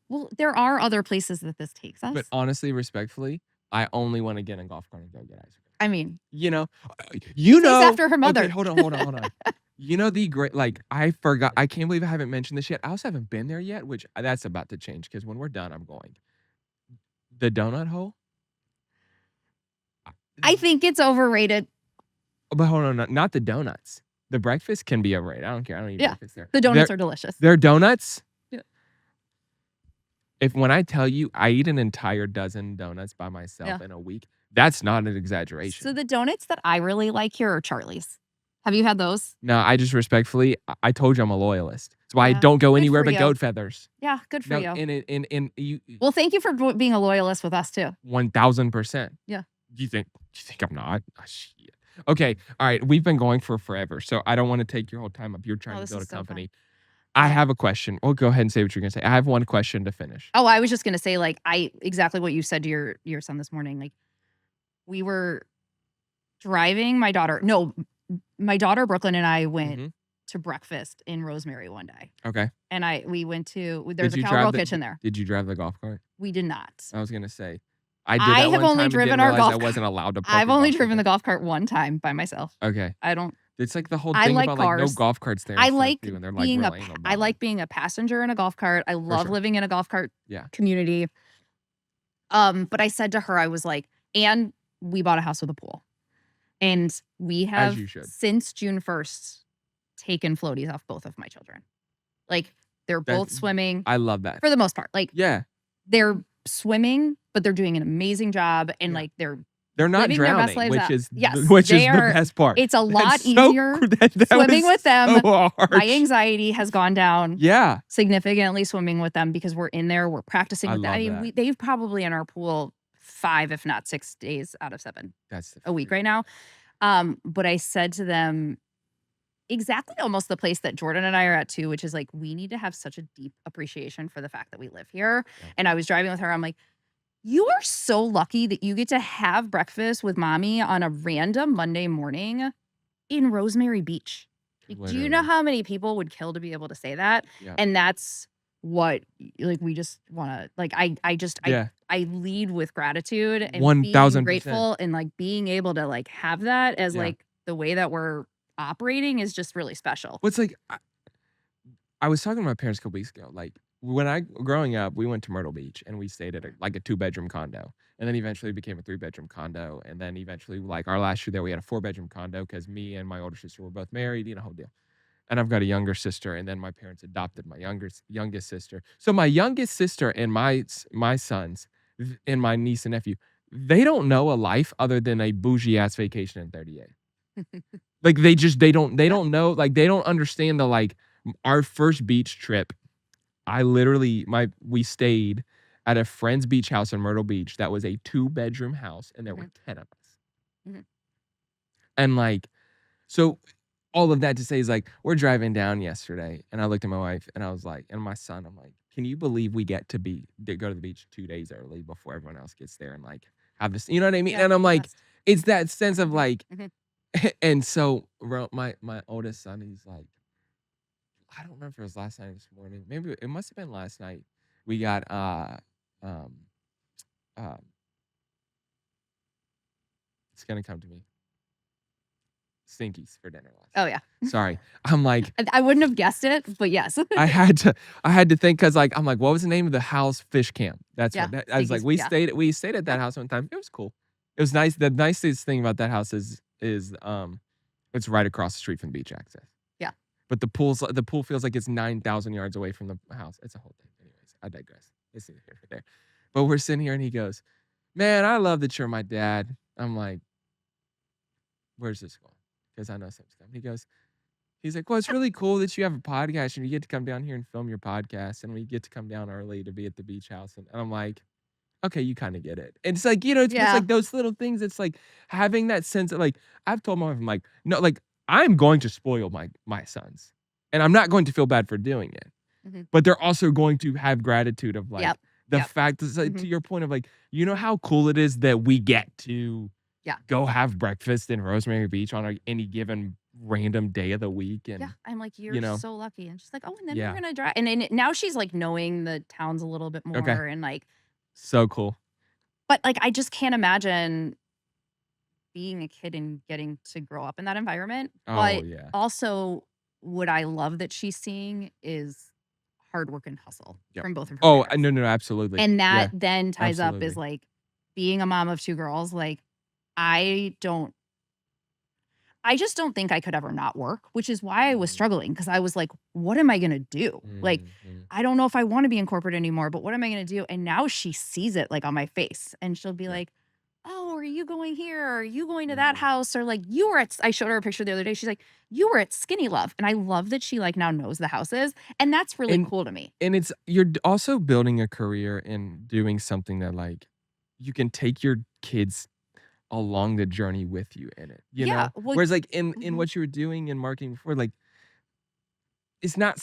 Speaker 1: well, there are other places that this takes us.
Speaker 2: but honestly, respectfully, I only want to get in a golf cart and go get ice cream.
Speaker 1: I mean,
Speaker 2: You know,
Speaker 1: Stays after her mother.
Speaker 2: Okay, hold on. You know the great like I forgot. I can't believe I haven't mentioned this yet. I also haven't been there yet, which that's about to change because when we're done, I'm going. The donut hole.
Speaker 1: I think it's overrated.
Speaker 2: But hold on, not the donuts. The breakfast can be overrated. I don't care. I don't eat
Speaker 1: Yeah,
Speaker 2: breakfast there.
Speaker 1: The donuts are delicious.
Speaker 2: They're donuts.
Speaker 1: Yeah.
Speaker 2: When I tell you I eat an entire dozen donuts by myself in a week, that's not an exaggeration.
Speaker 1: So the donuts that I really like here are Charlie's. Have you had those?
Speaker 2: No, I just respectfully, I told you I'm a loyalist. That's why I
Speaker 1: Yeah,
Speaker 2: don't go
Speaker 1: good
Speaker 2: anywhere
Speaker 1: for
Speaker 2: but
Speaker 1: you.
Speaker 2: goat feathers.
Speaker 1: Yeah, good for you.
Speaker 2: And you
Speaker 1: Well, thank you for being a loyalist with us too.
Speaker 2: 1000%.
Speaker 1: Yeah.
Speaker 2: Do you think I'm not? Oh, shit. Okay. All right. We've been going for forever, so I don't want to take your whole time up. You're trying to
Speaker 1: this
Speaker 2: build a
Speaker 1: is so
Speaker 2: company.
Speaker 1: fun.
Speaker 2: I have a question. Well, go ahead and say what you're gonna say. I have one question to finish.
Speaker 1: Oh, I was just gonna say, like, exactly what you said to your son this morning. Like, we were driving my daughter. No, my daughter Brooklyn and I went to breakfast in Rosemary one day.
Speaker 2: Okay.
Speaker 1: And we went to there's
Speaker 2: Did
Speaker 1: a
Speaker 2: you
Speaker 1: cowgirl
Speaker 2: drive
Speaker 1: kitchen there.
Speaker 2: Did you drive the golf cart?
Speaker 1: We did not.
Speaker 2: I was gonna say. I did
Speaker 1: I
Speaker 2: that
Speaker 1: have
Speaker 2: one
Speaker 1: only
Speaker 2: time,
Speaker 1: driven
Speaker 2: didn't
Speaker 1: our
Speaker 2: realize
Speaker 1: golf
Speaker 2: I
Speaker 1: cart.
Speaker 2: wasn't allowed to park
Speaker 1: I've
Speaker 2: a
Speaker 1: only
Speaker 2: golf
Speaker 1: driven
Speaker 2: cart
Speaker 1: the golf cart one time by myself.
Speaker 2: Okay.
Speaker 1: I don't.
Speaker 2: It's like the whole
Speaker 1: I
Speaker 2: thing
Speaker 1: like
Speaker 2: about like no
Speaker 1: cars.
Speaker 2: golf carts there.
Speaker 1: I
Speaker 2: and stuff,
Speaker 1: like
Speaker 2: too, and they're
Speaker 1: being
Speaker 2: like real anal
Speaker 1: I
Speaker 2: about
Speaker 1: like
Speaker 2: it.
Speaker 1: being a passenger in a golf cart. I love
Speaker 2: sure.
Speaker 1: living in a golf cart
Speaker 2: Yeah.
Speaker 1: community. But I said to her, I was like, and we bought a house with a pool. And we have
Speaker 2: you should.
Speaker 1: since June 1st taken floaties off both of my children. Like they're both swimming
Speaker 2: I love that.
Speaker 1: for the most part. Like
Speaker 2: Yeah.
Speaker 1: they're swimming, but they're doing an amazing job and
Speaker 2: Yeah.
Speaker 1: like they're
Speaker 2: not
Speaker 1: living their best
Speaker 2: drowning,
Speaker 1: lives
Speaker 2: which
Speaker 1: out.
Speaker 2: is
Speaker 1: Yes,
Speaker 2: the
Speaker 1: they are-
Speaker 2: best part.
Speaker 1: it's a lot
Speaker 2: That's so
Speaker 1: easier
Speaker 2: that
Speaker 1: swimming
Speaker 2: was
Speaker 1: with them.
Speaker 2: So hard.
Speaker 1: My anxiety has gone down
Speaker 2: Yeah.
Speaker 1: significantly swimming with them because we're in there, we're practicing
Speaker 2: I
Speaker 1: with them. I
Speaker 2: love
Speaker 1: mean, they've probably in our pool 5, if not 6 days out of 7
Speaker 2: That's
Speaker 1: a week right now. But I said to them exactly almost the place that Jordan and I are at too, which is like, we need to have such a deep appreciation for the fact that we live here.
Speaker 2: Yeah.
Speaker 1: And I was driving with her. I'm like, you are so lucky that you get to have breakfast with mommy on a random Monday morning in Rosemary Beach. Like, do you know
Speaker 2: Literally.
Speaker 1: how many people would kill to be able to say that?
Speaker 2: Yeah.
Speaker 1: And that's what like we just want to like I lead with gratitude and being
Speaker 2: 1000%.
Speaker 1: grateful and like being able to like have that as
Speaker 2: Yeah.
Speaker 1: like the way that we're operating is just really special.
Speaker 2: What's like I was talking to my parents a couple weeks ago. Like when I growing up, we went to Myrtle Beach and we stayed at like a 2-bedroom condo, and then eventually it became a 3-bedroom condo, and then eventually like our last year there we had a 4-bedroom condo because me and my older sister were both married, whole deal. And I've got a younger sister, and then my parents adopted my youngest sister. So my youngest sister and my sons and my niece and nephew, they don't know a life other than a bougie ass vacation in 38. Like they don't know, like they don't understand the like our first beach trip. We stayed at a friend's beach house in Myrtle Beach that was a 2-bedroom house, and there were 10 of us.
Speaker 1: Mhm.
Speaker 2: And like, so all of that to say is like, we're driving down yesterday, and I looked at my wife and I was like, and my son, I'm like, can you believe we get to go to the beach 2 days early before everyone else gets there and like have this, you know what I mean?
Speaker 1: Yeah,
Speaker 2: And I'm like,
Speaker 1: best.
Speaker 2: it's that sense of like,
Speaker 1: Mhm.
Speaker 2: and so my oldest son, he's like, I don't remember if it was last night or this morning. Maybe it must have been last night. We got um it's gonna come to me. Stinkies for dinner last
Speaker 1: Oh
Speaker 2: night.
Speaker 1: yeah.
Speaker 2: Sorry. I'm like,
Speaker 1: I wouldn't have guessed it, but yes.
Speaker 2: I had to think because like I'm like, what was the name of the house? Fish camp. That's
Speaker 1: Yeah,
Speaker 2: what I was like.
Speaker 1: Stinkies,
Speaker 2: We
Speaker 1: yeah.
Speaker 2: stayed at that house one time. It was cool. It was nice. The nicest thing about that house is it's right across the street from beach access.
Speaker 1: Yeah.
Speaker 2: But the pool feels like it's 9,000 yards away from the house. It's a whole thing. Anyways, I digress. It's neither here nor there. But we're sitting here and he goes, "Man, I love that you're my dad." I'm like, "Where's this going?" Because I know something's coming. He's like, "Well, it's really cool that you have a podcast and you get to come down here and film your podcast, and we get to come down early to be at the beach house." And I'm like, "Okay, you kind of get it." And it's like, it's
Speaker 1: Yeah.
Speaker 2: like those little things. It's like having that sense of like, I've told my wife, I'm like, no, like I'm going to spoil my sons, and I'm not going to feel bad for doing it.
Speaker 1: Mhm.
Speaker 2: But they're also going to have gratitude of like
Speaker 1: Yep.
Speaker 2: the
Speaker 1: Yep.
Speaker 2: fact that like, to
Speaker 1: Mhm.
Speaker 2: your point of like, how cool it is that we get to
Speaker 1: Yeah.
Speaker 2: go have breakfast in Rosemary Beach on any given random day of the week. And
Speaker 1: Yeah, I'm like, you're
Speaker 2: know,
Speaker 1: so lucky. And she's like, oh, and then
Speaker 2: Yeah.
Speaker 1: we're gonna drive. And then now she's like knowing the towns a little bit more,
Speaker 2: Okay.
Speaker 1: and like,
Speaker 2: so cool.
Speaker 1: but like, I just can't imagine being a kid and getting to grow up in that environment.
Speaker 2: Oh
Speaker 1: But
Speaker 2: yeah.
Speaker 1: also, what I love that she's seeing is hard work and hustle
Speaker 2: Yep.
Speaker 1: from both of her
Speaker 2: Oh
Speaker 1: parents.
Speaker 2: no, absolutely.
Speaker 1: And
Speaker 2: Yeah,
Speaker 1: that then ties up
Speaker 2: absolutely.
Speaker 1: is like being a mom of 2 girls. Like, I just don't think I could ever not work, which is why I was struggling, because I was like, what am I gonna do? Like,
Speaker 2: Mhm.
Speaker 1: I don't know if I want to be in corporate anymore, but what am I gonna do? And now she sees it like on my face, and she'll be
Speaker 2: Yeah.
Speaker 1: like, oh, are you going here? Are you going to that
Speaker 2: Mhm.
Speaker 1: house? Or like, you were at, I showed her a picture the other day. She's like, you were at Skinny Love. And I love that she like now knows the houses. And that's really
Speaker 2: And
Speaker 1: cool to me.
Speaker 2: and it's you're also building a career and doing something that like you can take your kids along the journey with you in it,
Speaker 1: Yeah. Well,
Speaker 2: Whereas like in
Speaker 1: mhm.
Speaker 2: what you were doing in marketing before, like it's not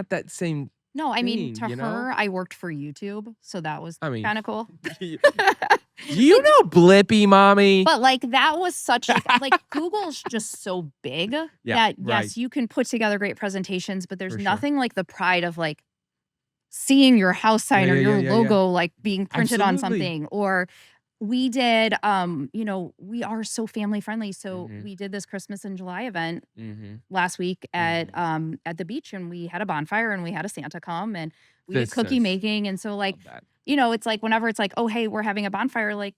Speaker 2: that same
Speaker 1: No, I mean,
Speaker 2: thing,
Speaker 1: to her, I worked for YouTube. So that was
Speaker 2: I mean,
Speaker 1: kind of cool.
Speaker 2: do you know Blippy, mommy?
Speaker 1: But like that was such like Google's just so big that
Speaker 2: right.
Speaker 1: yes, you can put together great presentations, but there's
Speaker 2: For sure.
Speaker 1: nothing like the pride of like seeing your house sign or your logo like being printed on
Speaker 2: Absolutely.
Speaker 1: something. Or we did we are so family friendly. So
Speaker 2: Mhm.
Speaker 1: we did this Christmas in July event
Speaker 2: Mhm.
Speaker 1: last week at the beach, and we had a bonfire and we had a Santa come, and we did cookie making. And so like,
Speaker 2: Love that.
Speaker 1: it's like whenever it's like, oh hey, we're having a bonfire, like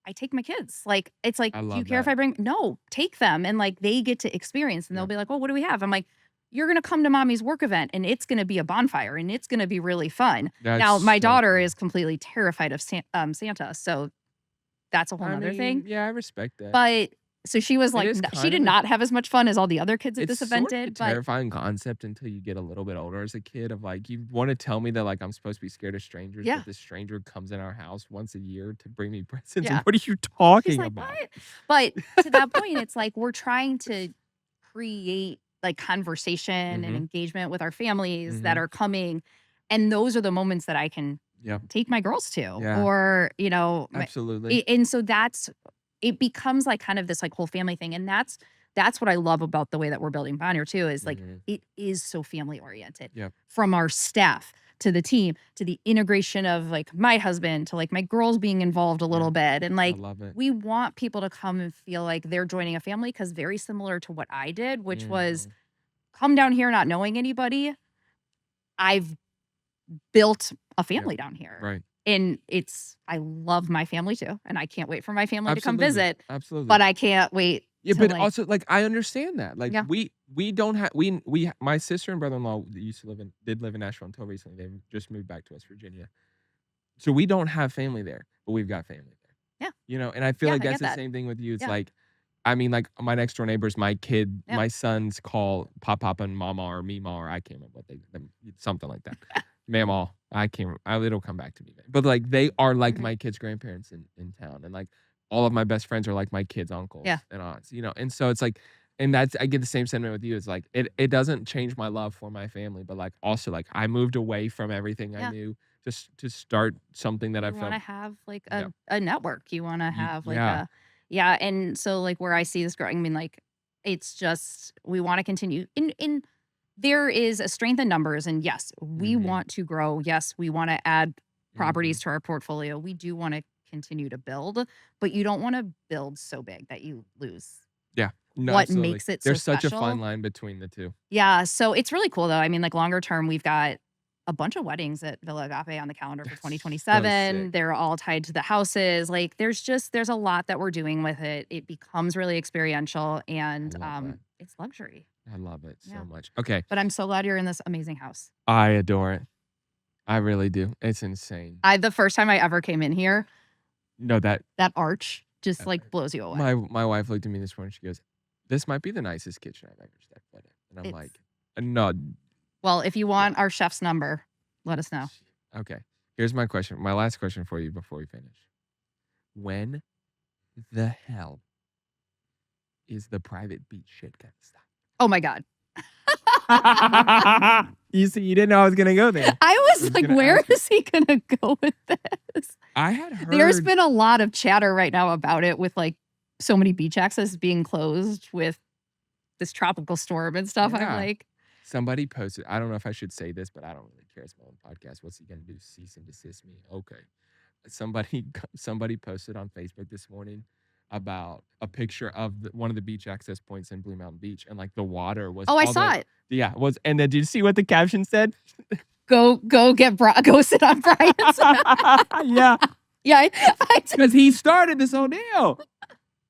Speaker 1: I take my kids. Like, it's like,
Speaker 2: I
Speaker 1: do you
Speaker 2: love
Speaker 1: care if
Speaker 2: that.
Speaker 1: I bring? No, take them. And like, they get to experience, and they'll
Speaker 2: Yeah.
Speaker 1: be like, well, what do we have? I'm like, you're going to come to mommy's work event, and it's going to be a bonfire, and it's going to be really fun. Now,
Speaker 2: That's
Speaker 1: my
Speaker 2: so
Speaker 1: daughter
Speaker 2: cool.
Speaker 1: is completely terrified of Santa. So that's a whole nother thing.
Speaker 2: Yeah, I respect that.
Speaker 1: But so she was like,
Speaker 2: is
Speaker 1: she
Speaker 2: kind
Speaker 1: did
Speaker 2: of a
Speaker 1: not have as much fun as all the other kids at
Speaker 2: It's
Speaker 1: this event
Speaker 2: sort of a
Speaker 1: did. But
Speaker 2: terrifying concept until you get a little bit older as a kid of like, you wanna tell me that, like, I'm supposed to be scared of strangers,
Speaker 1: Yeah.
Speaker 2: but this stranger comes in our house once a year to bring me presents?
Speaker 1: Yeah.
Speaker 2: What are you
Speaker 1: she's
Speaker 2: talking
Speaker 1: like,
Speaker 2: about?
Speaker 1: what? But to that point, it's like we're trying to create like conversation and
Speaker 2: Mhm.
Speaker 1: engagement with our families that
Speaker 2: Mhm.
Speaker 1: are coming. And those are the moments that I can
Speaker 2: Yeah.
Speaker 1: take my girls to,
Speaker 2: Yeah.
Speaker 1: or,
Speaker 2: Absolutely.
Speaker 1: and so it becomes like kind of this like whole family thing. And that's what I love about the way that we're building Bonheur too, is like,
Speaker 2: Mhm.
Speaker 1: it is so family oriented.
Speaker 2: Yep.
Speaker 1: From our staff to the team to the integration of like my husband to like my girls being involved a little bit. And
Speaker 2: I
Speaker 1: like,
Speaker 2: love it.
Speaker 1: we want people to come and feel like they're joining a family, because very similar to what I did, which was
Speaker 2: Mhm.
Speaker 1: come down here not knowing anybody. I've built a
Speaker 2: Yeah.
Speaker 1: family down here.
Speaker 2: Right.
Speaker 1: And I love my family too. And I can't wait for my family to come
Speaker 2: Absolutely.
Speaker 1: visit,
Speaker 2: Absolutely.
Speaker 1: but I can't wait
Speaker 2: Yeah,
Speaker 1: to
Speaker 2: but
Speaker 1: like,
Speaker 2: also, like, I understand that. Like,
Speaker 1: yeah.
Speaker 2: we don't have my sister and brother-in-law used to did live in Nashville until recently. They just moved back to West Virginia. So we don't have family there, but we've got family there.
Speaker 1: Yeah.
Speaker 2: You know, and I feel
Speaker 1: Yeah,
Speaker 2: like
Speaker 1: I
Speaker 2: that's
Speaker 1: get
Speaker 2: the
Speaker 1: that.
Speaker 2: same thing with you. It's
Speaker 1: Yeah.
Speaker 2: like, I mean, like my next door neighbors, my
Speaker 1: Yeah.
Speaker 2: sons call Papa and Mama or Mima, or I can't remember what something like that. Mama, I can't. It'll come back to me. But like they are like
Speaker 1: Mhm.
Speaker 2: my kids' grandparents in town, and like all of my best friends are like my kids' uncles
Speaker 1: Yeah.
Speaker 2: and aunts. You know, and so it's like, and that's I get the same sentiment with you. It's like it doesn't change my love for my family, but like also like I moved away from everything I
Speaker 1: Yeah.
Speaker 2: knew just to start something that I
Speaker 1: You want
Speaker 2: felt.
Speaker 1: to have like
Speaker 2: Yeah.
Speaker 1: a network. You want to have like
Speaker 2: Yeah.
Speaker 1: yeah. And so like where I see this growing, I mean, like it's just, we want to continue in there is a strength in numbers. And yes, we
Speaker 2: Mhm.
Speaker 1: want to grow. Yes, we want to add properties
Speaker 2: Mhm.
Speaker 1: to our portfolio. We do want to continue to build, but you don't want to build so big that you lose
Speaker 2: Yeah. No,
Speaker 1: what
Speaker 2: absolutely.
Speaker 1: makes it so
Speaker 2: There's such a fine
Speaker 1: special.
Speaker 2: line between the two.
Speaker 1: Yeah, so it's really cool though. I mean, like longer term, we've got a bunch of weddings at Villa Agape on the calendar for
Speaker 2: That's so
Speaker 1: 2027.
Speaker 2: sick.
Speaker 1: They're all tied to the houses. Like there's a lot that we're doing with it. It becomes really experiential
Speaker 2: I
Speaker 1: and
Speaker 2: love that.
Speaker 1: it's luxury.
Speaker 2: I love it
Speaker 1: Yeah.
Speaker 2: so much. Okay.
Speaker 1: But I'm so glad you're in this amazing house.
Speaker 2: I adore it. I really do. It's insane.
Speaker 1: The first time I ever came in here,
Speaker 2: No, that
Speaker 1: that arch just like blows you away.
Speaker 2: my wife looked at me this morning. She goes, "This might be the nicest kitchen I've ever stepped foot in." And I'm
Speaker 1: It's
Speaker 2: like, "No."
Speaker 1: well, if you want our chef's number, let us know.
Speaker 2: Okay. Here's my question. My last question for you before we finish. When the hell is the private beach shit gonna stop?
Speaker 1: Oh my God.
Speaker 2: You see, you didn't know I was gonna go there.
Speaker 1: I was like,
Speaker 2: gonna
Speaker 1: where
Speaker 2: ask you.
Speaker 1: is he gonna go with this?
Speaker 2: I had heard
Speaker 1: There's been a lot of chatter right now about it with like so many beach access being closed with this tropical storm and stuff. I'm
Speaker 2: Yeah.
Speaker 1: like,
Speaker 2: somebody posted. I don't know if I should say this, but I don't really care. It's my own podcast. What's he gonna do? Cease and desist me? Okay. Somebody posted on Facebook this morning about a picture of one of the beach access points in Blue Mountain Beach, and like the water was.
Speaker 1: oh, I
Speaker 2: all
Speaker 1: saw
Speaker 2: the,
Speaker 1: it.
Speaker 2: Yeah, was. And then did you see what the caption said?
Speaker 1: Go go sit on Brian's.
Speaker 2: Yeah,
Speaker 1: Yeah,
Speaker 2: because he started this whole deal.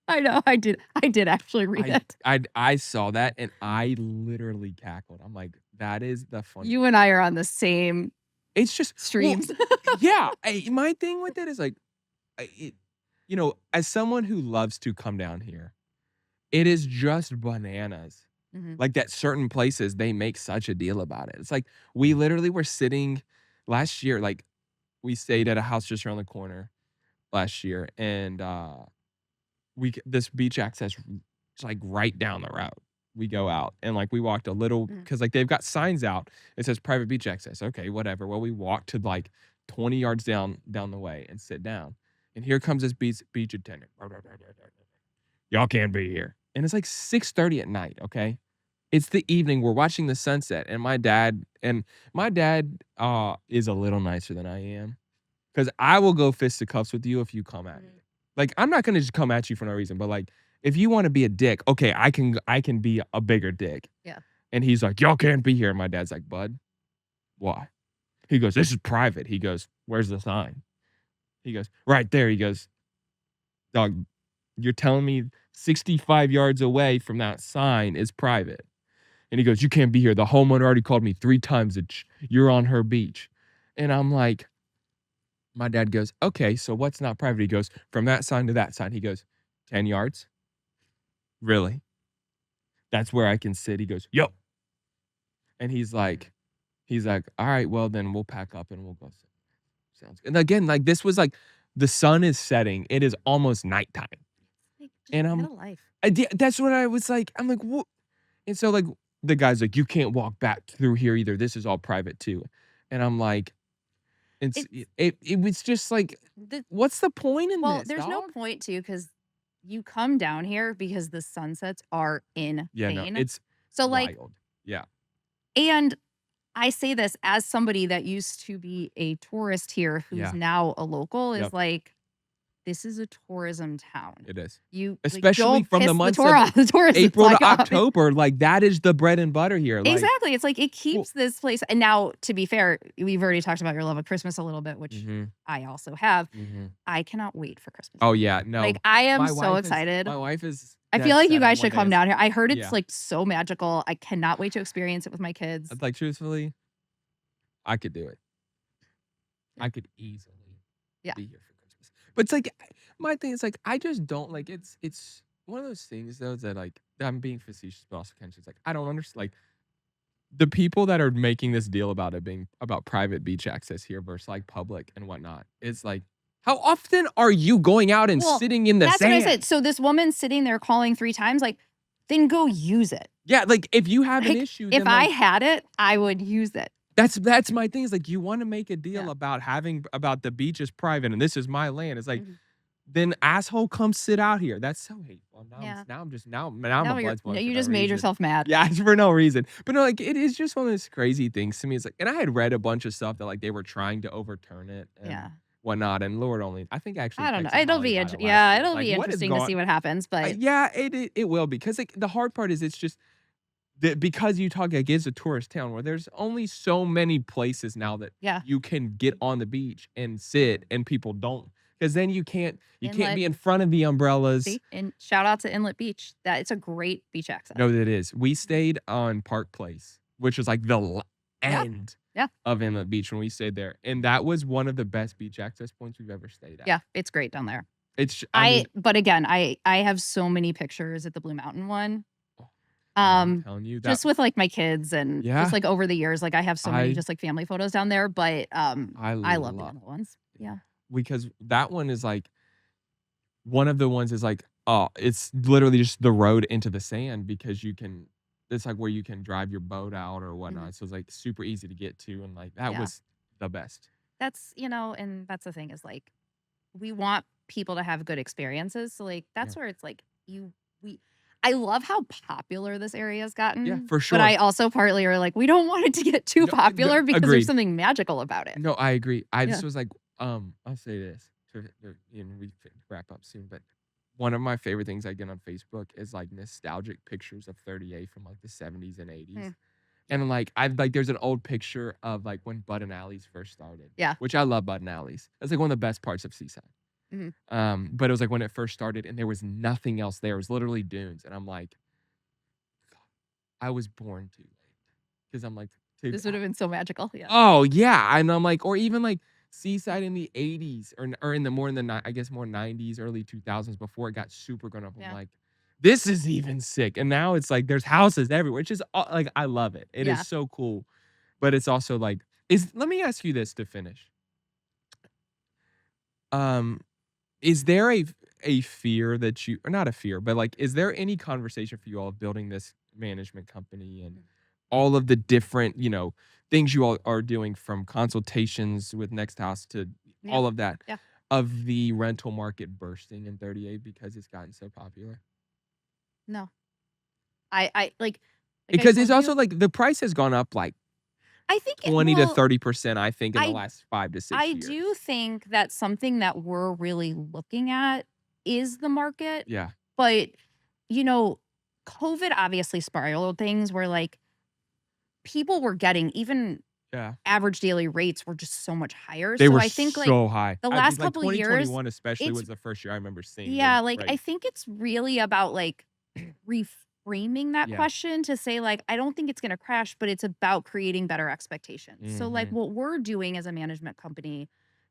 Speaker 1: I know. I did actually read it.
Speaker 2: I saw that and I literally cackled. I'm like, that is the fun.
Speaker 1: You and I are on the same
Speaker 2: It's just
Speaker 1: streams.
Speaker 2: Well, yeah, my thing with it is like, you know, as someone who loves to come down here, it is just bananas.
Speaker 1: Mhm.
Speaker 2: Like that certain places, they make such a deal about it. It's like we literally were sitting last year, like we stayed at a house just around the corner last year, and this beach access is like right down the road. We go out and like we walked a little because like they've got signs out. It says private beach access. Okay, whatever. Well, we walked to like 20 yards down the way and sit down. And here comes this beach attendant. Y'all can't be here. And it's like 6:30 at night, okay? It's the evening. We're watching the sunset, and my dad is a little nicer than I am. Because I will go fisticuffs with you if you come at me. Like, I'm not gonna just come at you for no reason, but like, if you want to be a dick, okay, I can be a bigger dick.
Speaker 1: Yeah.
Speaker 2: And he's like, y'all can't be here. And my dad's like, bud, why? He goes, this is private. He goes, where's the sign? He goes, right there. He goes, dog, you're telling me 65 yards away from that sign is private. And he goes, you can't be here. The homeowner already called me 3 times that you're on her beach. And I'm like, my dad goes, okay, so what's not private? He goes, from that sign to that sign. He goes, 10 yards? Really? That's where I can sit. He goes, yo. And he's like, all right, well, then we'll pack up and we'll go sit. Sounds good. And again, like this was like, the sun is setting. It is almost nighttime.
Speaker 1: Like, just
Speaker 2: And
Speaker 1: get a life.
Speaker 2: that's what I was like. I'm like, what? And so like the guy's like, you can't walk back through here either. This is all private too. And I'm like, it was just like, what's the point in this?
Speaker 1: Well, there's no point to, because you come down here because the sunsets are insane.
Speaker 2: Yeah, no, it's
Speaker 1: so
Speaker 2: wild.
Speaker 1: like,
Speaker 2: yeah.
Speaker 1: And I say this as somebody that used to be a tourist here who's
Speaker 2: Yeah.
Speaker 1: now a local, is
Speaker 2: Yep.
Speaker 1: like, this is a tourism town.
Speaker 2: It is.
Speaker 1: You
Speaker 2: Especially
Speaker 1: don't
Speaker 2: from the
Speaker 1: piss
Speaker 2: months
Speaker 1: tour
Speaker 2: of
Speaker 1: off, the tourists.
Speaker 2: April to
Speaker 1: off.
Speaker 2: October, like, that is the bread and butter here, like
Speaker 1: Exactly. It's like it
Speaker 2: well
Speaker 1: keeps this place. And now, to be fair, we've already talked about your love of Christmas a little bit, which
Speaker 2: Mhm.
Speaker 1: I also have.
Speaker 2: Mhm.
Speaker 1: I cannot wait for Christmas.
Speaker 2: Oh, yeah, no.
Speaker 1: Like, I am
Speaker 2: My
Speaker 1: so
Speaker 2: wife is
Speaker 1: excited.
Speaker 2: my wife is
Speaker 1: I
Speaker 2: dead
Speaker 1: feel like you
Speaker 2: set on
Speaker 1: guys
Speaker 2: one
Speaker 1: should
Speaker 2: day
Speaker 1: come
Speaker 2: is
Speaker 1: down here. I heard it's,
Speaker 2: yeah.
Speaker 1: like, so magical. I cannot wait to experience it with my kids.
Speaker 2: Like, truthfully, I could do it.
Speaker 1: Yeah.
Speaker 2: I could easily
Speaker 1: Yeah.
Speaker 2: be here for Christmas. But it's like, my thing is, like, I just don't like, it's one of those things, though, that, like, that I'm being facetious, but also kind of just, like, I don't understand, like, the people that are making this deal about it being about private beach access here versus, like, public and whatnot, it's like, how often are you going out and
Speaker 1: Well,
Speaker 2: sitting in the
Speaker 1: that's what I
Speaker 2: sand?
Speaker 1: said. So this woman sitting there calling 3 times, like, then go use it.
Speaker 2: Yeah, like, if you have an
Speaker 1: Like,
Speaker 2: issue,
Speaker 1: if
Speaker 2: then,
Speaker 1: I
Speaker 2: like
Speaker 1: had it, I would use it.
Speaker 2: that's my thing, is like, you wanna make a deal
Speaker 1: Yeah.
Speaker 2: about the beach is private and this is my land. It's like,
Speaker 1: Mhm.
Speaker 2: then asshole, come sit out here. That's so hateful.
Speaker 1: Yeah.
Speaker 2: Now I'm
Speaker 1: No,
Speaker 2: a
Speaker 1: you're
Speaker 2: blood
Speaker 1: no,
Speaker 2: for
Speaker 1: you
Speaker 2: no
Speaker 1: just made
Speaker 2: reason.
Speaker 1: yourself mad.
Speaker 2: Yeah, it's for no reason. But no, like, it is just one of those crazy things to me. It's like, and I had read a bunch of stuff that, like, they were trying to overturn it and
Speaker 1: Yeah.
Speaker 2: whatnot, and Lord only I think actually
Speaker 1: I don't know.
Speaker 2: Texas
Speaker 1: It'll
Speaker 2: Holly
Speaker 1: be
Speaker 2: by the last
Speaker 1: yeah,
Speaker 2: year.
Speaker 1: it'll
Speaker 2: Like,
Speaker 1: be
Speaker 2: what is
Speaker 1: interesting to see what happens, but
Speaker 2: yeah, it will be, 'cause, like, the hard part is it's just because Utah, like, is a tourist town where there's only so many places now that
Speaker 1: yeah.
Speaker 2: you can get on the beach and sit and people don't. 'Cause then you can't
Speaker 1: Inlet.
Speaker 2: be in front of the umbrellas.
Speaker 1: See? And shout out to Inlet Beach. It's a great beach access.
Speaker 2: No, it is. We stayed on Park Place, which was like the
Speaker 1: Yeah.
Speaker 2: end
Speaker 1: Yeah.
Speaker 2: of Inlet Beach when we stayed there, and that was one of the best beach access points we've ever stayed at.
Speaker 1: Yeah, it's great down there.
Speaker 2: I mean,
Speaker 1: But again, I have so many pictures at the Blue Mountain one.
Speaker 2: I'm telling you that
Speaker 1: Just with, like, my kids and
Speaker 2: Yeah.
Speaker 1: just, like, over the years, like, I have so many
Speaker 2: I
Speaker 1: just, like, family photos down there, but,
Speaker 2: I
Speaker 1: I love the
Speaker 2: love
Speaker 1: Inlet ones. Yeah.
Speaker 2: because that one is like one of the ones is like, oh, it's literally just the road into the sand because it's like where you can drive your boat out or whatnot.
Speaker 1: Mhm.
Speaker 2: So it's like super easy to get to, and like that
Speaker 1: Yeah.
Speaker 2: was the best.
Speaker 1: That's and that's the thing is, like, we want people to have good experiences, so, like, that's
Speaker 2: Yeah.
Speaker 1: where it's like, I love how popular this area has gotten.
Speaker 2: Yeah, for sure.
Speaker 1: But I also partly are like, we don't want it to get too
Speaker 2: No,
Speaker 1: popular because
Speaker 2: agreed.
Speaker 1: there's something magical about it.
Speaker 2: No, I agree. I
Speaker 1: Yeah.
Speaker 2: just was like, I'll say this we wrap up soon, but one of my favorite things I get on Facebook is like nostalgic pictures of 38 from like the 70s and 80s.
Speaker 1: Mm.
Speaker 2: And like there's an old picture of like when Bud and Alley's first started.
Speaker 1: Yeah.
Speaker 2: Which I love Bud and Alley's. That's like one of the best parts of Seaside.
Speaker 1: Mhm.
Speaker 2: But it was like when it first started and there was nothing else there. It was literally dunes. And I'm like, God, I was born too late. Because I'm like, dude,
Speaker 1: This would have been so magical. Yeah.
Speaker 2: oh yeah. And I'm like, or even like Seaside in the 80s or in the more in the I guess more 90s, early 2000s before it got super grown up. I'm
Speaker 1: Yeah.
Speaker 2: like, this is even sick. And now it's like there's houses everywhere, which is like I love it. It
Speaker 1: Yeah.
Speaker 2: is so cool. But it's also like let me ask you this to finish. Is there a fear that you or not a fear, but like is there any conversation for you all of building this management company and all of the different, things you all are doing from consultations with Next House to
Speaker 1: Yeah.
Speaker 2: all of that
Speaker 1: Yeah.
Speaker 2: of the rental market bursting in 38 because it's gotten so popular?
Speaker 1: No. I like I
Speaker 2: Because it's
Speaker 1: told
Speaker 2: also
Speaker 1: you,
Speaker 2: like the price has gone up like
Speaker 1: I think
Speaker 2: 20 to 30%, I think, in the
Speaker 1: I
Speaker 2: last 5 to 6
Speaker 1: I
Speaker 2: years.
Speaker 1: do think that something that we're really looking at is the market.
Speaker 2: Yeah.
Speaker 1: But, COVID obviously spiraled things where, like, people were getting even
Speaker 2: Yeah.
Speaker 1: average daily rates were just so much higher.
Speaker 2: They
Speaker 1: So
Speaker 2: were
Speaker 1: I think, like,
Speaker 2: so high.
Speaker 1: the
Speaker 2: I
Speaker 1: last
Speaker 2: think, like,
Speaker 1: couple of years,
Speaker 2: 2021 especially
Speaker 1: it's
Speaker 2: was the first year I remember seeing
Speaker 1: yeah,
Speaker 2: the
Speaker 1: like, I
Speaker 2: rate.
Speaker 1: think it's really about, like, reframing that
Speaker 2: Yeah.
Speaker 1: question to say, like, I don't think it's gonna crash, but it's about creating better expectations. So, like,
Speaker 2: Mhm.
Speaker 1: what we're doing as a management company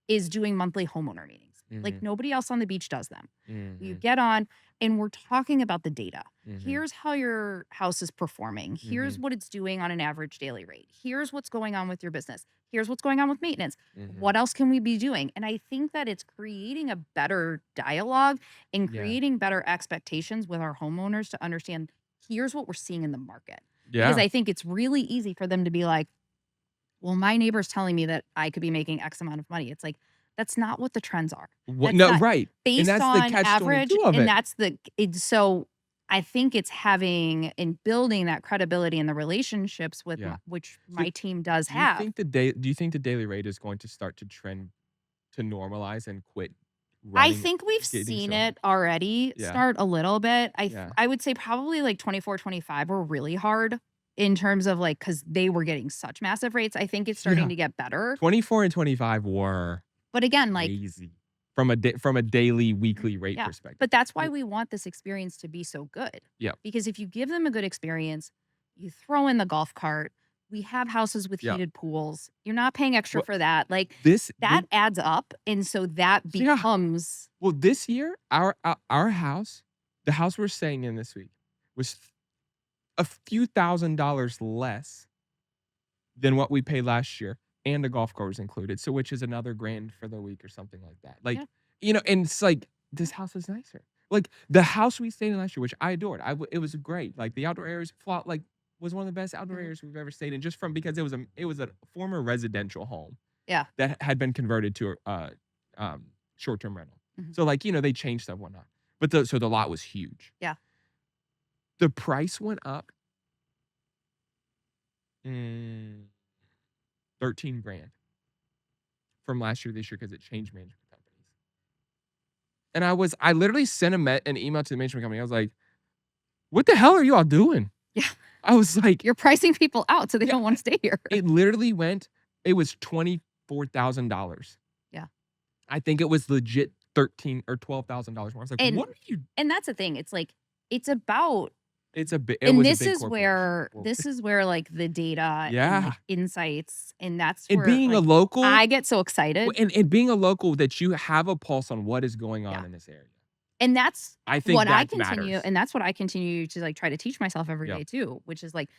Speaker 1: is doing monthly homeowner meetings. Like,
Speaker 2: Mhm.
Speaker 1: nobody else on the beach does them. You
Speaker 2: Mhm.
Speaker 1: get on and we're talking about the data.
Speaker 2: Mhm.
Speaker 1: Here's how your house is performing. Here's
Speaker 2: Mhm.
Speaker 1: what it's doing on an average daily rate. Here's what's going on with your business. Here's what's going on with maintenance.
Speaker 2: Mhm.
Speaker 1: What else can we be doing? And I think that it's creating a better dialogue and
Speaker 2: Yeah.
Speaker 1: creating better expectations with our homeowners to understand here's what we're seeing in the market. Because
Speaker 2: Yeah.
Speaker 1: I think it's really easy for them to be like, well, my neighbor's telling me that I could be making X amount of money. It's like, that's not what the trends are.
Speaker 2: What
Speaker 1: That's
Speaker 2: no,
Speaker 1: not
Speaker 2: right. And
Speaker 1: based
Speaker 2: that's the
Speaker 1: on
Speaker 2: catch
Speaker 1: average.
Speaker 2: 22 of
Speaker 1: And
Speaker 2: it.
Speaker 1: that's so I think it's having and building that credibility in the relationships with
Speaker 2: Yeah.
Speaker 1: which
Speaker 2: So,
Speaker 1: my team does
Speaker 2: do you
Speaker 1: have.
Speaker 2: think the daily rate is going to start to trend to normalize and quit
Speaker 1: I
Speaker 2: running,
Speaker 1: think we've
Speaker 2: getting
Speaker 1: seen
Speaker 2: so high.
Speaker 1: it already
Speaker 2: Yeah.
Speaker 1: start a little bit.
Speaker 2: Yeah.
Speaker 1: I would say probably like 24, 25 were really hard in terms of like, because they were getting such massive rates. I think it's starting
Speaker 2: Yeah.
Speaker 1: to get better.
Speaker 2: 24 and 25 were
Speaker 1: But again, like,
Speaker 2: crazy from a daily, weekly rate
Speaker 1: yeah,
Speaker 2: perspective.
Speaker 1: but that's why we want this experience to be so good.
Speaker 2: Yeah.
Speaker 1: Because if you give them a good experience, you throw in the golf cart, we have houses with
Speaker 2: Yeah.
Speaker 1: heated pools. You're not paying extra
Speaker 2: Well,
Speaker 1: for that. Like
Speaker 2: that
Speaker 1: adds up. And so that
Speaker 2: Yeah.
Speaker 1: becomes
Speaker 2: Well, this year, our house, the house we're staying in this week, was a few $1,000s less than what we paid last year, and the golf cart was included. So, which is another grand for the week or something like that. Like,
Speaker 1: Yeah.
Speaker 2: and it's like this house is nicer. Like the house we stayed in last year, which I adored. It was great. Like the outdoor areas, like was one of the best outdoor
Speaker 1: Mhm.
Speaker 2: areas we've ever stayed in. Just from because it was a former residential home
Speaker 1: Yeah.
Speaker 2: that had been converted to short-term rental.
Speaker 1: Mhm.
Speaker 2: So like they changed stuff, whatnot. But so the lot was huge.
Speaker 1: Yeah.
Speaker 2: The price went up 13 grand from last year to this year because it changed management companies. And I literally sent an email to the management company. I was like, what the hell are you all doing?
Speaker 1: Yeah.
Speaker 2: I was like,
Speaker 1: You're pricing people out so they don't want to stay here.
Speaker 2: it was $24,000.
Speaker 1: Yeah.
Speaker 2: I think it was legit $13,000 or $12,000 more. I was like, what are you?
Speaker 1: And that's the thing. It's like, it's about
Speaker 2: It's a big.
Speaker 1: And this is where like the data and like insights, and that's
Speaker 2: and
Speaker 1: where
Speaker 2: being a
Speaker 1: like,
Speaker 2: local,
Speaker 1: I get so excited.
Speaker 2: and being a local that you have a pulse on what is going on in this area.
Speaker 1: And that's
Speaker 2: I think
Speaker 1: what I
Speaker 2: that
Speaker 1: continue,
Speaker 2: matters.
Speaker 1: and that's what I continue to like try to teach myself every
Speaker 2: Yep.
Speaker 1: day too, which is like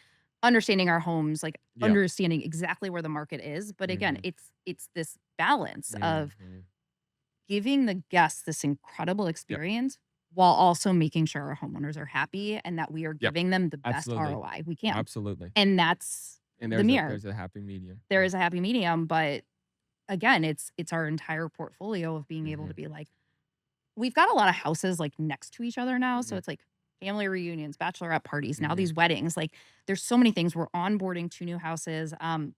Speaker 1: understanding our homes, like
Speaker 2: Yep.
Speaker 1: understanding exactly where the market is. But again, it's this balance of giving the guests this incredible experience while also making sure our homeowners are happy and that we are giving them the best
Speaker 2: Absolutely.
Speaker 1: ROI we can.
Speaker 2: Absolutely.
Speaker 1: And that's the mirror.
Speaker 2: There's a happy medium.
Speaker 1: There is a happy medium, but again, it's our entire portfolio of being able to be like, we've got a lot of houses like next to each other now. So it's like family reunions, bachelorette parties, now these weddings. Like there's so many things. We're onboarding 2 new houses down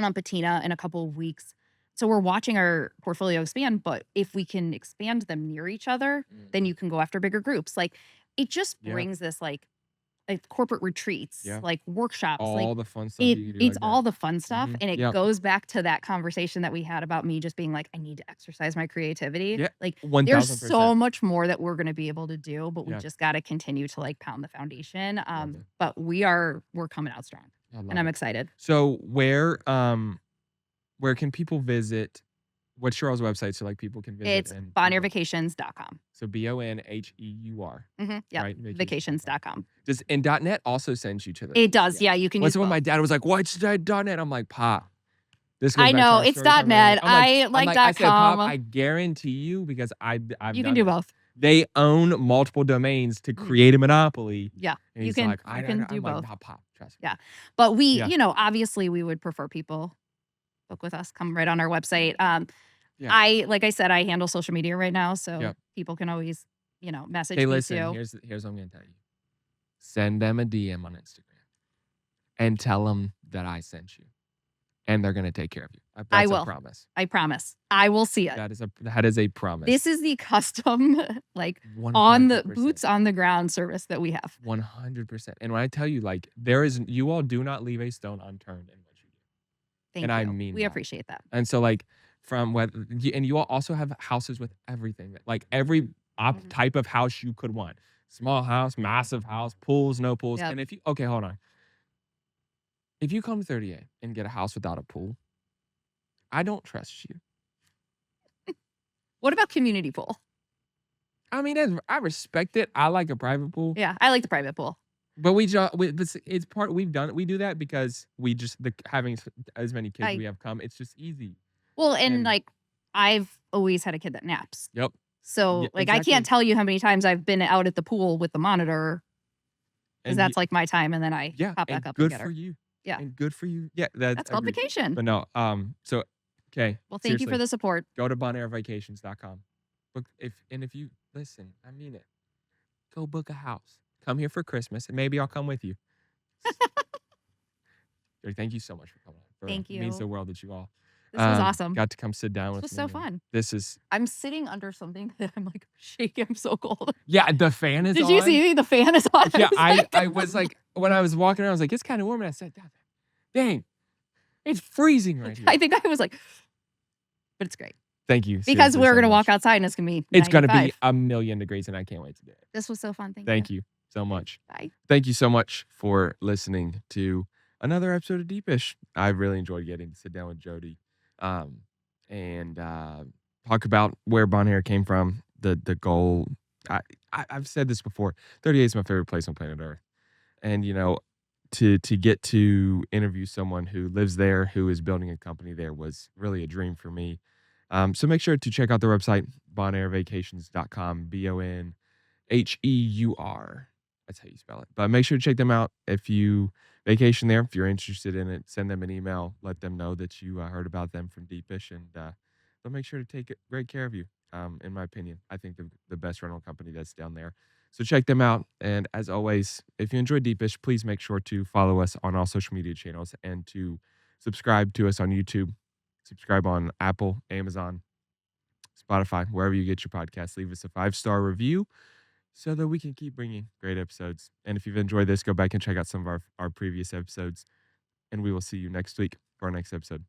Speaker 1: on Patina in a couple of weeks. So we're watching our portfolio expand, but if we can expand them near each other, then you can go after bigger groups. Like it just brings this like corporate retreats, like workshops,
Speaker 2: all
Speaker 1: like
Speaker 2: the fun stuff.
Speaker 1: it's all the fun stuff. And it
Speaker 2: Yep.
Speaker 1: goes back to that conversation that we had about me just being like, I need to exercise my creativity.
Speaker 2: Yeah,
Speaker 1: Like
Speaker 2: 1000%.
Speaker 1: there's so much more that we're going to be able to do, but we
Speaker 2: Yeah.
Speaker 1: just got to continue to like pound the foundation.
Speaker 2: Love it.
Speaker 1: But we're coming out strong,
Speaker 2: I love
Speaker 1: and I'm
Speaker 2: it.
Speaker 1: excited.
Speaker 2: So where can people visit? What's Cheryl's website so like people can visit?
Speaker 1: It's bonheurvacations.com.
Speaker 2: So BONHEUR.
Speaker 1: Yeah.
Speaker 2: Right?
Speaker 1: Vacations.com.
Speaker 2: And .net also sends you to the.
Speaker 1: It does. Yeah. You can use
Speaker 2: when
Speaker 1: both.
Speaker 2: my dad was like, "What's .net?" I'm like, "Pop." This
Speaker 1: I
Speaker 2: goes back to
Speaker 1: know,
Speaker 2: our
Speaker 1: it's
Speaker 2: story time
Speaker 1: .net.
Speaker 2: earlier.
Speaker 1: I like
Speaker 2: I said, "Pop,
Speaker 1: .com.
Speaker 2: I guarantee you because I've
Speaker 1: You
Speaker 2: done
Speaker 1: can do
Speaker 2: this.
Speaker 1: both.
Speaker 2: They own multiple domains to create a monopoly.
Speaker 1: Yeah.
Speaker 2: And
Speaker 1: You
Speaker 2: he's
Speaker 1: can
Speaker 2: like,
Speaker 1: you can do
Speaker 2: I'm
Speaker 1: both.
Speaker 2: like, Pop, trust me.
Speaker 1: Yeah. But we,
Speaker 2: Yeah.
Speaker 1: obviously we would prefer people book with us, come right on our website.
Speaker 2: Yeah.
Speaker 1: Like I said, I handle social media right now, so
Speaker 2: Yep.
Speaker 1: people can always, message
Speaker 2: Hey,
Speaker 1: me
Speaker 2: listen,
Speaker 1: too.
Speaker 2: here's what I'm gonna tell you. Send them a DM on Instagram and tell them that I sent you. And they're gonna take care of you.
Speaker 1: I
Speaker 2: That's
Speaker 1: will.
Speaker 2: a promise.
Speaker 1: I promise. I will see it.
Speaker 2: That is a promise.
Speaker 1: This is the custom, like
Speaker 2: 100%.
Speaker 1: on the boots on the ground service that we have.
Speaker 2: 100%. And when I tell you, like, you all do not leave a stone unturned in what you do.
Speaker 1: Thank
Speaker 2: And
Speaker 1: you.
Speaker 2: I mean
Speaker 1: we
Speaker 2: that.
Speaker 1: appreciate that.
Speaker 2: And so, like, and you all also have houses with everything, like every type of house you could want. Small house, massive house, pools, no pools.
Speaker 1: Yep.
Speaker 2: And okay, hold on. If you come to 38 and get a house without a pool, I don't trust you.
Speaker 1: What about community pool?
Speaker 2: I mean, I respect it. I like a private pool.
Speaker 1: Yeah, I like the private pool.
Speaker 2: But we do that because having as many kids we have come, it's just easy.
Speaker 1: Well, and like I've always had a kid that naps.
Speaker 2: Yep.
Speaker 1: So
Speaker 2: Yeah,
Speaker 1: like I can't tell you how many times I've been out at the pool with the monitor, because that's like my time, and then I pop back up and get her.
Speaker 2: Good for you.
Speaker 1: Yeah.
Speaker 2: And good for you. Yeah,
Speaker 1: That's called vacation.
Speaker 2: But no, so okay.
Speaker 1: Well, thank you for the support.
Speaker 2: Go to bonheurvacations.com. If you listen, I mean it. Go book a house. Come here for Christmas, and maybe I'll come with you. Thank you so much for coming on.
Speaker 1: Thank
Speaker 2: It means
Speaker 1: you.
Speaker 2: the world that you all
Speaker 1: This was awesome.
Speaker 2: Got to come sit down
Speaker 1: This
Speaker 2: with
Speaker 1: was
Speaker 2: me.
Speaker 1: so
Speaker 2: and
Speaker 1: fun.
Speaker 2: This is
Speaker 1: I'm sitting under something that I'm like shaking. I'm so cold.
Speaker 2: yeah. The fan is
Speaker 1: Did
Speaker 2: on.
Speaker 1: you see me? The fan is on.
Speaker 2: Yeah,
Speaker 1: I
Speaker 2: I was like when I was walking around, I was like, it's kind of warm, and I said, dang, it's freezing right here.
Speaker 1: I think I was like, but it's great.
Speaker 2: Thank you.
Speaker 1: Because
Speaker 2: seriously
Speaker 1: we're
Speaker 2: so
Speaker 1: going to walk
Speaker 2: much.
Speaker 1: outside and it's going to be
Speaker 2: It's going to be
Speaker 1: 95.
Speaker 2: 1,000,000 degrees, and I can't wait to do it.
Speaker 1: This was so fun. Thank
Speaker 2: Thank
Speaker 1: you.
Speaker 2: you so much.
Speaker 1: Bye.
Speaker 2: Thank you so much for listening to another episode of Deepish. I really enjoyed getting to sit down with Jodie and talk about where Bonheur came from, the goal. I've said this before. 38 is my favorite place on planet Earth. And, you know, to get to interview someone who lives there, who is building a company there, was really a dream for me. So make sure to check out their website, bonheurvacations.com, BONHEUR. That's how you spell it. But make sure to check them out. If you vacation there, if you're interested in it, send them an email. Let them know that you heard about them from Deepish, and they'll make sure to take great care of you. In my opinion, I think the best rental company that's down there. So check them out. And as always, if you enjoyed Deepish, please make sure to follow us on all social media channels and to subscribe to us on YouTube. Subscribe on Apple, Amazon, Spotify, wherever you get your podcasts. Leave us a 5-star review so that we can keep bringing great episodes. And if you've enjoyed this, go back and check out some of our previous episodes. And we will see you next week for our next episode.